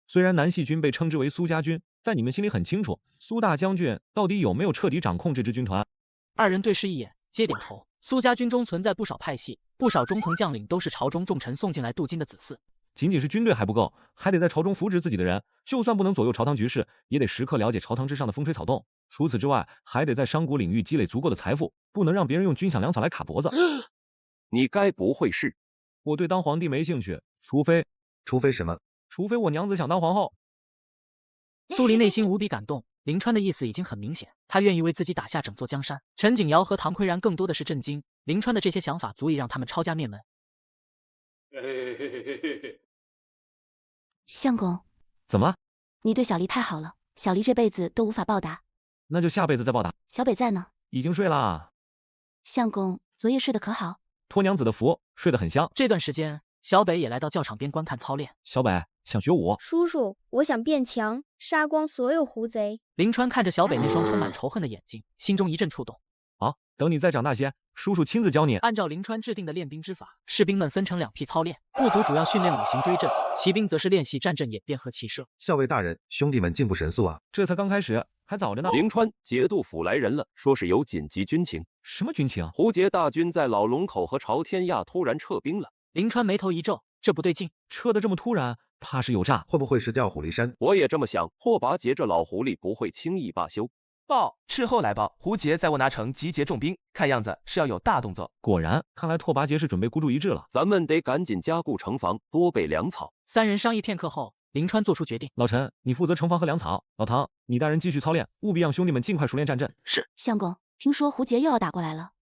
虽然南系军被称之为苏家军，但你们心里很清楚，苏大将军到底有没有彻底掌控这支军团？二人对视一眼，皆点头。苏家军中存在不少派系，不少中层将领都是朝中重臣送进来镀金的子嗣。仅仅是军队还不够，还得在朝中扶植自己的人，就算不能左右朝堂局势，也得时刻了解朝堂之上的风吹草动。除此之外，还得在商贾领域积累足够的财富，不能让别人用军饷粮草来卡脖子。你该不会是……我对当皇帝没兴趣，除非什么？除非我娘子想当皇后。苏黎内心无比感动，林川的意思已经很明显，他愿意为自己打下整座江山。陈景瑶和唐奎然更多的是震惊，林川的这些想法足以让他们抄家灭门。相公，怎么了？你对小黎太好了，小黎这辈子都无法报答。那就下辈子再报答。小北在呢？已经睡啦。相公，昨夜睡得可好？托娘子的福，睡得很香。这段时间，小北也来到教场边观看操练。小北想学武？叔叔，我想变强，杀光所有狐贼。林川看着小北那双充满仇恨的眼睛，心中一阵触动。好，等你再长大些，叔叔亲自教你。按照林川制定的练兵之法，士兵们分成2批操练，部族主要训练五行追阵，骑兵则是练习战阵演变和骑射。校尉大人，兄弟们进步神速啊！这才刚开始，还早着呢。凌川节度府来人了，说是有紧急军情。什么军情？胡杰大军在老龙口和朝天亚突然撤兵了。林川眉头一皱，这不对劲，撤得这么突然，怕是有诈。会不会是调虎离山？我也这么想，霍拔杰这老狐狸不会轻易罢休。报，斥候来报，胡杰在沃拿城集结重兵，看样子是要有大动作。果然，看来拓跋杰是准备孤注一掷了。咱们得赶紧加固城防，多备粮草。三人商议片刻后，林川做出决定。老陈，你负责城防和粮草。老唐，你带人继续操练，务必让兄弟们尽快熟练战阵。是。相公，听说胡杰又要打过来了。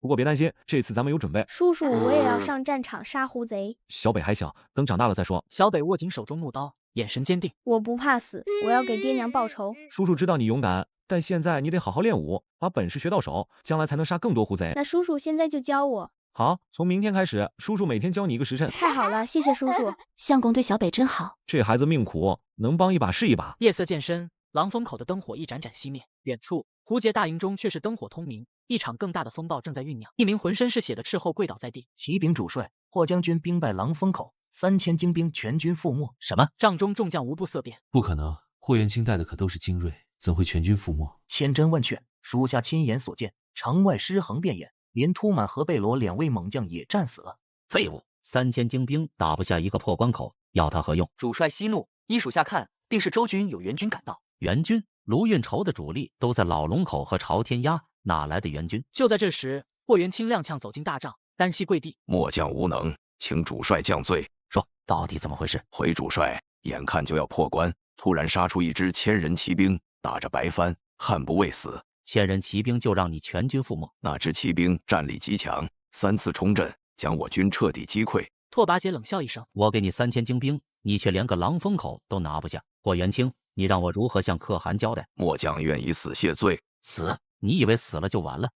不过别担心，这次咱们有准备。叔叔，我也要上战场杀胡贼。小北还小，等长大了再说。小北握紧手中木刀，眼神坚定。我不怕死，我要给爹娘报仇。叔叔知道你勇敢，但现在你得好好练武，把本事学到手，将来才能杀更多胡贼。那叔叔现在就教我。好，从明天开始，叔叔每天教你一个时辰。太好了，谢谢叔叔。相公对小北真好。这孩子命苦，能帮一把是一把。夜色渐深，狼风口的灯火一盏盏熄灭，远处胡杰大营中却是灯火通明。一场更大的风暴正在酝酿，一名浑身是血的斥候跪倒在地。启禀主帅，霍将军兵败狼风口，3000精兵全军覆没。什么？帐中众将无不色变。不可能，霍元清带的可都是精锐，怎会全军覆没？千真万确，属下亲眼所见，城外尸横遍野，连突满和贝罗2位猛将也战死了。废物，3000精兵打不下一个破关口，要他何用？主帅息怒，依属下看，定是周军有援军赶到。援军？卢运筹的主力都在老龙口和朝天鸭，哪来的援军？就在这时，霍元清踉跄走进大帐，单膝跪地。末将无能，请主帅降罪。说，到底怎么回事？回主帅，眼看就要破关，突然杀出一支1000人骑兵，打着白帆，悍不畏死。1000人骑兵就让你全军覆没？那支骑兵战力极强，3次冲阵，将我军彻底击溃。拓跋杰冷笑一声：“我给你3000精兵，你却连个狼风口都拿不下。霍元清，你让我如何向可汗交代？”末将愿以死谢罪。死？你以为死了就完了？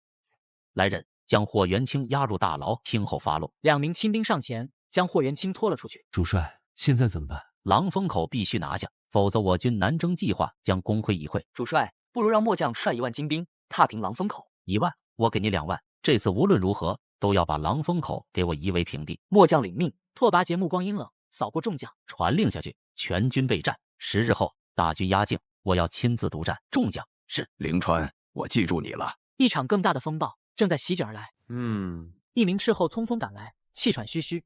来人，将霍元清押入大牢，听候发落。2名亲兵上前，将霍元清拖了出去。主帅，现在怎么办？狼风口必须拿下，否则我军南征计划将功亏一篑。主帅，不如让末将率1万精兵踏平狼风口。1万？我给你2万。这次无论如何都要把狼风口给我夷为平地。末将领命。拓跋杰目光阴冷，扫过众将，传令下去，全军备战。10日后，大军压境，我要亲自督战。众将是。灵川，我记住你了。一场更大的风暴正在席卷而来。一名斥候匆匆赶来，气喘吁吁。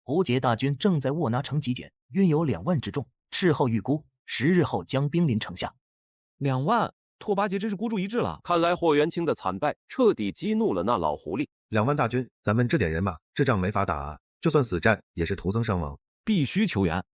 胡杰大军正在沃拿城集结，约有2万之众。斥候预估10日后将兵临城下。2万，拓跋杰真是孤注一掷了。看来霍元清的惨败彻底激怒了那老狐狸。2万大军，咱们这点人马，这仗没法打啊！就算死战，也是徒增伤亡，必须求援。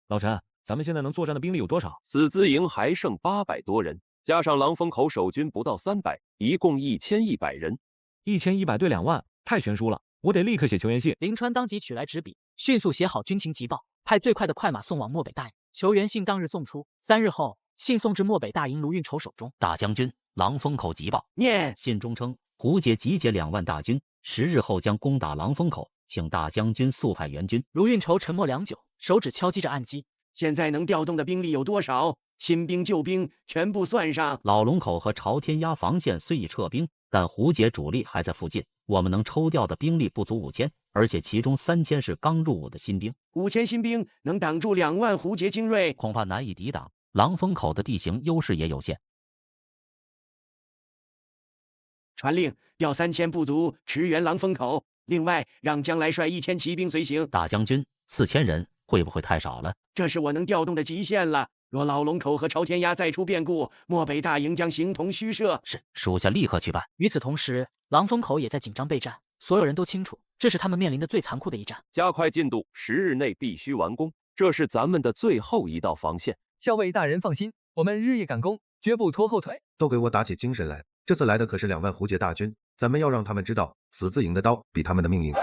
老陈，咱们现在能作战的兵力有多少？死资营还剩800多人，加上狼风口守军不到300，一共1100人。1100对2万，太悬殊了，我得立刻写求援信。林川当即取来纸笔，迅速写好军情急报，派最快的快马送往漠北大营。求援信当日送出，3日后，信送至漠北大营卢运筹手中。大将军，狼风口急报。念。信中称，胡杰集结2万大军，10日后将攻打狼风口，请大将军速派援军。卢运筹沉默良久，手指敲击着按机。现在能调动的兵力有多少？新兵旧兵全部算上。老龙口和朝天鸭防线虽已撤兵，但胡杰主力还在附近，我们能抽调的兵力不足5000，而且其中3000是刚入伍的新兵。5000新兵能挡住2万胡杰精锐？恐怕难以抵挡。狼风口的地形优势也有限。传令调3000部族驰援狼风口，另外让将来率1000骑兵随行。大将军，4000人会不会太少了？这是我能调动的极限了。若老龙口和朝天鸭再出变故，漠北大营将形同虚设。是，属下立刻去办。与此同时，狼风口也在紧张备战，所有人都清楚，这是他们面临的最残酷的一战。加快进度，10日内必须完工，这是咱们的最后一道防线。校尉大人放心，我们日夜赶工，绝不拖后腿。都给我打起精神来！这次来的可是2万胡杰大军，咱们要让他们知道，死字营的刀比他们的命硬。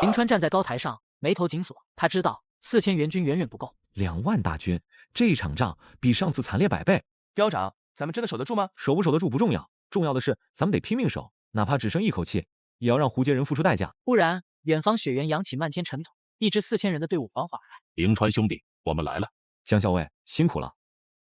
林川站在高台上，眉头紧锁，他知道4000援军远远不够。2万大军，这场仗比上次惨烈100倍。彪长，咱们真的守得住吗？守不守得住不重要，重要的是咱们得拼命守，哪怕只剩一口气，也要让胡杰人付出代价。不然，远方雪原扬起漫天尘土，一支4000人的队伍缓缓而来。灵川兄弟，我们来了。江校尉辛苦了，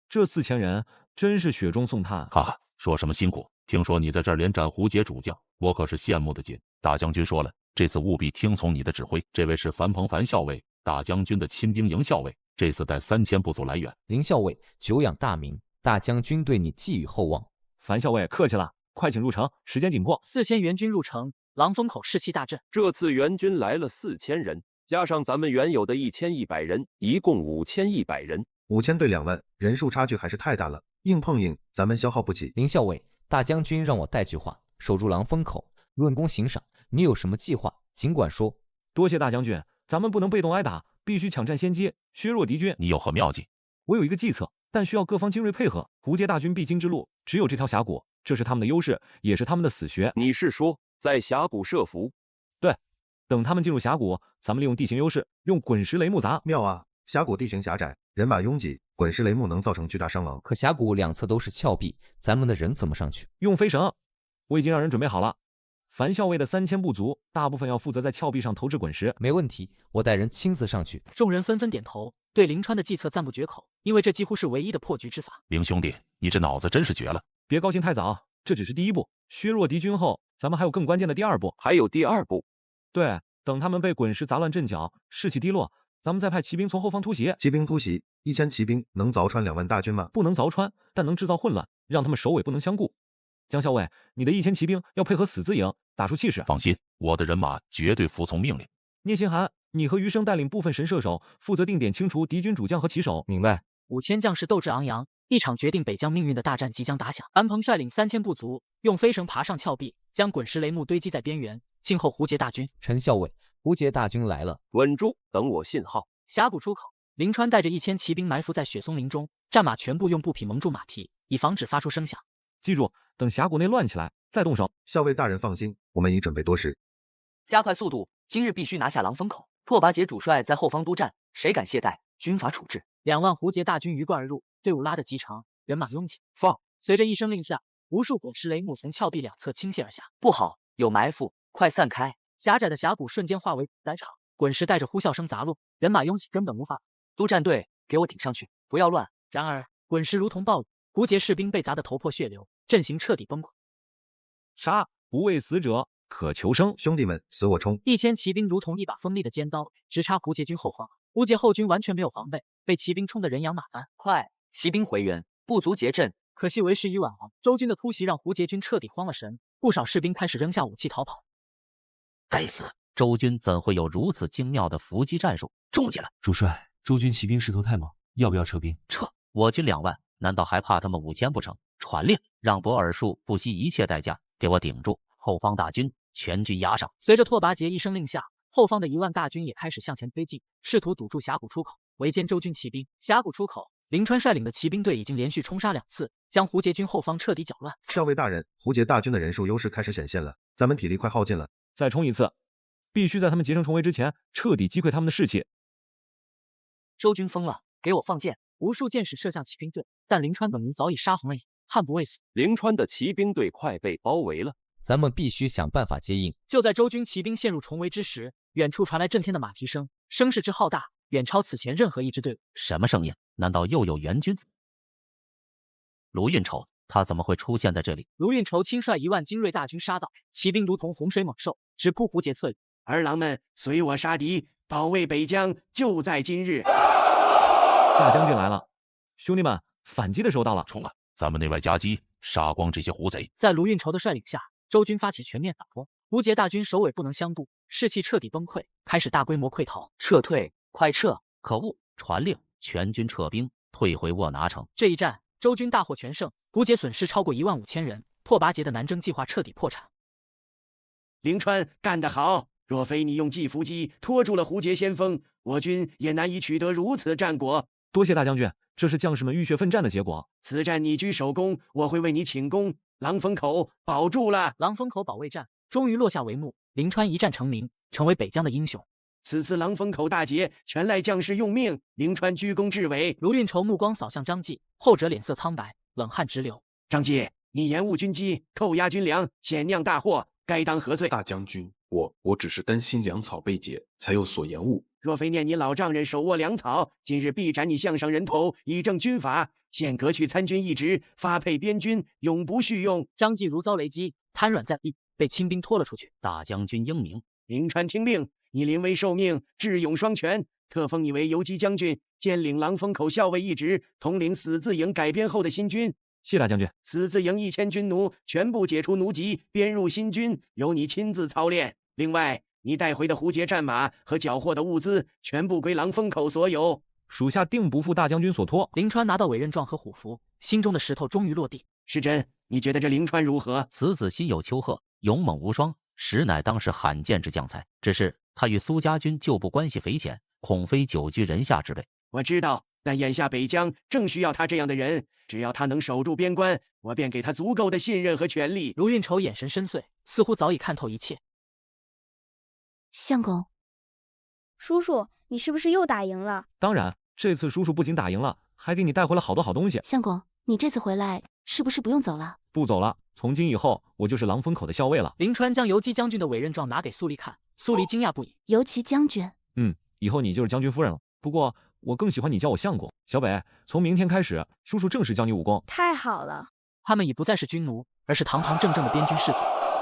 这4000人真是雪中送炭。哈哈，说什么辛苦？听说你在这儿连斩胡杰主将，我可是羡慕的紧。大将军说了，这次务必听从你的指挥。这位是樊鹏樊校尉，大将军的亲兵营校尉，这次带3000部族来援。林校尉久仰大名，大将军对你寄予厚望。樊校尉客气了，快请入城，时间紧迫。4000援军入城，狼风口士气大振。这次援军来了4000人，加上咱们原有的1100人，一共5100人。5000对2万，人数差距还是太大了，硬碰硬，咱们消耗不起。林校尉，大将军让我带句话，守住狼风口，论功行赏。你有什么计划，尽管说。多谢大将军，咱们不能被动挨打，必须抢占先机，削弱敌军。你有何妙计？我有一个计策，但需要各方精锐配合。胡杰大军必经之路，只有这条峡谷，这是他们的优势，也是他们的死穴。你是说在峡谷设伏？对，等他们进入峡谷，咱们利用地形优势，用滚石雷木砸。妙啊！峡谷地形狭窄，人马拥挤，滚石雷木能造成巨大伤亡。可峡谷两侧都是峭壁，咱们的人怎么上去？用飞绳，我已经让人准备好了。樊校尉的3000部族，大部分要负责在峭壁上投掷滚石。没问题，我带人亲自上去。众人纷纷点头，对林川的计策赞不绝口，因为这几乎是唯一的破局之法。林兄弟，你这脑子真是绝了！别高兴太早，这只是第一步。削弱敌军后，咱们还有更关键的第二步。还有第二步？对，等他们被滚石砸乱阵脚，士气低落，咱们再派骑兵从后方突袭。骑兵突袭，1000骑兵能凿穿2万大军吗？不能凿穿，但能制造混乱，让他们首尾不能相顾。江校尉，你的1000骑兵要配合死字营，打出气势。放心，我的人马绝对服从命令。聂心寒，你和余生带领部分神射手，负责定点清除敌军主将和骑手。明白。 5000将士斗志昂扬，一场决定北疆命运的大战即将打响。安鹏率领3000部族，用飞绳爬上峭壁，将滚石雷木堆积在边缘，静候胡杰大军。陈校尉，胡杰大军来了，稳住，等我信号。峡谷出口，林川带着1000骑兵埋伏在雪松林中，战马全部用布匹蒙住马蹄，以防止发出声响。记住，等峡谷内乱起来再动手。校尉大人放心，我们已准备多时。加快速度，今日必须拿下狼风口。拓跋桀主帅在后方督战，谁敢懈怠，军法处置。2万胡杰大军鱼贯而入，队伍拉得极长，人马拥挤。放！随着一声令下，无数滚石雷木从峭壁两侧倾泻而下。不好，有埋伏，快散开！狭窄的峡谷瞬间化为屠宰场，滚石带着呼啸声砸落，人马拥挤，根本无法。督战队，给我顶上去，不要乱！然而滚石如同暴雨，胡杰士兵被砸得头破血流，阵型彻底崩溃。杀！不为死者，可求生。兄弟们，随我冲！1000骑兵如同一把锋利的尖刀，直插胡杰军后方。胡杰后军完全没有防备，被骑兵冲得人仰马翻。快，骑兵回援，不足结阵。可惜为时已晚了，周军的突袭让胡杰军彻底慌了神，不少士兵开始扔下武器逃跑。该死！周军怎会有如此精妙的伏击战术？中计了！主帅，周军骑兵势头太猛，要不要撤兵？撤！我军2万，难道还怕他们5000不成？传令，让博尔术不惜一切代价给我顶住！后方大军全军压上！随着拓跋桀一声令下，后方的1万大军也开始向前推进，试图堵住峡谷出口，围歼周军骑兵。峡谷出口，林川率领的骑兵队已经连续冲杀2次，将胡杰军后方彻底搅乱。校尉大人，胡杰大军的人数优势开始显现了，咱们体力快耗尽了，再冲一次，必须在他们结成重围之前彻底击溃他们的士气。周军疯了，给我放箭！无数箭矢射向骑兵队，但林川等人早已杀红了眼，悍不畏死。林川的骑兵队快被包围了。咱们必须想办法接应。就在周军骑兵陷入重围之时，远处传来震天的马蹄声，声势之浩大，远超此前任何一支队伍。什么声音？难道又有援军？卢运筹，他怎么会出现在这里？卢运筹亲率1万精锐大军杀到，骑兵如同洪水猛兽，直扑胡杰侧翼。儿郎们，随我杀敌，保卫北疆，就在今日！大将军来了，兄弟们，反击的时候到了！冲啊！咱们内外夹击，杀光这些胡贼！在卢运筹的率领下，周军发起全面反攻，胡杰大军首尾不能相顾，士气彻底崩溃，开始大规模溃逃。撤退，快撤！可恶！传令，全军撤兵，退回沃拿城。这一战，周军大获全胜，胡杰损失超过15000人，拓跋桀的南征计划彻底破产。凌川干得好！若非你用计伏击拖住了胡杰先锋，我军也难以取得如此战果。多谢大将军，这是将士们浴血奋战的结果。此战你居首功，我会为你请功。狼风口保住了！狼风口保卫战终于落下帷幕，林川一战成名，成为北疆的英雄。此次狼风口大捷，全赖将士用命。林川居功至伟。卢运筹目光扫向张继，后者脸色苍白，冷汗直流。张继，你延误军机，扣押军粮，险酿大祸，该当何罪？大将军，我只是担心粮草被劫，才有所延误。若非念你老丈人手握粮草，今日必斩你项上人头，以正军法。现革去参军一职，发配边军，永不续用。张继如遭雷击，瘫软在地，被亲兵拖了出去。大将军英明。凌川听令，你临危受命，智勇双全，特封你为游击将军，兼领狼风口校尉一职，统领死字营改编后的新军。谢大将军。死字营1000军奴全部解除奴籍，编入新军，由你亲自操练。另外，你带回的胡杰战马和缴获的物资，全部归狼风口所有。属下定不负大将军所托。林川拿到委任状和虎符，心中的石头终于落地。世珍，你觉得这林川如何？此子心有丘壑，勇猛无双，实乃当世罕见之将才。只是他与苏家军旧部关系匪浅，恐非久居人下之辈。我知道，但眼下北疆正需要他这样的人，只要他能守住边关，我便给他足够的信任和权力。卢运筹眼神深邃，似乎早已看透一切。相公，叔叔，你是不是又打赢了？当然，这次叔叔不仅打赢了，还给你带回了好多好东西。相公，你这次回来是不是不用走了？不走了，从今以后我就是狼风口的校尉了。林川将游击将军的委任状拿给苏黎看，苏黎惊讶不已。游骑将军？以后你就是将军夫人了。不过我更喜欢你叫我相公。小北，从明天开始，叔叔正式教你武功。太好了，他们已不再是军奴，而是堂堂正正的边军士卒。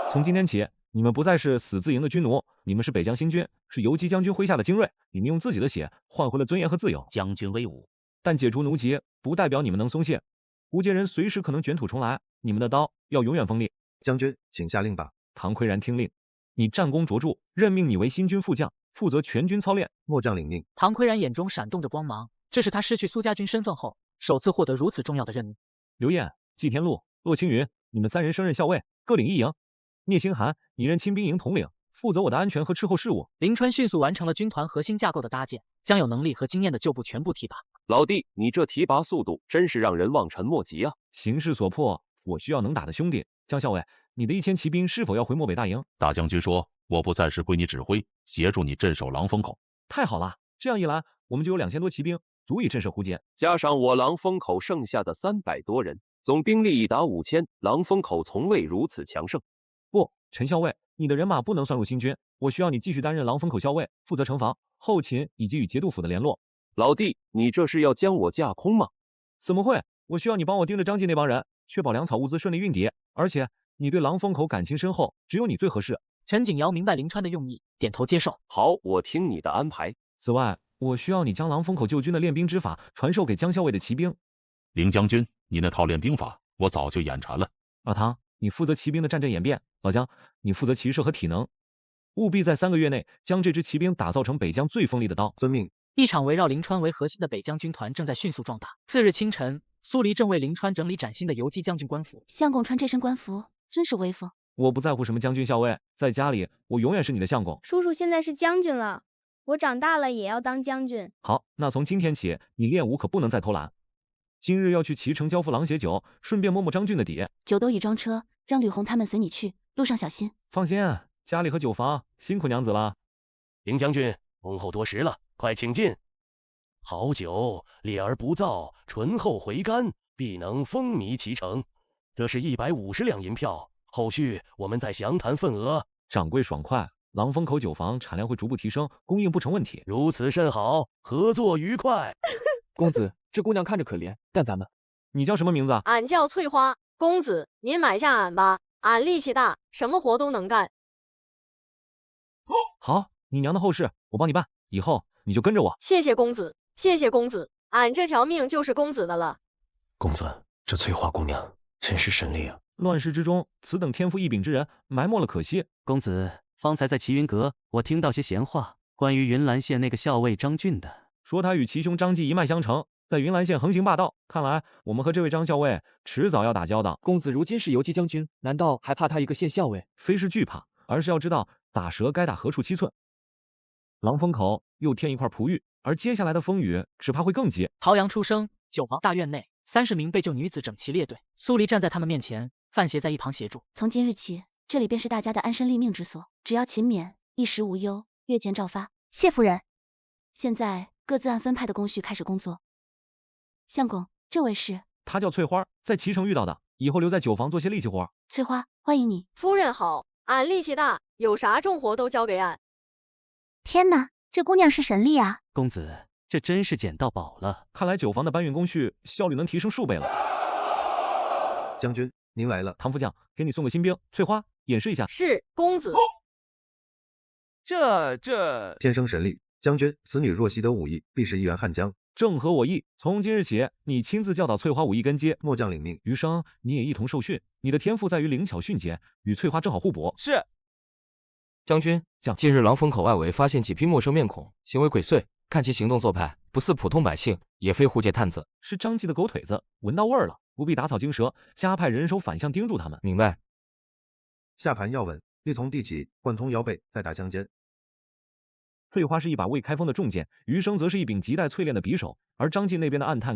从今天起，你们不再是死字营的军奴，你们是北疆新军，是游击将军麾下的精锐。你们用自己的血换回了尊严和自由。将军威武，但解除奴籍不代表你们能松懈。胡杰人随时可能卷土重来，你们的刀要永远锋利。将军，请下令吧。唐岿然听令，你战功卓著，任命你为新军副将，负责全军操练。末将领命。唐岿然眼中闪动着光芒，这是他失去苏家军身份后首次获得如此重要的任务。刘晏、季天禄、骆青云，你们3人升任校尉，各领一营。聂星寒，你任亲兵营统领，负责我的安全和斥候事务。林川迅速完成了军团核心架构的搭建，将有能力和经验的旧部全部提拔。老弟，你这提拔速度真是让人望尘莫及啊！形势所迫，我需要能打的兄弟。江校尉，你的1000骑兵是否要回漠北大营？大将军说，我不再是归你指挥，协助你镇守狼风口。太好了，这样一来，我们就有2000多骑兵，足以震慑胡杰。加上我狼风口剩下的300多人，总兵力已达5000。狼风口从未如此强盛。不，陈校尉，你的人马不能算入新军，我需要你继续担任狼风口校尉，负责城防、后勤以及与节度府的联络。老弟，你这是要将我架空吗？怎么会？我需要你帮我盯着张继那帮人，确保粮草物资顺利运抵。而且你对狼风口感情深厚，只有你最合适。陈景尧明白林川的用意，点头接受。好，我听你的安排。此外，我需要你将狼风口旧军的练兵之法传授给江校尉的骑兵。林将军，你那套练兵法，我早就眼馋了。老唐，你负责骑兵的战阵演变，老姜，你负责骑射和体能，务必在3个月内将这支骑兵打造成北疆最锋利的刀。遵命。一场围绕林川为核心的北疆军团正在迅速壮大。次日清晨，苏黎正为林川整理崭新的游击将军官服。相公穿这身官服真是威风。我不在乎什么将军校尉，在家里我永远是你的相公。叔叔现在是将军了，我长大了也要当将军。好，那从今天起，你练武可不能再偷懒。今日要去脐城交付狼血酒，顺便摸摸张俊的底。酒都已装车，让吕红他们随你去，路上小心。放心，家里和酒房辛苦娘子了。林将军，恭候多时了，快请进。好酒，烈而不燥，醇厚回甘，必能风靡其城。这是150两银票，后续我们再详谈份额。掌柜爽快，狼风口酒房产量会逐步提升，供应不成问题。如此甚好，合作愉快。公子，这姑娘看着可怜，但咱们……你叫什么名字？俺叫翠花。公子，您买下俺吧，俺力气大，什么活都能干。好，你娘的后事我帮你办，以后你就跟着我。谢谢公子，谢谢公子，俺这条命就是公子的了。公子，这翠花姑娘真是神力啊！乱世之中，此等天赋异禀之人埋没了可惜。公子，方才在齐云阁，我听到些闲话，关于云岚县那个校尉张俊的，说他与齐兄张继一脉相承，在云岚县横行霸道。看来我们和这位张校尉迟早要打交道。公子如今是游击将军，难道还怕他一个县校尉？非是惧怕，而是要知道打蛇该打何处7寸。狼风口又添一块璞玉，而接下来的风雨只怕会更急。陶阳出声，酒房大院内，30名被救女子整齐列队，苏黎站在他们面前，范协在一旁协助。从今日起，这里便是大家的安身立命之所，只要勤勉，衣食无忧，月钱照发。谢夫人。现在各自按分派的工序开始工作。相公，这位是？她叫翠花，在脐城遇到的，以后留在酒房做些力气活。翠花，欢迎你。夫人好，俺力气大，有啥重活都交给俺。天哪，这姑娘是神力啊！公子，这真是捡到宝了。看来酒房的搬运工序效率能提升数倍了。将军，您来了。唐副将，给你送个新兵。翠花，演示一下。是，公子。这天生神力，将军，此女若习得武艺，必是一员悍将。正合我意。从今日起，你亲自教导翠花武艺根基。末将领命。余生你也一同受训，你的天赋在于灵巧迅捷，与翠花正好互补。是。将军，近日狼风口外围发现几批陌生面孔，行为鬼祟，看其行动做派，不似普通百姓，也非胡杰探子，是张继的狗腿子，闻到味儿了，不必打草惊蛇，加派人手反向盯住他们。明白。下盘要稳，力从地起，贯通腰背，再打相间。翠花是一把未开封的重剑，余生则是一柄亟待淬炼的匕首。而张晋那边的暗探，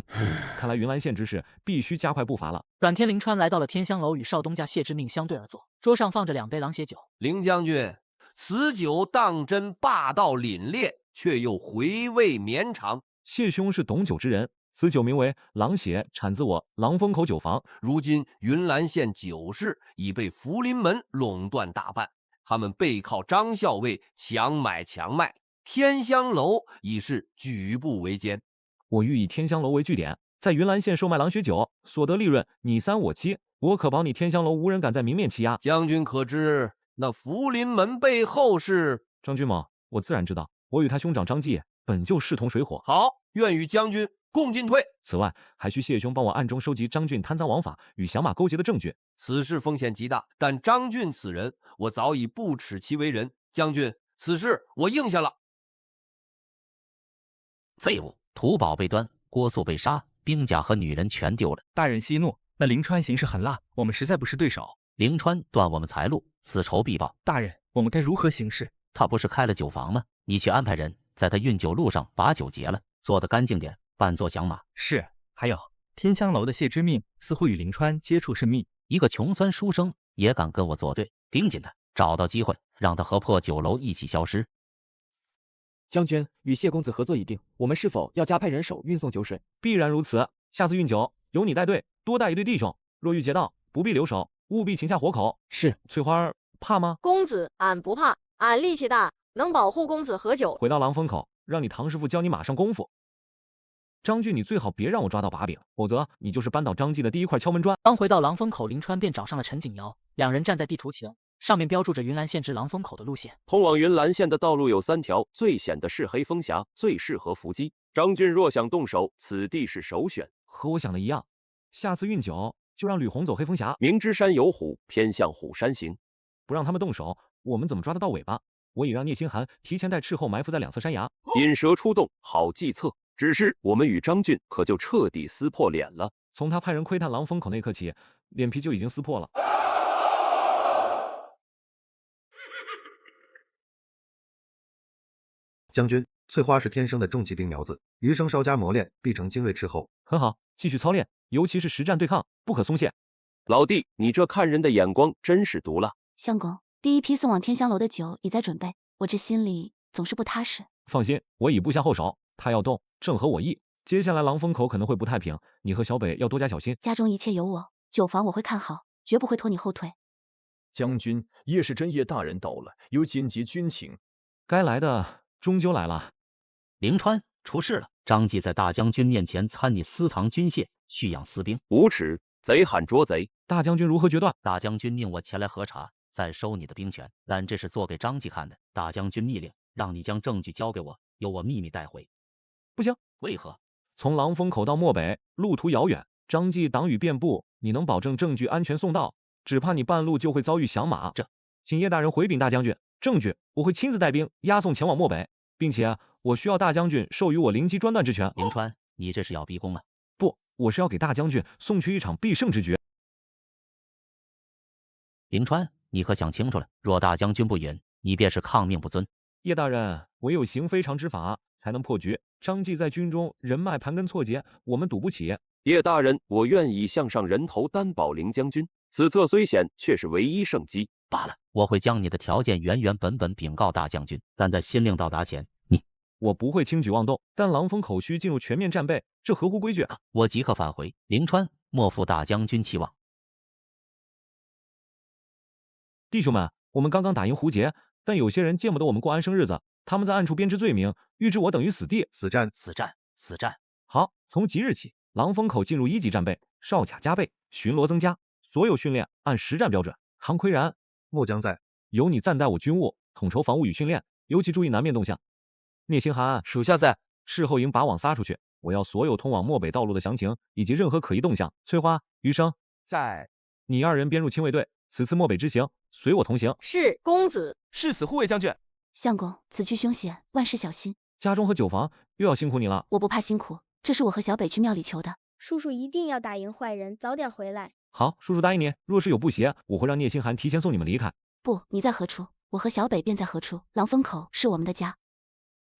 看来云岚县之事必须加快步伐了。转天，临川来到了天香楼，与少东家谢之命相对而坐，桌上放着2杯狼血酒。凌将军，此酒当真霸道凛冽，却又回味绵长。谢兄是懂酒之人，此酒名为狼血，产自我狼风口酒坊。如今云岚县酒市已被福临门垄断大半，他们背靠张校尉，强买强卖，天香楼已是举步维艰。我欲以天香楼为据点，在云岚县售卖狼血酒，所得利润你3我7，我可保你天香楼无人敢在明面欺压。将军可知那福临门背后是张君谋？我自然知道，我与他兄长张继本就势同水火。好，愿与将军共进退。此外，还需谢兄帮我暗中收集张俊贪赃枉法与响马勾结的证据。此事风险极大，但张俊此人，我早已不耻其为人。将军，此事我应下了。废物！土宝被端，郭素被杀，兵甲和女人全丢了。大人息怒，那凌川行事狠辣，我们实在不是对手。凌川断我们财路，此仇必报。大人，我们该如何行事？他不是开了酒坊吗？你去安排人在他运酒路上把酒劫了，做得干净点，扮作响马。是。还有天香楼的谢之命似乎与凌川接触甚密，一个穷酸书生也敢跟我作对，盯紧他，找到机会让他和破酒楼一起消失。将军与谢公子合作已定，我们是否要加派人手运送酒水？必然如此。下次运酒由你带队，多带一队弟兄。若遇劫道，不必留守，务必擒下活口。是。翠花儿怕吗？公子，俺不怕，俺力气大，能保护公子喝酒。回到狼风口，让你唐师傅教你马上功夫。张俊，你最好别让我抓到把柄，否则你就是扳倒张继的第一块敲门砖。刚回到狼风口，临川便找上了陈景尧，两人站在地图前。上面标注着云岚县至狼风口的路线。通往云岚县的道路有3条，最险的是黑风峡，最适合伏击。张俊若想动手，此地是首选。和我想的一样，下次运酒就让吕红走黑风峡。明知山有虎，偏向虎山行。不让他们动手，我们怎么抓得到尾巴？我已让聂星寒提前带斥候埋伏在2侧山崖，引蛇出洞，好计策。只是我们与张俊可就彻底撕破脸了。从他派人窥探狼风口那刻起，脸皮就已经撕破了。将军，翠花是天生的重骑兵苗子，余生稍加磨练，必成精锐斥候。很好，继续操练，尤其是实战对抗，不可松懈。老弟，你这看人的眼光真是毒辣。相公，第一批送往天香楼的酒已在准备，我这心里总是不踏实。放心，我已布下后手，他要动，正合我意。接下来狼风口可能会不太平，你和小北要多加小心。家中一切有我，酒坊我会看好，绝不会拖你后腿。将军，叶氏真叶大人到了，有紧急军情。该来的终究来了。凌川出事了，张继在大将军面前参你私藏军械，蓄养私兵，无耻！贼喊捉贼。大将军如何决断？大将军命我前来核查，再收你的兵权，但这是做给张继看的。大将军密令，让你将证据交给我，由我秘密带回。不行。为何？从狼风口到漠北，路途遥远，张继党羽遍布，你能保证证据安全送到？只怕你半路就会遭遇响马。请叶大人回禀大将军，证据我会亲自带兵押送前往漠北，并且我需要大将军授予我灵机专断之权。凌川，你这是要逼宫啊？不，我是要给大将军送去一场必胜之局。凌川，你可想清楚了，若大将军不允，你便是抗命不遵。叶大人，唯有行非常之法，才能破局。张继在军中人脉盘根错节，我们赌不起。叶大人，我愿以项上人头担保凌将军，此策虽险，却是唯一胜机。罢了，我会将你的条件原原本本禀告大将军，但在新令到达前，我不会轻举妄动，但狼风口需进入全面战备，这合乎规矩。我即刻返回。凌川，莫负大将军期望。弟兄们，我们刚刚打赢胡杰，但有些人见不得我们过安生日子，他们在暗处编织罪名，预置我等于死地。死战！死战！死战！好，从即日起，狼风口进入1级战备，哨卡加倍，巡逻增加，所有训练按实战标准。唐奎然，末将在，由你暂代我军务，统筹防务与训练，尤其注意南面动向。聂星寒，属下在。事后营把网撒出去，我要所有通往漠北道路的详情以及任何可疑动向。翠花、余生在。你2人编入亲卫队，此次漠北之行，随我同行。是公子。誓死护卫将军。相公，此去凶险，万事小心。家中和酒坊又要辛苦你了。我不怕辛苦，这是我和小北去庙里求的。叔叔一定要打赢坏人，早点回来。好，叔叔答应你，若是有不协，我会让聂星寒提前送你们离开。不，你在何处，我和小北便在何处。狼风口是我们的家。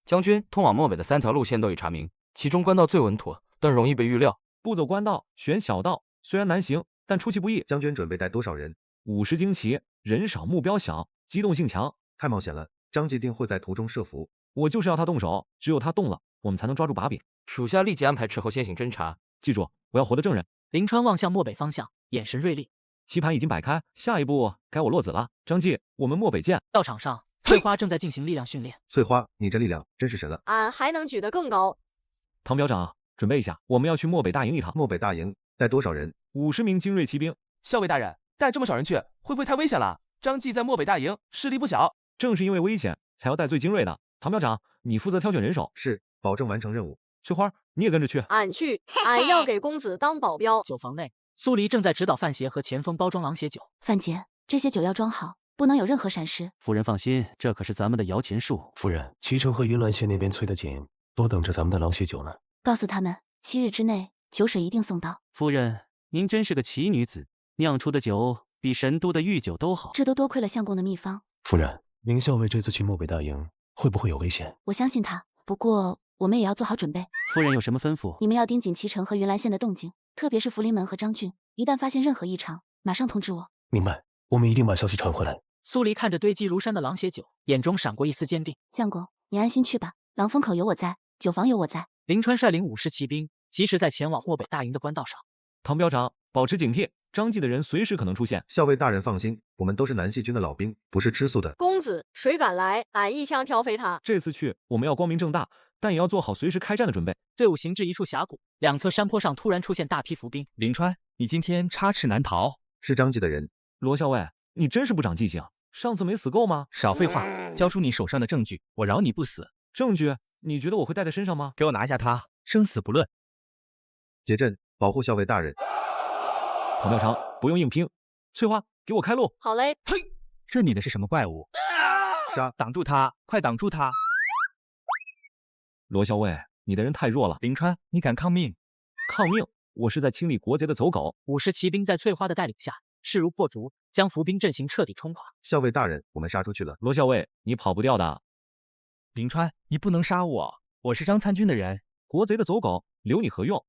将军，通往漠北的3条路线都已查明，其中官道最稳妥，但容易被预料。不走官道，选小道，虽然难行，但出其不意。将军准备带多少人？50精骑，人少，目标小，机动性强。太冒险了，张继定会在途中设伏。我就是要他动手，只有他动了，我们才能抓住把柄。属下立即安排斥候先行侦查。记住，我要活的证人。林川望向漠北方向，眼神锐利。棋盘已经摆开，下一步该我落子了。张继，我们漠北见。道场上，翠花正在进行力量训练。翠花，你这力量真是神了。俺还能举得更高。唐表长，准备一下，我们要去漠北大营一趟。漠北大营带多少人？50名精锐骑兵。校尉大人，带这么少人去，会不会太危险了？张继在漠北大营势力不小，正是因为危险，才要带最精锐的。唐表长，你负责挑选人手。是，保证完成任务。翠花，你也跟着去。俺去，俺要给公子当保镖。酒房内，苏黎正在指导范邪和前锋包装狼血酒。范杰，这些酒要装好，不能有任何闪失。夫人放心，这可是咱们的摇钱树。夫人，脐橙和云岚县那边催得紧，都等着咱们的狼血酒呢。告诉他们，7日之内酒水一定送到。夫人，您真是个奇女子，酿出的酒比神都的御酒都好。这都多亏了相公的秘方。夫人，林校尉这次去漠北大营会不会有危险？我相信他，不过我们也要做好准备。夫人有什么吩咐？你们要盯紧脐橙和云岚县的动静，特别是福临门和张俊，一旦发现任何异常，马上通知我。明白，我们一定把消息传回来。苏黎看着堆积如山的狼血酒，眼中闪过一丝坚定。相公，你安心去吧，狼风口有我在，酒房有我在。林川率领50骑兵，及时在前往漠北大营的官道上。唐表长，保持警惕，张继的人随时可能出现。校尉大人放心，我们都是南系军的老兵，不是吃素的。公子，谁敢来，俺一枪挑飞他。这次去，我们要光明正大，但也要做好随时开战的准备。队伍行至一处峡谷，两侧山坡上突然出现大批伏兵。林川，你今天插翅难逃。是张继的人。罗校尉，你真是不长记性，上次没死够吗？少废话，交出你手上的证据，我饶你不死。证据？你觉得我会带在身上吗？给我拿下他，生死不论。结阵，保护校尉大人。唐表长，不用硬拼。翠花，给我开路。好嘞。嘿，这女的是什么怪物？杀！挡住他，快挡住他！罗校尉，你的人太弱了。林川，你敢抗命？抗命？我是在清理国贼的走狗。50骑兵在翠花的带领下，势如破竹，将伏兵阵型彻底冲垮。校尉大人，我们杀出去了。罗校尉，你跑不掉的。林川，你不能杀我，我是张参军的人。国贼的走狗，留你何用？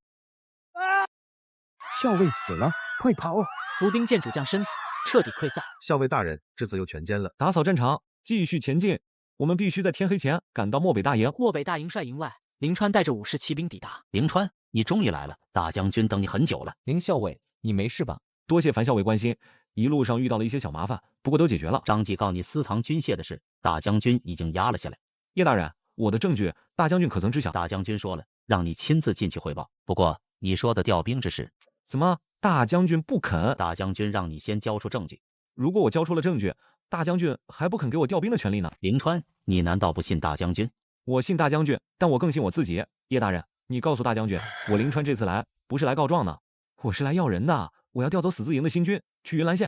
校尉死了，快跑！伏兵见主将身死，彻底溃散。校尉大人，这次又全歼了。打扫战场，继续前进。我们必须在天黑前赶到漠北大营。漠北大营帅营外，林川带着50骑兵抵达。林川，你终于来了，大将军等你很久了。林校尉，你没事吧？多谢樊校尉关心，一路上遇到了一些小麻烦，不过都解决了。张继告你私藏军械的事，大将军已经压了下来。叶大人，我的证据，大将军可曾知晓？大将军说了，让你亲自进去汇报。不过你说的调兵之事，怎么？大将军不肯？大将军让你先交出证据。如果我交出了证据，大将军还不肯给我调兵的权利呢？林川，你难道不信大将军？我信大将军，但我更信我自己。叶大人，你告诉大将军，我林川这次来不是来告状的，我是来要人的。我要调走死字营的新军，去云岚县。